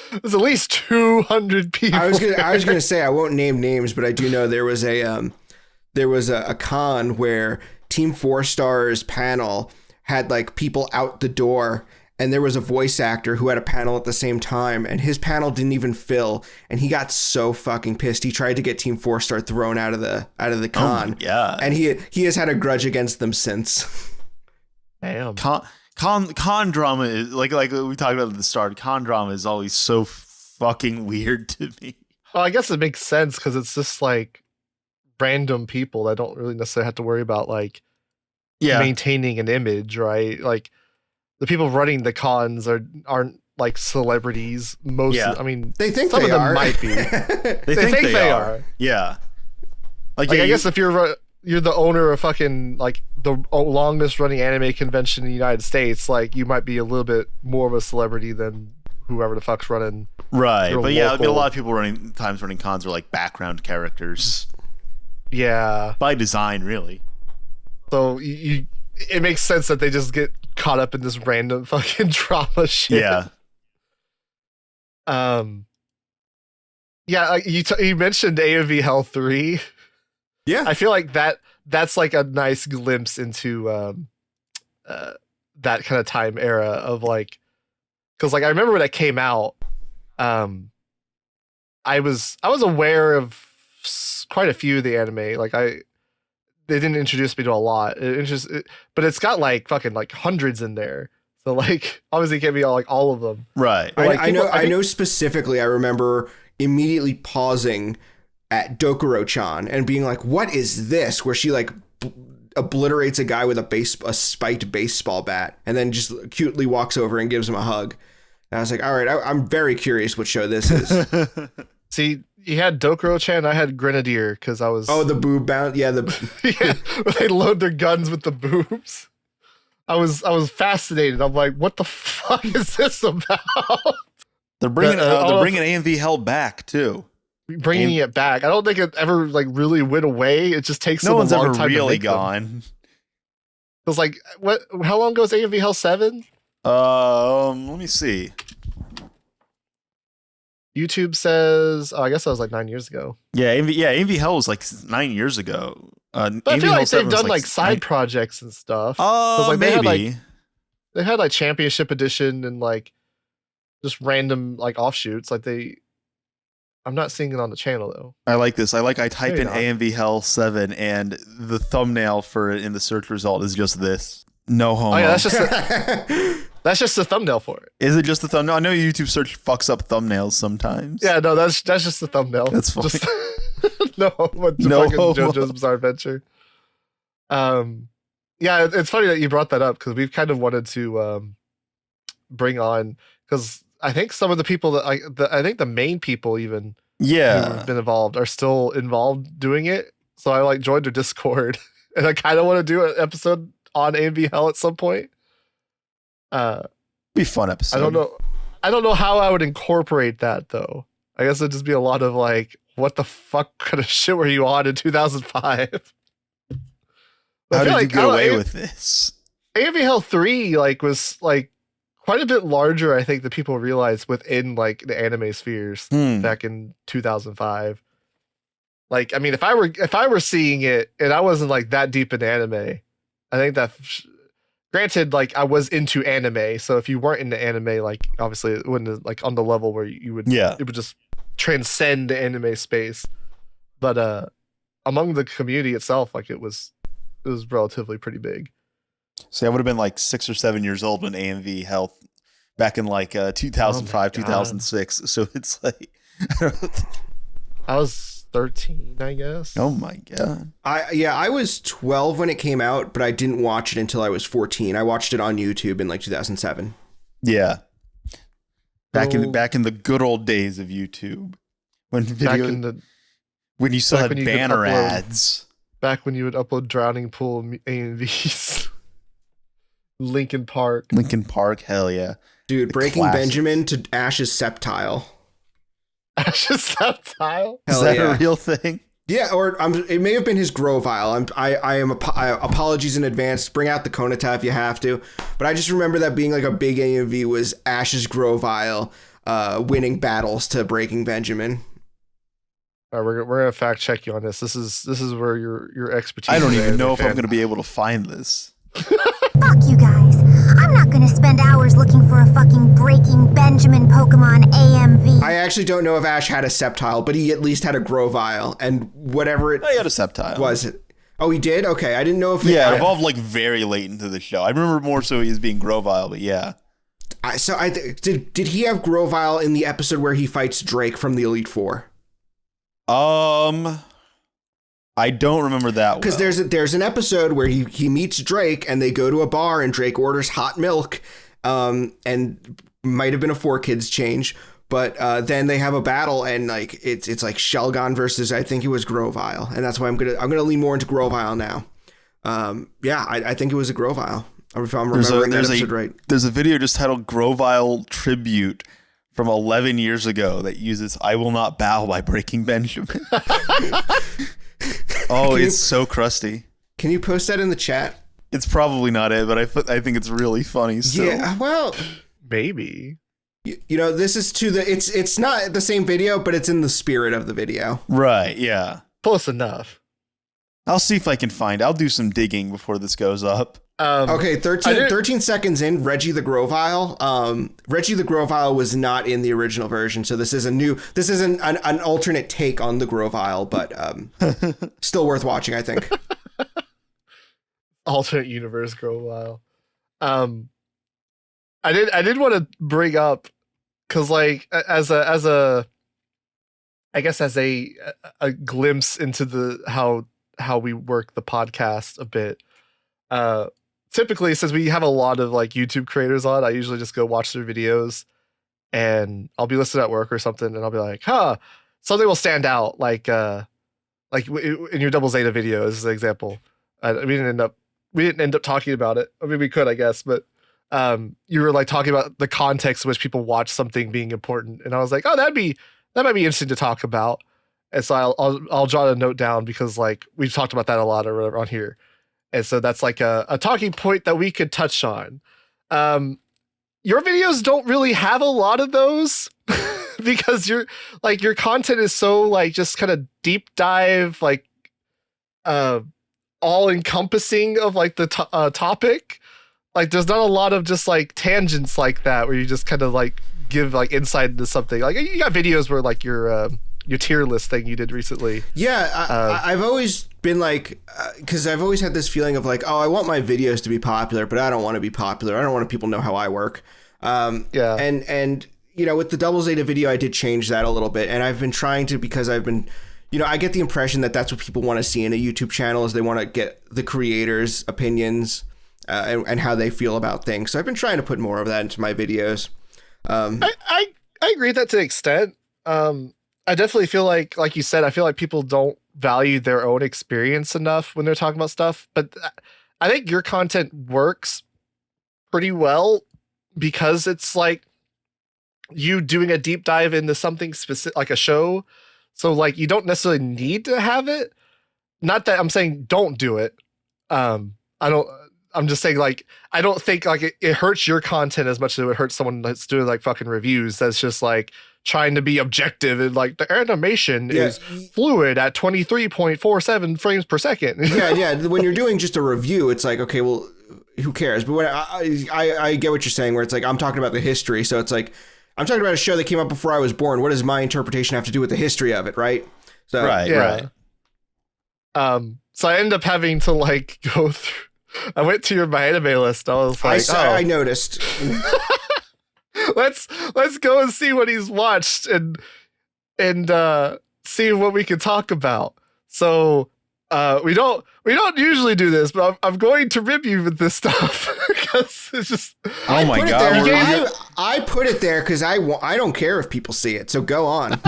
There's at least 200 people. I was gonna say I won't name names, but I do know there was a con where Team 4 Star's panel had like people out the door, and there was a voice actor who had a panel at the same time, and his panel didn't even fill, and he got so fucking pissed. He tried to get Team 4 Star thrown out of the con. Yeah, and he has had a grudge against them since. Damn. Con drama is like we talked about at the start. Con drama is always so fucking weird to me. Well, I guess it makes sense because it's just like random people that don't really necessarily have to worry about like maintaining an image, right? Like the people running the cons aren't like celebrities. I mean, they think some they of them are. might be. they think they are. Yeah. Like I guess if you're the owner of fucking like the longest running anime convention in the United States, like you might be a little bit more of a celebrity than whoever the fuck's running. Right. But yeah, I mean, a lot of people running cons are like background characters. Yeah. By design, really. So it makes sense that they just get caught up in this random fucking drama shit. Yeah. Yeah, you mentioned AMV Hell 3. Yeah. I feel like that's like a nice glimpse into that kind of time era of like, because like I remember when it came out, I was aware of quite a few of the anime. Like they didn't introduce me to a lot. But it's got like fucking like hundreds in there. So like obviously it can't be all of them. Right. Like, I know specifically. I remember immediately pausing at Dokuro-chan and being like, "What is this?" Where she like obliterates a guy with a spiked baseball bat, and then just cutely walks over and gives him a hug. And I was like, "All right, I'm very curious what show this is." See, you had Dokuro-chan, I had Grenadier because I was. Oh, the boob bound, yeah. Yeah, they load their guns with the boobs. I was fascinated. I'm like, what the fuck is this about? They're bringing AMV Hell back too. Bringing it back. I don't think it ever like really went away. It just takes no one's a long ever time really to make gone. Them. It was like, what? How long ago is AMV Hell 7? Let me see. YouTube says, I guess that was like 9 years ago. Yeah, AMV Hell was like 9 years ago. But I feel like they've done like side projects and stuff. Like, maybe. They had like Championship Edition and like just random like offshoots. Like I'm not seeing it on the channel though. I like this. I type in AMV Hell 7 and the thumbnail for it in the search result is just this. No homo. Oh yeah, that's just the thumbnail for it. Is it just the thumbnail? I know YouTube search fucks up thumbnails sometimes. Yeah, no, that's just the thumbnail. That's fine. Just, no fucking JoJo's Bizarre Adventure. Yeah, it's funny that you brought that up because we've kind of wanted to bring on, because I think some of the people that I think the main people even who have been involved are still involved doing it. So I like joined their Discord and I kind of want to do an episode on AMV Hell at some point. Be a fun episode. I don't know how I would incorporate that though. I guess it'd just be a lot of like, what the fuck kind of shit were you on in 2005? How did you get away with this? AMV Hell 3 like was like quite a bit larger, I think, than people realize within like the anime spheres back in 2005. Like, I mean, if I were seeing it and I wasn't like that deep in anime, I think that granted, like I was into anime, so if you weren't into anime, like obviously it wouldn't like on the level where you would, it would just transcend the anime space. But among the community itself, like it was relatively pretty big. See, I would have been like 6 or 7 years old when AMV Hell back in like 2005, 2006. So it's like I was 13, I guess. Oh my god. I was 12 when it came out, but I didn't watch it until I was 14. I watched it on YouTube in like 2007. Yeah. Back in the good old days of YouTube, when when you still had banner ads. Back when you would upload Drowning Pool AMVs. Linkin Park, hell yeah. Dude, Breaking Benjamin to Ash's Septile. Ash's Septile? Is that a real thing? Yeah, or it may have been his Grovile. I apologies in advance. Bring out the Konata if you have to. But I just remember that being like a big AMV was Ash's Grovile winning battles to Breaking Benjamin. All right, we're gonna fact check you on this. This is where your expertise. I don't even know if I'm gonna be able to find this. Fuck you guys. I'm not gonna spend hours looking for a fucking Breaking Benjamin Pokemon AMV. I actually don't know if Ash had a Septile, but he at least had a Grovile, and whatever it he had a Septile. Was it? Oh, he did? Okay, I didn't know if it evolved like very late into the show. I remember more so he was being Grovile, but yeah. Did he have Grovile in the episode where he fights Drake from the Elite Four? I don't remember that one. Because there's an episode where he meets Drake and they go to a bar and Drake orders hot milk, and might have been a 4Kids change, but then they have a battle and like it's like Shelgon versus I think it was Grovile, and that's why I'm gonna lean more into Grovile now. I think it was a Grovile. If I'm remembering that episode right. There's a video just titled Grovile Tribute from 11 years ago that uses I Will Not Bow by Breaking Benjamin. Oh, it's so crusty. Can you post that in the chat? It's probably not it, but I think it's really funny. So. Yeah, well, maybe. You know, this is it's not the same video, but it's in the spirit of the video. Right, yeah. Close enough. I'll see if I can I'll do some digging before this goes up. Okay, 13 seconds in, Reggie the Grovile. Reggie the Grovile was not in the original version, so this is an alternate take on the Grovile, but still worth watching, I think. Alternate universe Grovile. I did want to bring up, because like as a glimpse into how we work the podcast a bit. Typically, since we have a lot of like YouTube creators on, I usually just go watch their videos, and I'll be listening at work or something, and I'll be like, something will stand out, like in your Double Zeta video as an example. We didn't end up talking about it. I mean, we could, I guess, but you were like talking about the context in which people watch something being important, and I was like, that might be interesting to talk about. And so I'll jot a note down, because like we've talked about that a lot or on here. And so that's like a talking point that we could touch on. Your videos don't really have a lot of those because your content is so like just kind of deep dive, like all encompassing of like the topic. Like there's not a lot of just like tangents like that where you just kind of like give like insight into something. Like you got videos where like your tier list thing you did recently. Yeah, I've always been like, because I've always had this feeling of like, I want my videos to be popular, but I don't want to be popular. I don't want people to know how I work. Yeah. And you know, with the Double Zeta video, I did change that a little bit, and I've been trying to, because I've been, you know, I get the impression that that's what people want to see in a YouTube channel, is they want to get the creators' opinions and how they feel about things. So I've been trying to put more of that into my videos. I agree with that to an extent. I definitely feel like you said, I feel like people don't value their own experience enough when they're talking about stuff. But I think your content works pretty well because it's like you doing a deep dive into something specific, like a show. So like you don't necessarily need to have it. Not that I'm saying don't do it. I'm just saying, like, I don't think like it hurts your content as much as it would hurt someone that's doing like fucking reviews. That's just like trying to be objective and like the animation is fluid at 23.47 frames per second. yeah. When you're doing just a review, it's like, okay, well, who cares? But when I get what you're saying, where it's like, I'm talking about the history. So it's like, I'm talking about a show that came out before I was born. What does my interpretation have to do with the history of it? Right. So, Right. So I ended up having to like go through. I went to my anime list. I was like, I noticed. let's go and see what he's watched and see what we can talk about. So we don't usually do this, but I'm going to rib you with this stuff because it's just. Oh my god! I put it there because I don't care if people see it. So go on.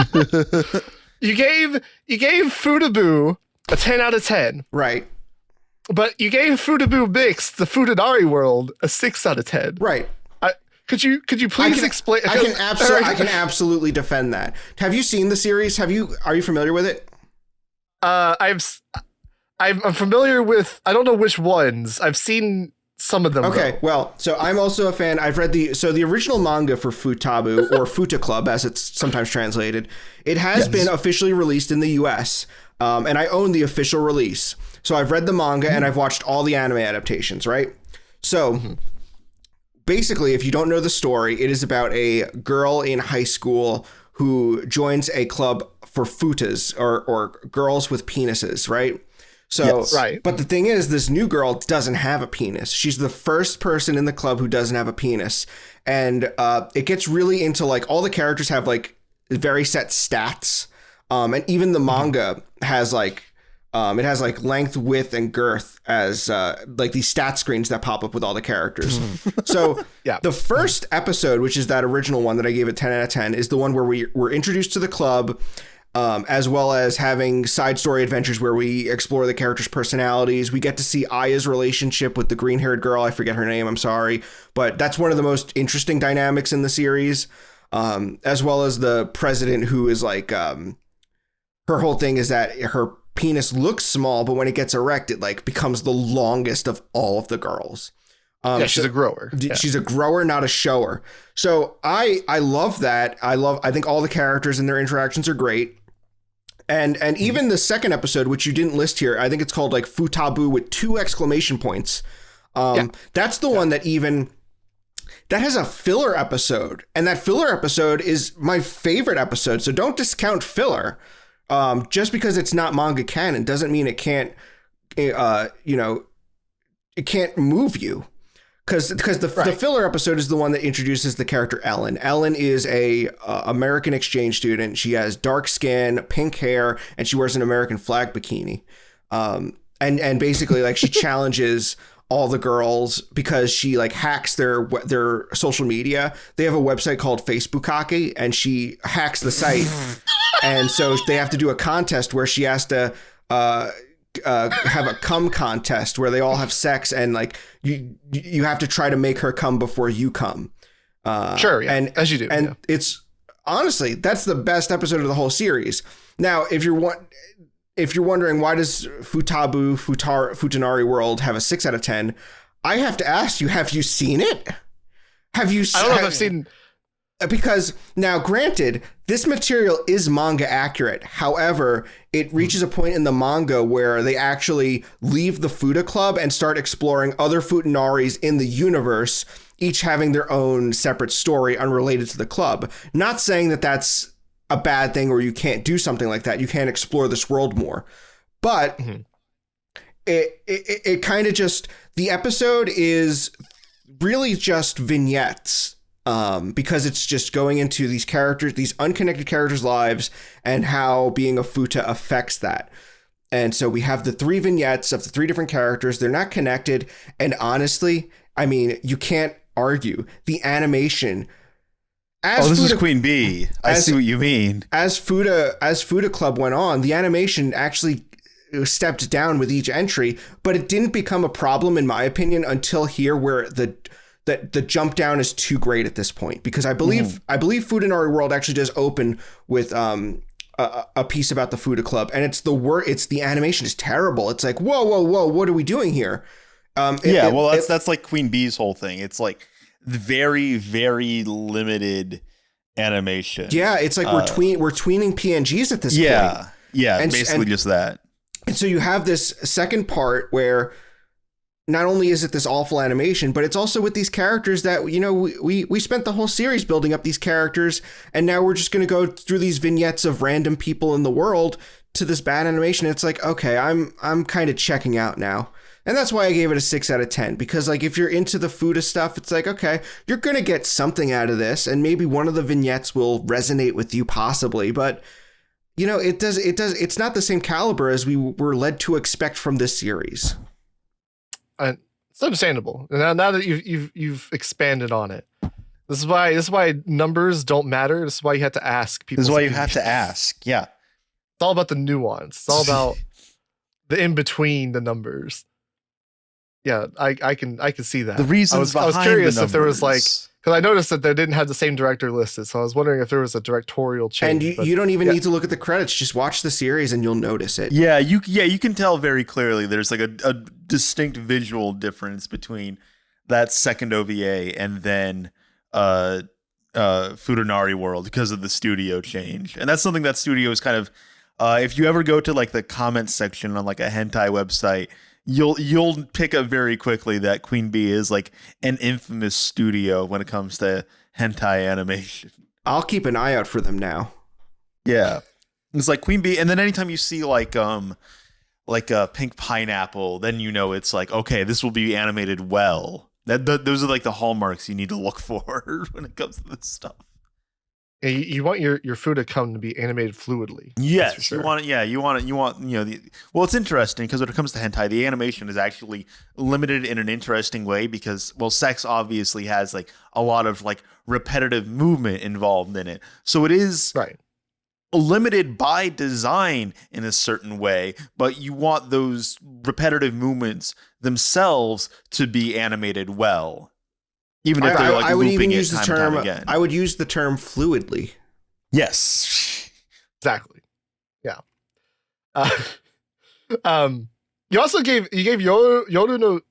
You gave Futabu a 10 out of 10. Right. But you gave Futabu Mix, the Futanari world, a 6 out of 10. Right. Could you please explain? I can absolutely defend that. Have you seen the series? Are you familiar with it? I'm familiar with, I don't know which ones. I've seen some of them. Okay, though. well, so I'm also a fan. I've read the original manga for Futabu, or Futa Club as it's sometimes translated. It has been officially released in the US, and I own the official release. So I've read the manga and I've watched all the anime adaptations, right? So basically, if you don't know the story, it is about a girl in high school who joins a club for futas, or girls with penises, right? So, right. But the thing is, this new girl doesn't have a penis. She's the first person in the club who doesn't have a penis. And it gets really into like all the characters have like very set stats. And even the manga has like, it has like length, width, and girth as like these stat screens that pop up with all the characters. So the first episode, which is that original one that I gave it 10 out of 10, is the one where we were introduced to the club, as well as having side story adventures where we explore the characters' personalities. We get to see Aya's relationship with the green-haired girl. I forget her name, I'm sorry. But that's one of the most interesting dynamics in the series, as well as the president, who is like, her whole thing is that her penis looks small, but when it gets erect, it like becomes the longest of all of the girls. Yeah, she's a grower. She's a grower, not a shower. So I love that. I think all the characters and their interactions are great. And even the second episode, which you didn't list here, I think it's called like Futabu with 2 exclamation points. That's the one that has a filler episode. And that filler episode is my favorite episode. So don't discount filler. Just because it's not manga canon doesn't mean it can't, it can't move you. Because the filler episode is the one that introduces the character Ellen. Ellen is a American exchange student. She has dark skin, pink hair, and she wears an American flag bikini. And basically, like, she challenges all the girls because she like hacks their social media. They have a website called Facebookake, and she hacks the site, and so they have to do a contest where she has to have a cum contest where they all have sex, and like you have to try to make her come before you come. Sure, yeah, and as you do, and it's honestly that's the best episode of the whole series. Now, if you're wondering why does Futanari World have a 6 out of 10, I have to ask you: have you seen it? I don't know if I've seen. Because now, granted, this material is manga accurate. However, it reaches a point in the manga where they actually leave the Futa Club and start exploring other Futanaris in the universe, each having their own separate story unrelated to the club. Not saying that that's a bad thing or you can't do something like that. You can't explore this world more. But it kind of just, the episode is really just vignettes. Because it's just going into these characters, these unconnected characters' lives, and how being a futa affects that. And so we have the 3 vignettes of the 3 different characters. They're not connected. And honestly, I mean, you can't argue the animation. This is Queen Bee. I see what you mean. As Futa Club went on, the animation actually stepped down with each entry, but it didn't become a problem, in my opinion, until here, where the jump down is too great at this point, because I believe Futanari World actually does open with a piece about the Futa Club, and it's the animation is terrible. It's like, whoa, what are we doing here? That's like Queen Bee's whole thing. It's like very, very limited animation. Yeah, it's like we're tweening PNGs at this point. Yeah, and basically just that. And so you have this second part where not only is it this awful animation, but it's also with these characters that, we spent the whole series building up these characters, and now we're just going to go through these vignettes of random people in the world to this bad animation. It's like, okay, I'm kind of checking out now. And that's why I gave it a 6 out of 10, because like if you're into the Futa stuff, it's like, okay, you're going to get something out of this, and maybe one of the vignettes will resonate with you possibly, but it's not the same caliber as we were led to expect from this series. It's understandable. Now that you've expanded on it, this is why numbers don't matter. This is why you have to ask people. This is why you have to ask. Yeah, it's all about the nuance. It's all about the in between the numbers. Yeah, I can see that. The reasons I was curious if there was like, because I noticed that they didn't have the same director listed, so I was wondering if there was a directorial change. And you don't even need to look at the credits; just watch the series and you'll notice it. Yeah, you can tell very clearly. There's like a distinct visual difference between that second OVA and then Futanari World because of the studio change, and that's something that studio is kind of. If you ever go to like the comments section on like a hentai website, you'll pick up very quickly that Queen Bee is like an infamous studio when it comes to hentai animation. I'll keep an eye out for them now. Yeah, it's like Queen Bee, and then anytime you see like a pink pineapple, then it's like, okay, this will be animated well. Those are like the hallmarks you need to look for when it comes to this stuff. Yeah, you want your Futa come to be animated fluidly. Yes, sure. you want it. Well, it's interesting because when it comes to hentai, the animation is actually limited in an interesting way because, well, sex obviously has like a lot of like repetitive movement involved in it. So it is right. Limited by design in a certain way, but you want those repetitive movements themselves to be animated well. Even if they're like I would looping even use it the time term. and time again. I would use the term fluidly. Yes, exactly. Yeah. You also gave Yoru no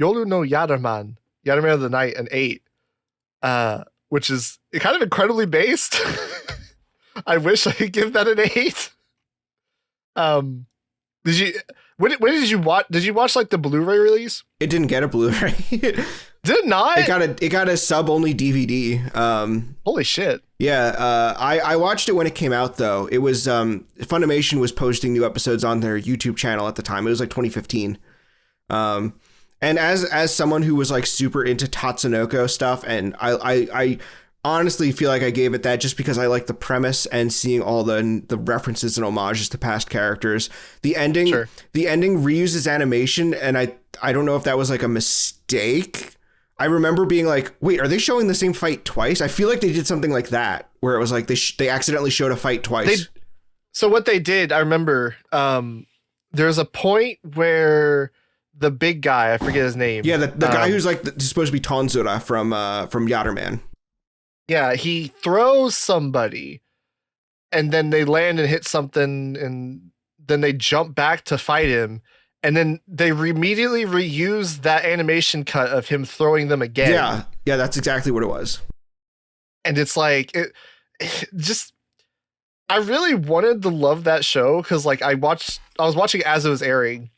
Yoru no Yatterman, Yatterman of the Night, an 8, which is kind of incredibly based. I wish I could give that an 8. Did you? When did you watch? Did you watch like the Blu-ray release? It didn't get a Blu-ray. Did it not? It got a sub-only DVD. Holy shit. Yeah, I watched it when it came out though. It was Funimation was posting new episodes on their YouTube channel at the time. It was like 2015. And as someone who was like super into Tatsunoko stuff, and I honestly feel like I gave it that just because I like the premise and seeing all the references and homages to past characters. The ending reuses animation, and I don't know if that was like a mistake. I remember being like, wait, are they showing the same fight twice? I feel like they did something like that, where it was like they accidentally showed a fight twice. So what they did, I remember, there's a point where the big guy, I forget his name. Yeah, the guy who's like supposed to be Tanzura from Yatterman. Yeah, he throws somebody, and then they land and hit something, and then they jump back to fight him. And then they immediately reuse that animation cut of him throwing them again. Yeah, that's exactly what it was. And it's like, I really wanted to love that show because like I was watching as it was airing,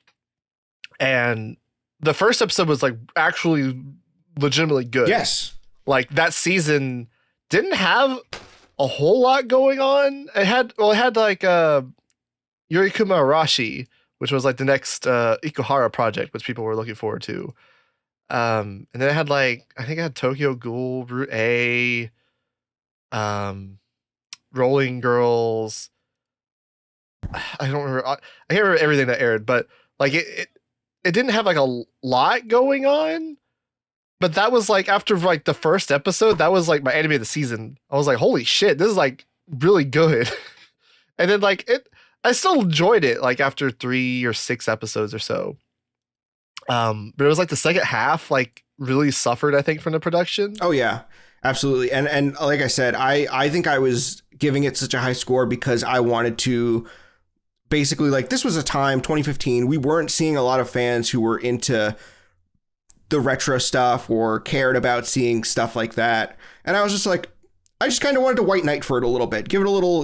and the first episode was like actually legitimately good. Yes. Like that season didn't have a whole lot going on. It had like Yurikuma Arashi, which was like the next Ikuhara project, which people were looking forward to. And then it had like, I think it had Tokyo Ghoul, Route A, Rolling Girls. I don't remember. I can't remember everything that aired, but like it didn't have like a lot going on. But that was like after like the first episode, that was like my anime of the season. I was like, holy shit, this is like really good. And then like I still enjoyed it like after 3 or 6 episodes or so. But it was like the second half like really suffered, I think, from the production. Oh yeah, absolutely. And like I said, I think I was giving it such a high score because I wanted to basically, like, this was a time, 2015, we weren't seeing a lot of fans who were into the retro stuff or cared about seeing stuff like that. And I was just like, I just kind of wanted to white knight for it a little bit, give it a little,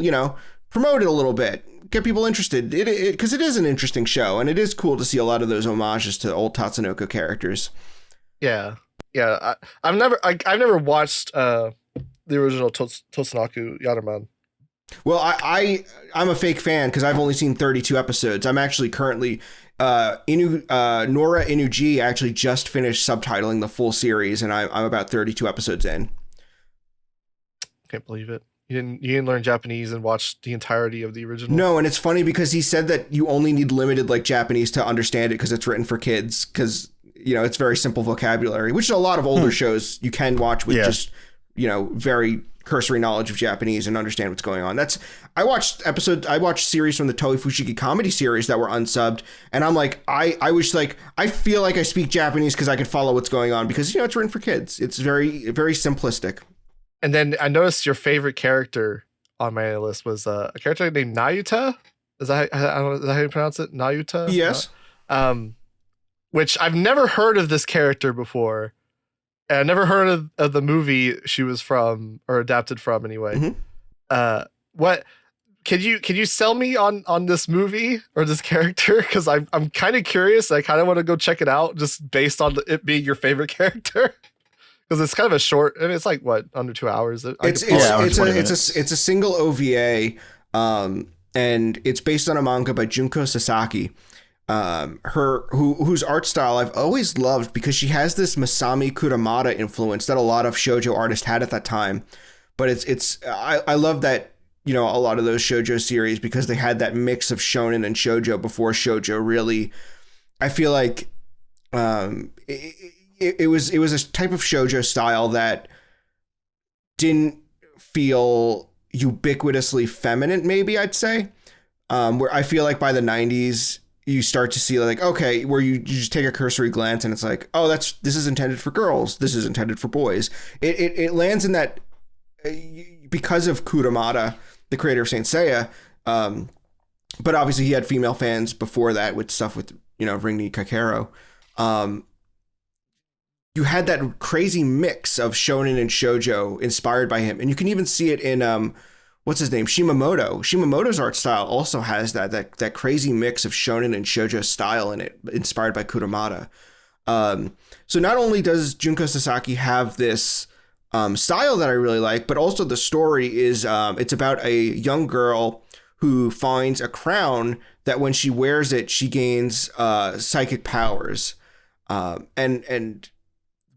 promote it a little bit, get people interested. Because it is an interesting show, and it is cool to see a lot of those homages to old Tatsunoko characters. Yeah. I've never watched the original Tosunaku Yatterman. Well, I'm a fake fan because I've only seen 32 episodes. I'm actually currently Nora Inuji actually just finished subtitling the full series, and I'm about 32 episodes in. Can't believe it. You didn't learn Japanese and watch the entirety of the original? No, and it's funny because he said that you only need limited Japanese to understand it because it's written for kids, because it's very simple vocabulary, which is a lot of older shows you can watch with just very cursory knowledge of Japanese and understand what's going on. I watched series from the Toei Fushigi comedy series that were unsubbed, and I'm like, I feel like I speak Japanese because I can follow what's going on, because it's written for kids. It's very, very simplistic. And then I noticed your favorite character on my list was a character named Nayuta. Is that how you pronounce it? Nayuta? Yes. Which I've never heard of this character before. And I never heard of the movie she was from, or adapted from anyway. Mm-hmm. What can you sell me on this movie or this character? Because I'm kind of curious. I kind of want to go check it out just based on it being your favorite character. Because it's kind of a short, and it's like what, under 2 hours. It's a single OVA, and it's based on a manga by Junko Sasaki. Whose art style I've always loved, because she has this Masami Kurumada influence that a lot of shoujo artists had at that time. But I love that, a lot of those shoujo series, because they had that mix of shonen and shoujo before shoujo really, I feel like, it was a type of shoujo style that didn't feel ubiquitously feminine, maybe I'd say, where I feel like by the 90s, you start to see like, okay, where you just take a cursory glance and it's like, oh, this is intended for girls. This is intended for boys. It lands in that because of Kurumada, the creator of Saint Seiya. But obviously he had female fans before that with stuff with, Ring ni Kakero. you had that crazy mix of shonen and shoujo inspired by him. And you can even see it in what's his name? Shimamoto. Shimamoto's art style also has that crazy mix of shonen and shoujo style in it, inspired by Kurumada. So not only does Junko Sasaki have this style that I really like, but also the story is it's about a young girl who finds a crown that when she wears it, she gains psychic powers. And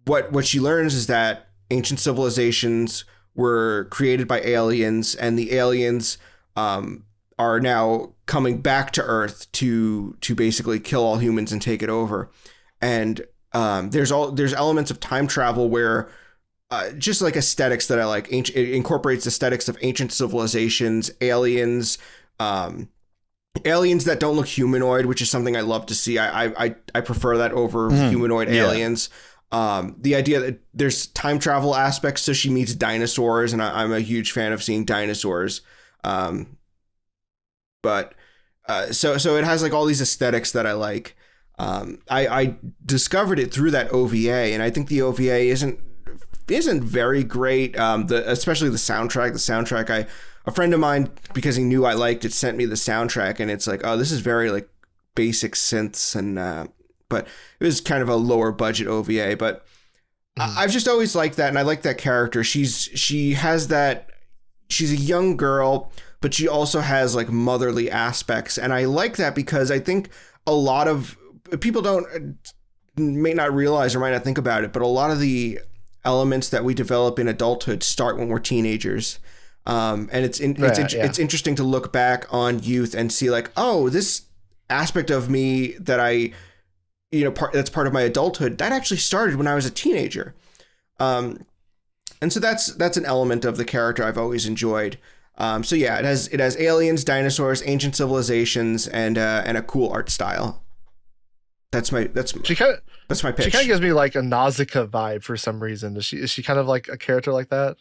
what she learns is that ancient civilizations were created by aliens, and the aliens are now coming back to Earth to basically kill all humans and take it over. And there's elements of time travel where just like aesthetics that I like. It incorporates aesthetics of ancient civilizations, aliens that don't look humanoid, which is something I love to see. I prefer that over humanoid aliens. The idea that there's time travel aspects, so she meets dinosaurs, and I'm a huge fan of seeing dinosaurs. So it has like all these aesthetics that I like. I discovered it through that OVA, and I think the OVA isn't very great. Especially the soundtrack. A friend of mine, because he knew I liked it, sent me the soundtrack, and it's like, oh, this is very like basic synths, and but it was kind of a lower budget OVA. But I've just always liked that, and I like that character. She's a young girl, but she also has like motherly aspects, and I like that because I think a lot of people may not realize or might not think about it, but a lot of the elements that we develop in adulthood start when we're teenagers. And it's interesting to look back on youth and see like, oh, this aspect of me that that's part of my adulthood, that actually started when I was a teenager. And so that's an element of the character I've always enjoyed. So yeah, it has aliens, dinosaurs, ancient civilizations, and a cool art style. That's my pitch. She kind of gives me like a Nausicaa vibe for some reason. Is she kind of like a character like that?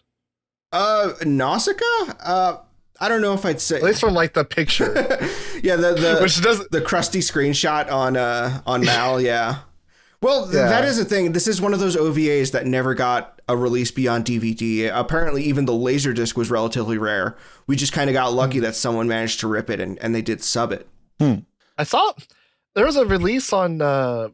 Nausicaa? I don't know if I'd say, at least from like the picture. Yeah, the crusty screenshot on Mal. Yeah. Well, that is the thing. This is one of those OVAs that never got a release beyond DVD. Apparently, even the Laserdisc was relatively rare. We just kind of got lucky that someone managed to rip it and they did sub it. I saw there was a release on that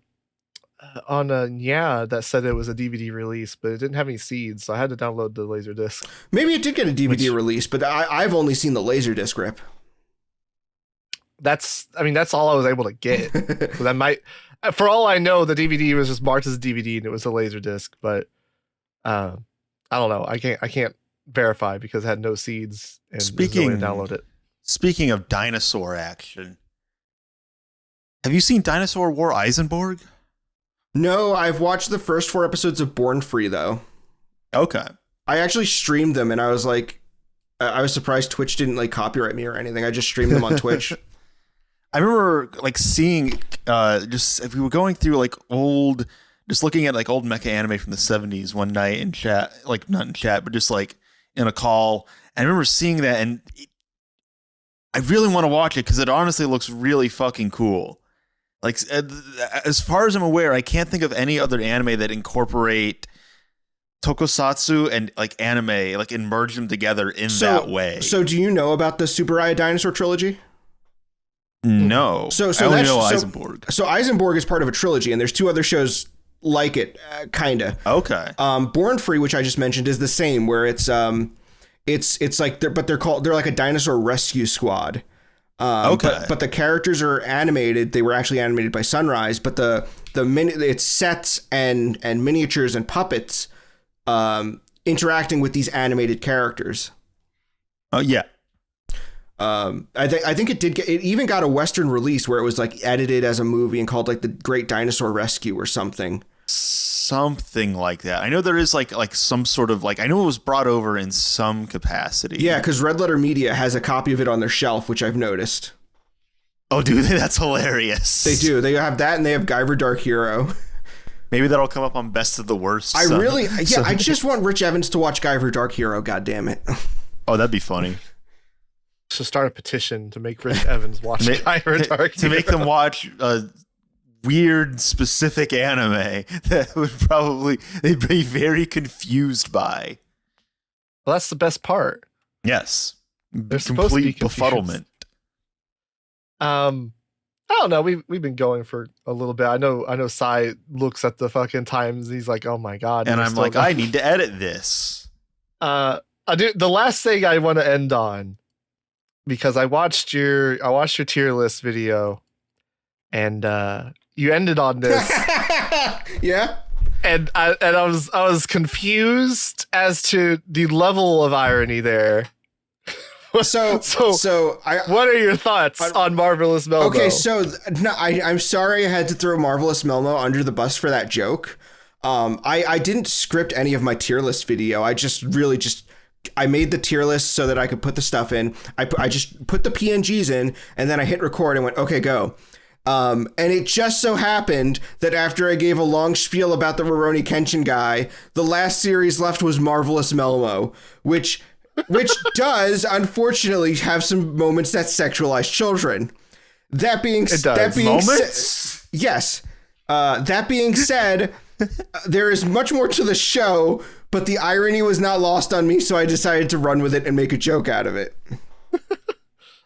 said it was a DVD release, but it didn't have any seeds, so I had to download the Laserdisc. Maybe it did get a DVD release, but I've only seen the Laserdisc rip. That's all I was able to get. So that might, for all I know, the DVD was just marked as a DVD and it was a Laserdisc, but I don't know. I can't verify because it had no seeds and there's no way to download it. Speaking of dinosaur action, have you seen Dinosaur War Eisenborg? No, I've watched the first 4 episodes of Born Free, though. Okay. I actually streamed them, and I was like, I was surprised Twitch didn't like copyright me or anything. I just streamed them on Twitch. I remember like seeing, just if we were going through like just looking at like old mecha anime from the 70s one night in chat, like not in chat, but just like in a call. And I remember seeing that, and I really want to watch it because it honestly looks really fucking cool. Like, as far as I'm aware, I can't think of any other anime that incorporate tokusatsu and like anime, like and merge them together in that way. So do you know about the Super Aya Dinosaur trilogy? No. I only know Eisenborg. So Eisenborg is part of a trilogy, and there's 2 other shows like it, kinda. Okay. Born Free, which I just mentioned, is the same, where it's like they're like a dinosaur rescue squad. Okay. But the characters are animated. They were actually animated by Sunrise, but it's sets and miniatures and puppets interacting with these animated characters. Oh yeah. I think it even got a Western release where it was like edited as a movie and called like The Great Dinosaur Rescue or something. Something like that. I know there is like some sort of like, I know it was brought over in some capacity. Yeah, because Red Letter Media has a copy of it on their shelf, which I've noticed. Oh, do they? That's hilarious. They do. They have that, and they have Guyver Dark Hero. Maybe that'll come up on Best of the Worst. I just want Rich Evans to watch Guyver Dark Hero. God damn it. Oh, that'd be funny. To start a petition to make Rich Evans watch Guyver Dark Hero. To make them watch weird specific anime that they'd be very confused by. Well, that's the best part. Yes. They're supposed to be Complete befuddlement. I don't know. We've been going for a little bit. I know Sai looks at the fucking times and he's like, oh my God. And I'm like, I need to edit this. I do. The last thing I want to end on, because I watched your tier list video, and you ended on this. Yeah. And I was confused as to the level of irony there. So what are your thoughts on Marvelous Melmo? Okay, so no, I'm sorry I had to throw Marvelous Melmo under the bus for that joke. I didn't script any of my tier list video. I made the tier list so that I could put the stuff in. I just put the PNGs in, and then I hit record and went, okay, go. And it just so happened that after I gave a long spiel about the Rurouni Kenshin guy, the last series left was Marvelous Melmo, which does unfortunately have some moments that sexualize children. That being said, yes. That being said, there is much more to the show, but the irony was not lost on me, so I decided to run with it and make a joke out of it.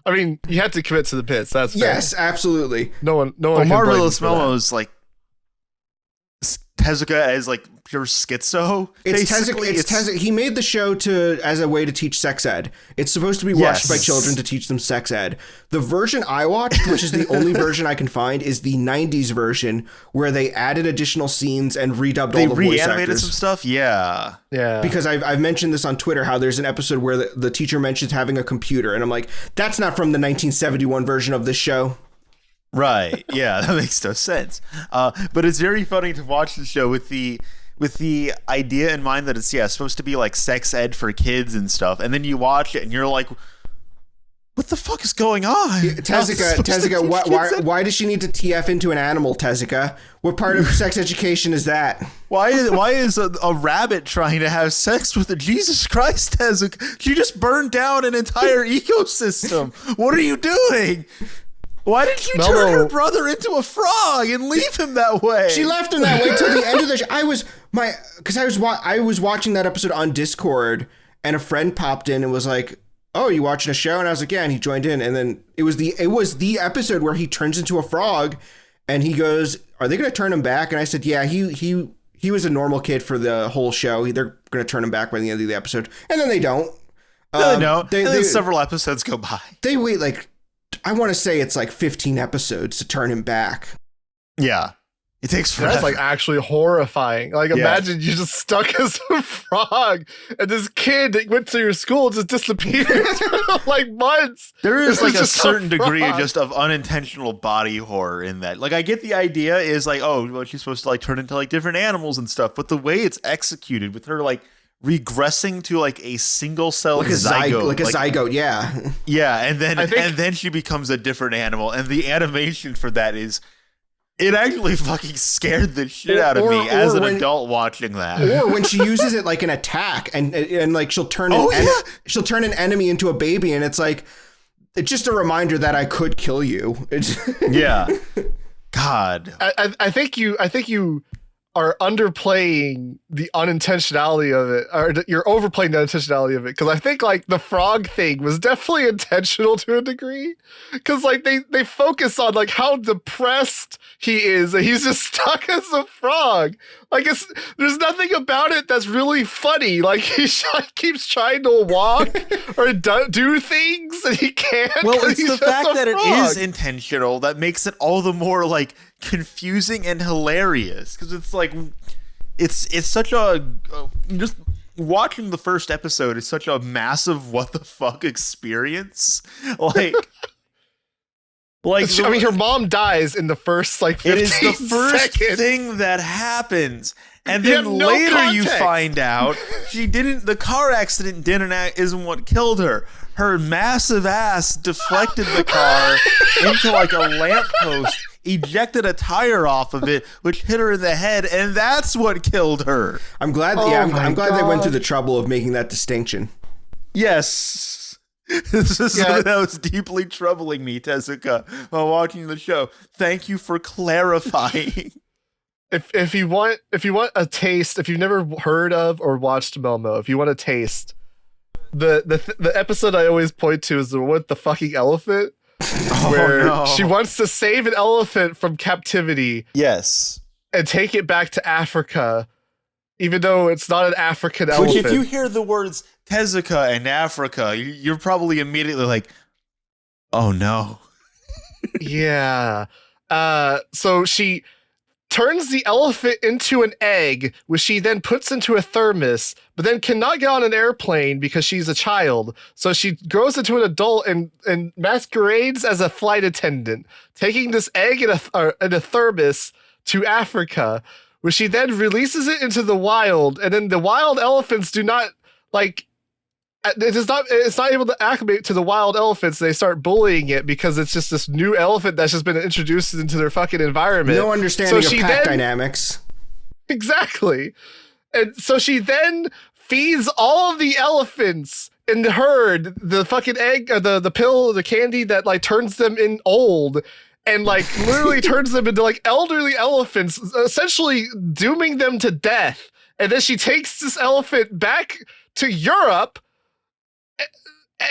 I mean, you had to commit to the bits. That's fair. Yes, absolutely. No one. Well, Marvelous Melmo is like Tezuka as like pure schizo. It's Tezuka. He made the show as a way to teach sex ed. It's supposed to be watched by children to teach them sex ed. The version I watched, which is the only version I can find, is the 90s version where they added additional scenes and redubbed all the voice actors. They reanimated some stuff? Yeah. Because I've mentioned this on Twitter, how there's an episode where the teacher mentions having a computer, and I'm like, that's not from the 1971 version of this show. Right. Yeah, that makes no sense. But it's very funny to watch the show with the idea in mind that it's supposed to be like sex ed for kids and stuff, and then you watch it and you're like, what the fuck is going on? Tezuka, why does she need to TF into an animal, Tezuka? What part of sex education is that? Why is a rabbit trying to have sex with a Jesus Christ, Tezuka? She just burned down an entire ecosystem. What are you doing? Why did you turn her brother into a frog and leave him that way? She left him that way till the end of the show. I was watching that episode on Discord, and a friend popped in and was like, "Oh, you watching a show?" And I was like, "Yeah." And he joined in, and then it was the episode where he turns into a frog, and he goes, "Are they going to turn him back?" And I said, "Yeah, he was a normal kid for the whole show. They're going to turn him back by the end of the episode." And then they don't. No, they don't. Then several episodes go by. They wait I want to say it's like 15 episodes to turn him back. Yeah. It takes forever. That's like actually horrifying. Like, imagine you just stuck as a frog and this kid that went to your school just disappeared for like months. There is like a certain degree of unintentional body horror in that. Like, I get the idea is like, oh, well, she's supposed to like turn into like different animals and stuff, but the way it's executed with her like regressing to like a single cell zygote, a zygote, yeah. Yeah, and then she becomes a different animal, and the animation for that is, it actually fucking scared the shit out of me as an adult watching that. Or when she uses it like an attack, and like she'll turn an enemy into a baby, and it's like, it's just a reminder that I could kill you. Yeah. God. I think you are underplaying the unintentionality of it, or you're overplaying the unintentionality of it. Because I think like the frog thing was definitely intentional to a degree. Because like they focus on like how depressed he is, and he's just stuck as a frog. Like there's nothing about it that's really funny. Like he keeps trying to walk or do things, and he can't. Well, it's the fact that it is intentional that makes it all the more like confusing and hilarious, because it's like it's such a just watching the first episode is such a massive what the fuck experience. I mean, her mom dies in the first like 15 seconds. It is the first thing that happens, and then later you find out the car accident isn't what killed her. Her massive ass deflected the car into like a lamppost, ejected a tire off of it, which hit her in the head, and that's what killed her. I'm glad. I'm glad they went through the trouble of making that distinction. Yes. This is something that was deeply troubling me, Tezuka, while watching the show. Thank you for clarifying. If you want a taste, if you've never heard of or watched Melmo, if you want a taste, the episode I always point to is the one with the fucking elephant, where she wants to save an elephant from captivity. Yes. And take it back to Africa, even though it's not an African elephant. Which, if you hear the words Tezuka and Africa, you're probably immediately like, oh no. Yeah. So she turns the elephant into an egg, which she then puts into a thermos, but then cannot get on an airplane because she's a child. So she grows into an adult and masquerades as a flight attendant, taking this egg in a thermos to Africa, where she then releases it into the wild, and then the wild elephants do not like. It's not able to acclimate to the wild elephants. They start bullying it because it's just this new elephant that's just been introduced into their fucking environment. No understanding of pack dynamics. Exactly. And so she then feeds all of the elephants in the herd the fucking egg, the pill, the candy that like turns them in old, and like literally turns them into like elderly elephants, essentially dooming them to death. And then she takes this elephant back to Europe.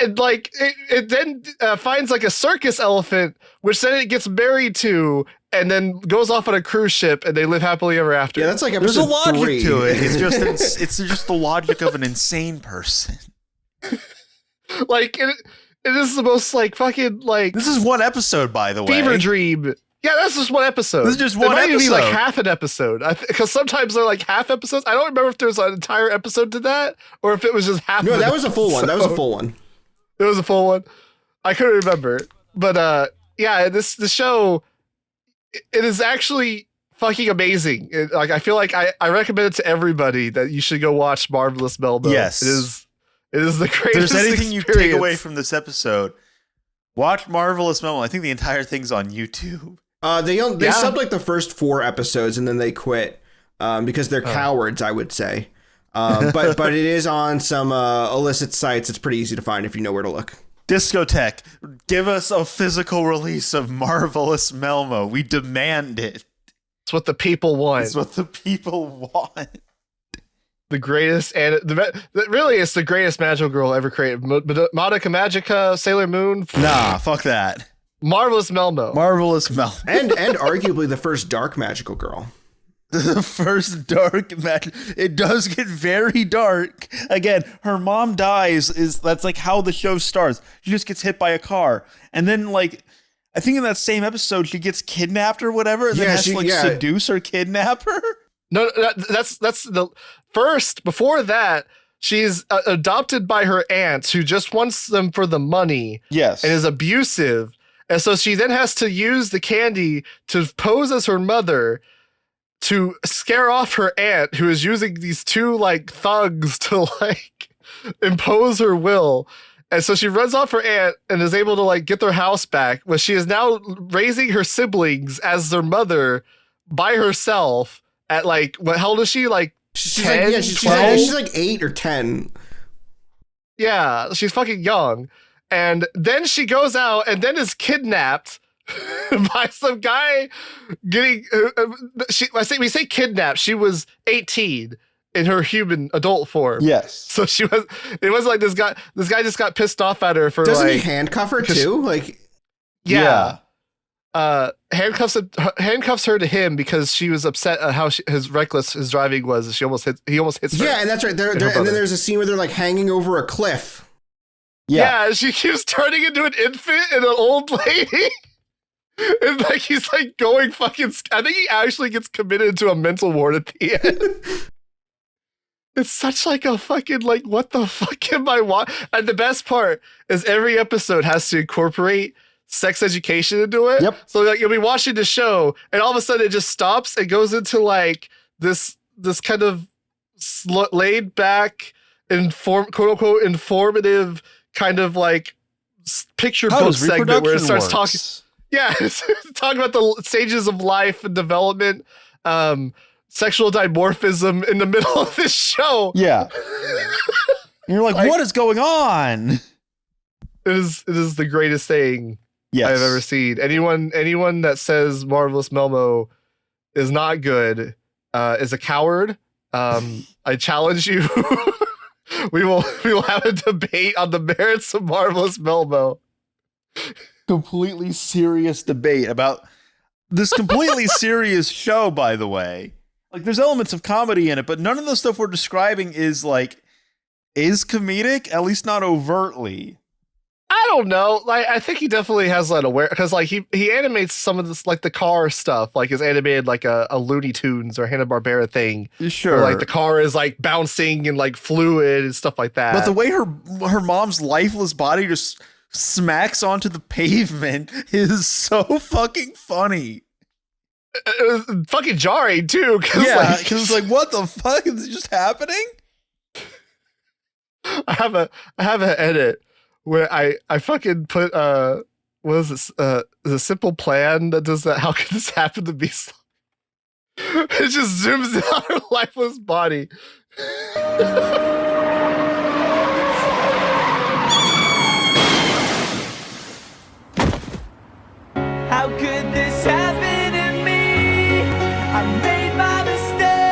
And like it then finds like a circus elephant, which then it gets married to, and then goes off on a cruise ship, and they live happily ever after. Yeah, that's like there's a logic 3. to it. It's just the logic of an insane person. Like it is the most like fucking like. This is one episode, by the way. Fever dream. Yeah, that's just one episode. This is just one episode. It might even be like episode. half an episode. Because sometimes they're like half episodes. I don't remember if there's an entire episode to that, or if it was just half. No, that was a full one. That was a full one. It was a full one. I couldn't remember. But yeah, the show, it is actually fucking amazing. Like I feel like I recommend it to everybody that you should go watch Marvelous Melmo. Yes. It is the greatest. If there's anything experience. you take away from this episode, watch Marvelous Melmo. I think the entire thing's on YouTube. They subbed like the first 4 episodes and then they quit because they're cowards, I would say. But it is on some illicit sites. It's pretty easy to find if you know where to look. Discotheque, give us a physical release of Marvelous Melmo. We demand it. It's what the people want. It's what the people want. The greatest, and really, it's the greatest magical girl ever created. Madoka Magica, Sailor Moon. Nah, fuck that. Marvelous Melmo. Marvelous Melmo. And arguably the first dark magical girl. The first dark magic. It does get very dark. Again, her mom dies. That's like how the show starts. She just gets hit by a car, and then like I think in that same episode she gets kidnapped or whatever, and then has to seduce or kidnap her. No, that's the first. Before that, she's adopted by her aunt, who just wants them for the money. Yes, and is abusive, and so she then has to use the candy to pose as her mother, to scare off her aunt, who is using these 2 like thugs to like impose her will. And so she runs off her aunt and is able to like get their house back, but she is now raising her siblings as their mother by herself at like, how old is she? Like She's 10, like, she's like 8 or 10. Yeah, she's fucking young. And then she goes out and then is kidnapped by some guy getting. We say kidnapped. She was 18 in her human adult form. Yes. So she was. It was like this guy. This guy just got pissed off at her for. Doesn't like, he handcuff her too? Like. Yeah. Handcuffs her to him because she was upset at how reckless his driving was. He almost hits her. Yeah, and that's right. And then there's a scene where they're like hanging over a cliff. Yeah, she keeps turning into an infant and an old lady. And like he's like going fucking. I think he actually gets committed to a mental ward at the end. It's such like a fucking like what the fuck am I watching? And the best part is every episode has to incorporate sex education into it. Yep. So like you'll be watching the show and all of a sudden it just stops and goes into like this kind of laid back, quote unquote informative kind of like picture book segment where it starts talking. Yeah, talking about the stages of life and development, sexual dimorphism in the middle of this show. Yeah. And you're like, what is going on? It is the greatest thing I've ever seen. Anyone that says Marvelous Melmo is not good is a coward. I challenge you. we will have a debate on the merits of Marvelous Melmo. Completely serious debate about this completely serious show, by the way. Like, there's elements of comedy in it, but none of the stuff we're describing is comedic, at least not overtly. I don't know. Like, I think he definitely has that aware, because like he animates some of this, like the car stuff, like is animated like a Looney Tunes or Hanna-Barbera thing. Sure. Where, like the car is like bouncing and like fluid and stuff like that. But the way her mom's lifeless body just smacks onto the pavement is so fucking funny. It was fucking jarring too. Yeah, because it's like, what the fuck is just happening? I have an edit where I fucking put what is this the simple plan that does that. How could this happen to be slow? It just zooms in on her lifeless body. How could this happen?